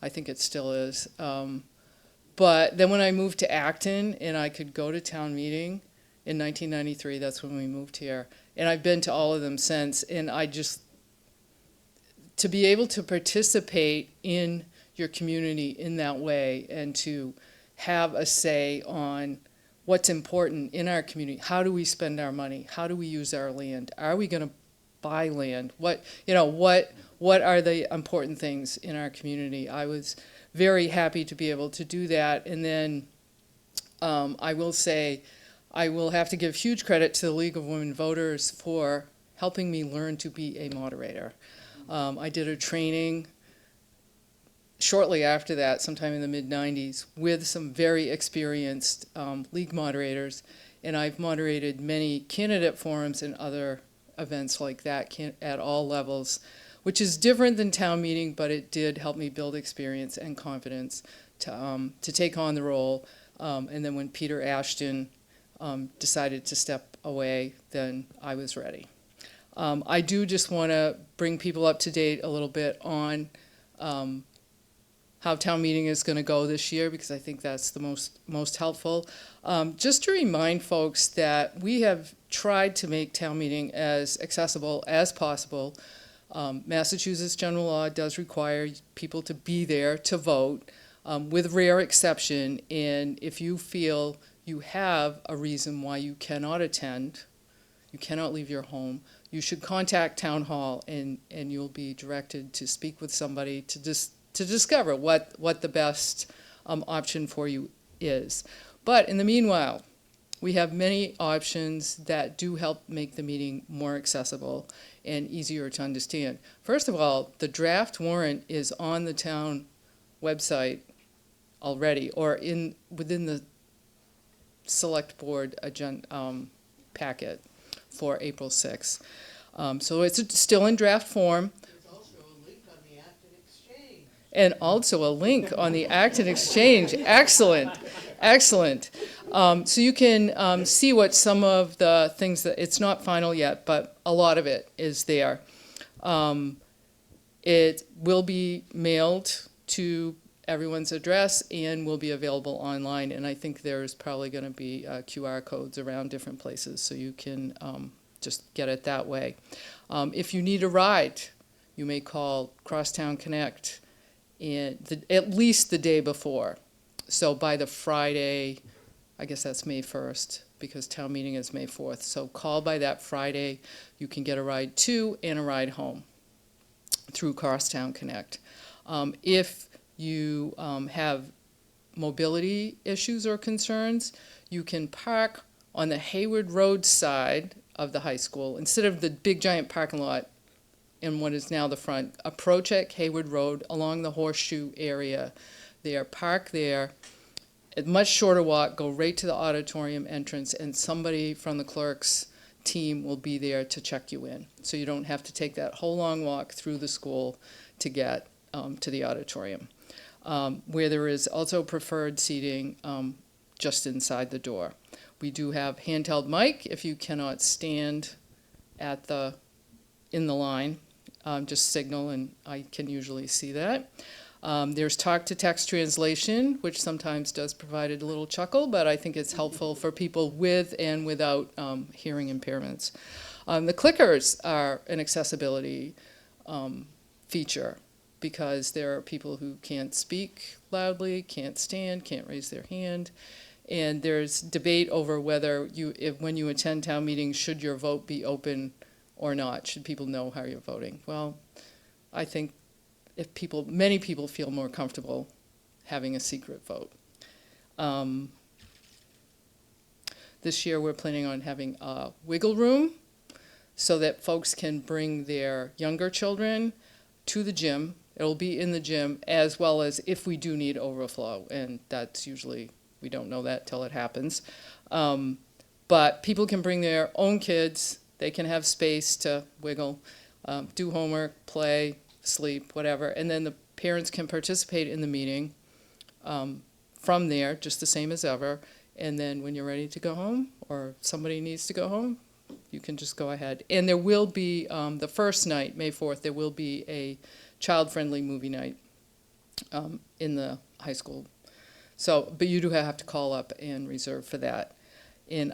I think it still is. But then when I moved to Acton and I could go to town meeting in 1993, that's when we moved here, and I've been to all of them since, and to be able to participate in your community in that way and to have a say on what's important in our community. How do we spend our money? How do we use our land? Are we going to buy land? What are the important things in our community? I was very happy to be able to do that. And then I will say I will have to give huge credit to the League of Women Voters for helping me learn to be a moderator. I did a training shortly after that, sometime in the mid-90s, with some very experienced league moderators, and I've moderated many candidate forums and other events like that at all levels, which is different than town meeting, but it did help me build experience and confidence to take on the role. And then when Peter Ashton decided to step away, then I was ready. I do just want to bring people up to date a little bit on how town meeting is going to go this year, because I think that's the most helpful. Just to remind folks that we have tried to make town meeting as accessible as possible. Massachusetts general law does require people to be there to vote, with rare exception, and if you feel you have a reason why you cannot attend, you cannot leave your home, you should contact Town Hall, and you'll be directed to speak with somebody to discover what the best option for you is. But in the meanwhile, we have many options that do help make the meeting more accessible and easier to understand. First of all, the draft warrant is on the town website already, or within the select board agenda packet for April 6th. So it's still in draft form. And also a link on the Acton Exchange. Excellent, excellent. So you can see what some of the things that, it's not final yet, but a lot of it is there. It will be mailed to everyone's address and will be available online. And I think there's probably going to be QR codes around different places, so you can just get it that way. If you need a ride, you may call Crosstown Connect at least the day before. So by the Friday, I guess that's May 1st, because town meeting is May 4th. So call by that Friday. You can get a ride to and a ride home through Crosstown Connect. If you have mobility issues or concerns, you can park on the Hayward Road side of the high school. Instead of the big giant parking lot in what is now the front, approach at Hayward Road along the horseshoe area there, park there, a much shorter walk, go right to the auditorium entrance, and somebody from the clerk's team will be there to check you in. So you don't have to take that whole long walk through the school to get to the auditorium. Where there is also preferred seating just inside the door. We do have handheld mic if you cannot stand in the line. Just signal and I can usually see that. There's talk-to-text translation, which sometimes does provide a little chuckle, but I think it's helpful for people with and without hearing impairments. The clickers are an accessibility feature because there are people who can't speak loudly, can't stand, can't raise their hand. And there's debate over whether when you attend town meetings, should your vote be open or not? Should people know how you're voting? Well, I think many people feel more comfortable having a secret vote. This year we're planning on having a wiggle room so that folks can bring their younger children to the gym. It'll be in the gym, as well as if we do need overflow, and that's usually, we don't know that till it happens. But people can bring their own kids. They can have space to wiggle, do homework, play, sleep, whatever, and then the parents can participate in the meeting from there, just the same as ever. And then when you're ready to go home, or somebody needs to go home, you can just go ahead. And there will be, the first night, May 4th, there will be a child-friendly movie night in the high school. So, but you do have to call up and reserve for that. And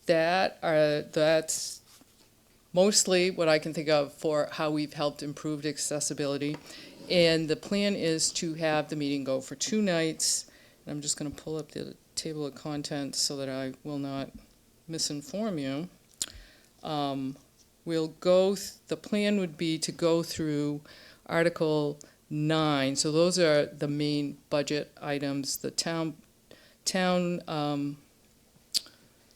that's mostly what I can think of for how we've helped improve accessibility. And the plan is to have the meeting go for 2 nights. And I'm just going to pull up the table of contents so that I will not misinform you. The plan would be to go through Article 9. So those are the main budget items. The town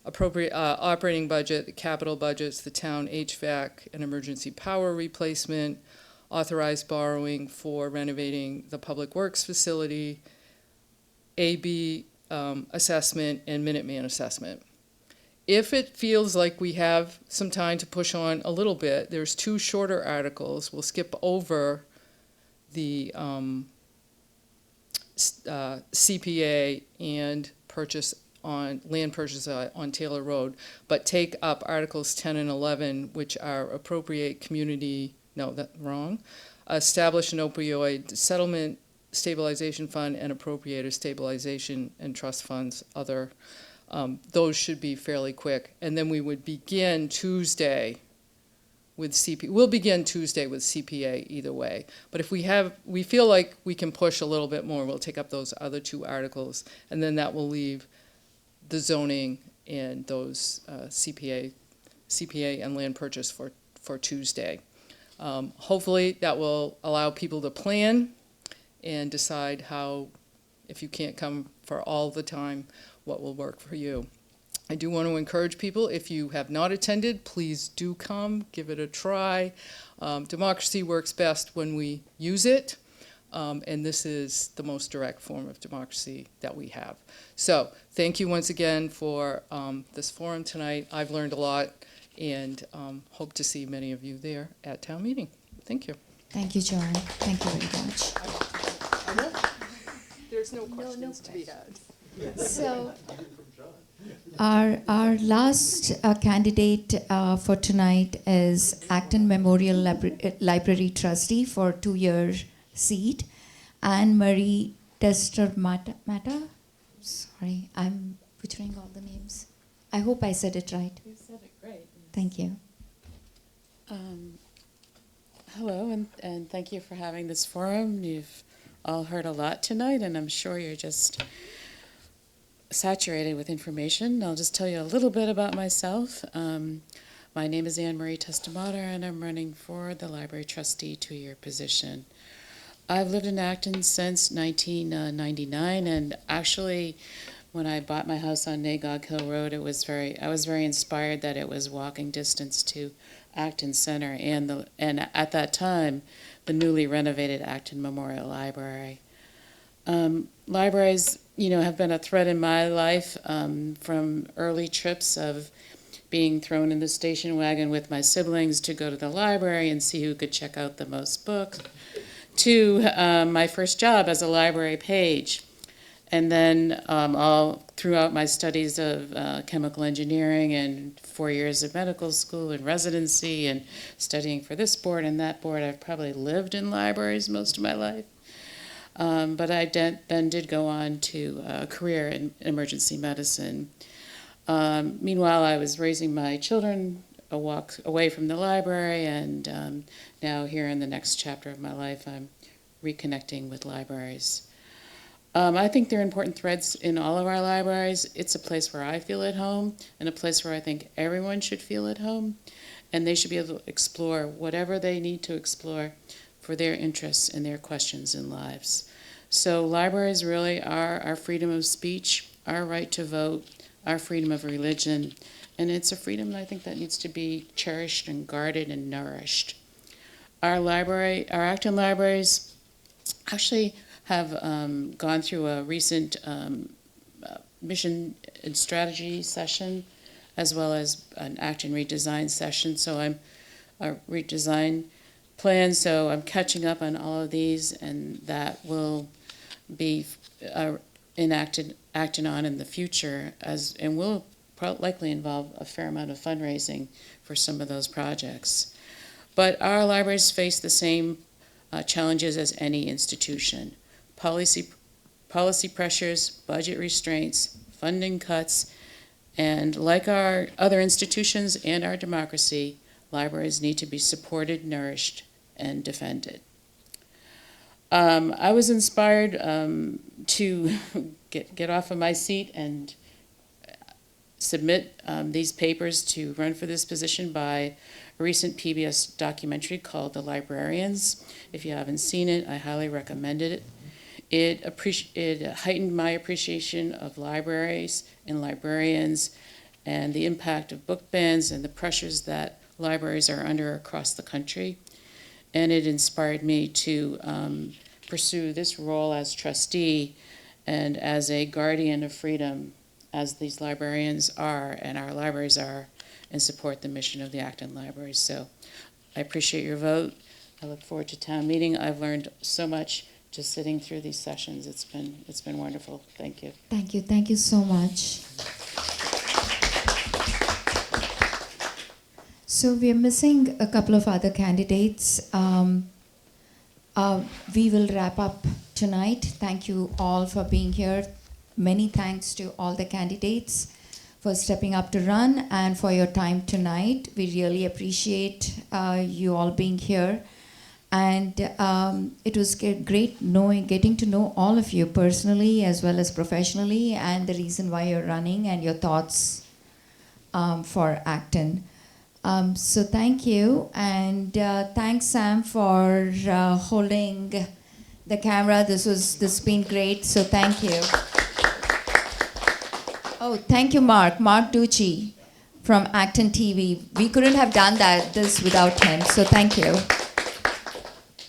operating budget, the capital budgets, the town HVAC and emergency power replacement, authorized borrowing for renovating the public works facility, AB assessment, and Minuteman assessment. If it feels like we have some time to push on a little bit, there's 2 shorter articles. We'll skip over the CPA and land purchase on Taylor Road, but take up Articles 10 and 11, which are establish an opioid settlement stabilization fund and appropriate a stabilization and trust funds, those should be fairly quick. And then we would begin Tuesday with CPA. We'll begin Tuesday with CPA either way. But if we feel like we can push a little bit more, we'll take up those other 2 articles, and then that will leave the zoning and those CPA and land purchase for Tuesday. Hopefully that will allow people to plan and decide how, if you can't come for all the time, what will work for you. I do want to encourage people, if you have not attended, please do come, give it a try. Democracy works best when we use it, and this is the most direct form of democracy that we have. So thank you once again for this forum tonight. I've learned a lot, and hope to see many of you there at town meeting. Thank you. Thank you, Joan. Thank you very much. There's no questions to be had. So, our last candidate for tonight is Acton Memorial Library Trustee for 2-year seat, Anne Marie Destor-Mata. Sorry, I'm butchering all the names. I hope I said it right. You said it great. Thank you. Hello, and thank you for having this forum. You've all heard a lot tonight, and I'm sure you're just saturated with information. I'll just tell you a little bit about myself. My name is Anne Marie Testamata, and I'm running for the library trustee 2-year position. I've lived in Acton since 1999, and actually, when I bought my house on Nagog Hill Road, I was very inspired that it was walking distance to Acton Center and at that time, the newly renovated Acton Memorial Library. Libraries, have been a thread in my life from early trips of being thrown in the station wagon with my siblings to go to the library and see who could check out the most books, to my first job as a library page. And then all throughout my studies of chemical engineering and 4 years of medical school and residency and studying for this board and that board, I've probably lived in libraries most of my life. But I then did go on to a career in emergency medicine. Meanwhile, I was raising my children a walk away from the library, and now here in the next chapter of my life, I'm reconnecting with libraries. I think they're important threads in all of our libraries. It's a place where I feel at home and a place where I think everyone should feel at home, and they should be able to explore whatever they need to explore for their interests and their questions in lives. So libraries really are our freedom of speech, our right to vote, our freedom of religion, and it's a freedom I think that needs to be cherished and guarded and nourished. Our Acton libraries actually have gone through a recent mission and strategy session, as well as an Acton redesign session. So I'm a redesign plan, so I'm catching up on all of these, and that will be enacted on in the future, and will likely involve a fair amount of fundraising for some of those projects. But our libraries face the same challenges as any institution. Policy pressures, budget restraints, funding cuts, and like our other institutions and our democracy, libraries need to be supported, nourished, and defended. I was inspired to get off of my seat and submit these papers to run for this position by a recent PBS documentary called The Librarians. If you haven't seen it, I highly recommend it. It heightened my appreciation of libraries and librarians and the impact of book bans and the pressures that libraries are under across the country. And it inspired me to pursue this role as trustee and as a guardian of freedom, as these librarians are and our libraries are, and support the mission of the Acton Libraries. So I appreciate your vote. I look forward to town meeting. I've learned so much just sitting through these sessions. It's been wonderful. Thank you. Thank you so much. So we are missing a couple of other candidates. We will wrap up tonight. Thank you all for being here. Many thanks to all the candidates for stepping up to run and for your time tonight. We really appreciate you all being here. And it was great getting to know all of you personally as well as professionally, and the reason why you're running and your thoughts for Acton. So thank you, and thanks Sam for holding the camera. This has been great. So thank you. Oh, thank you, Mark Ducci from ActonTV. We couldn't have done this without him. So thank you.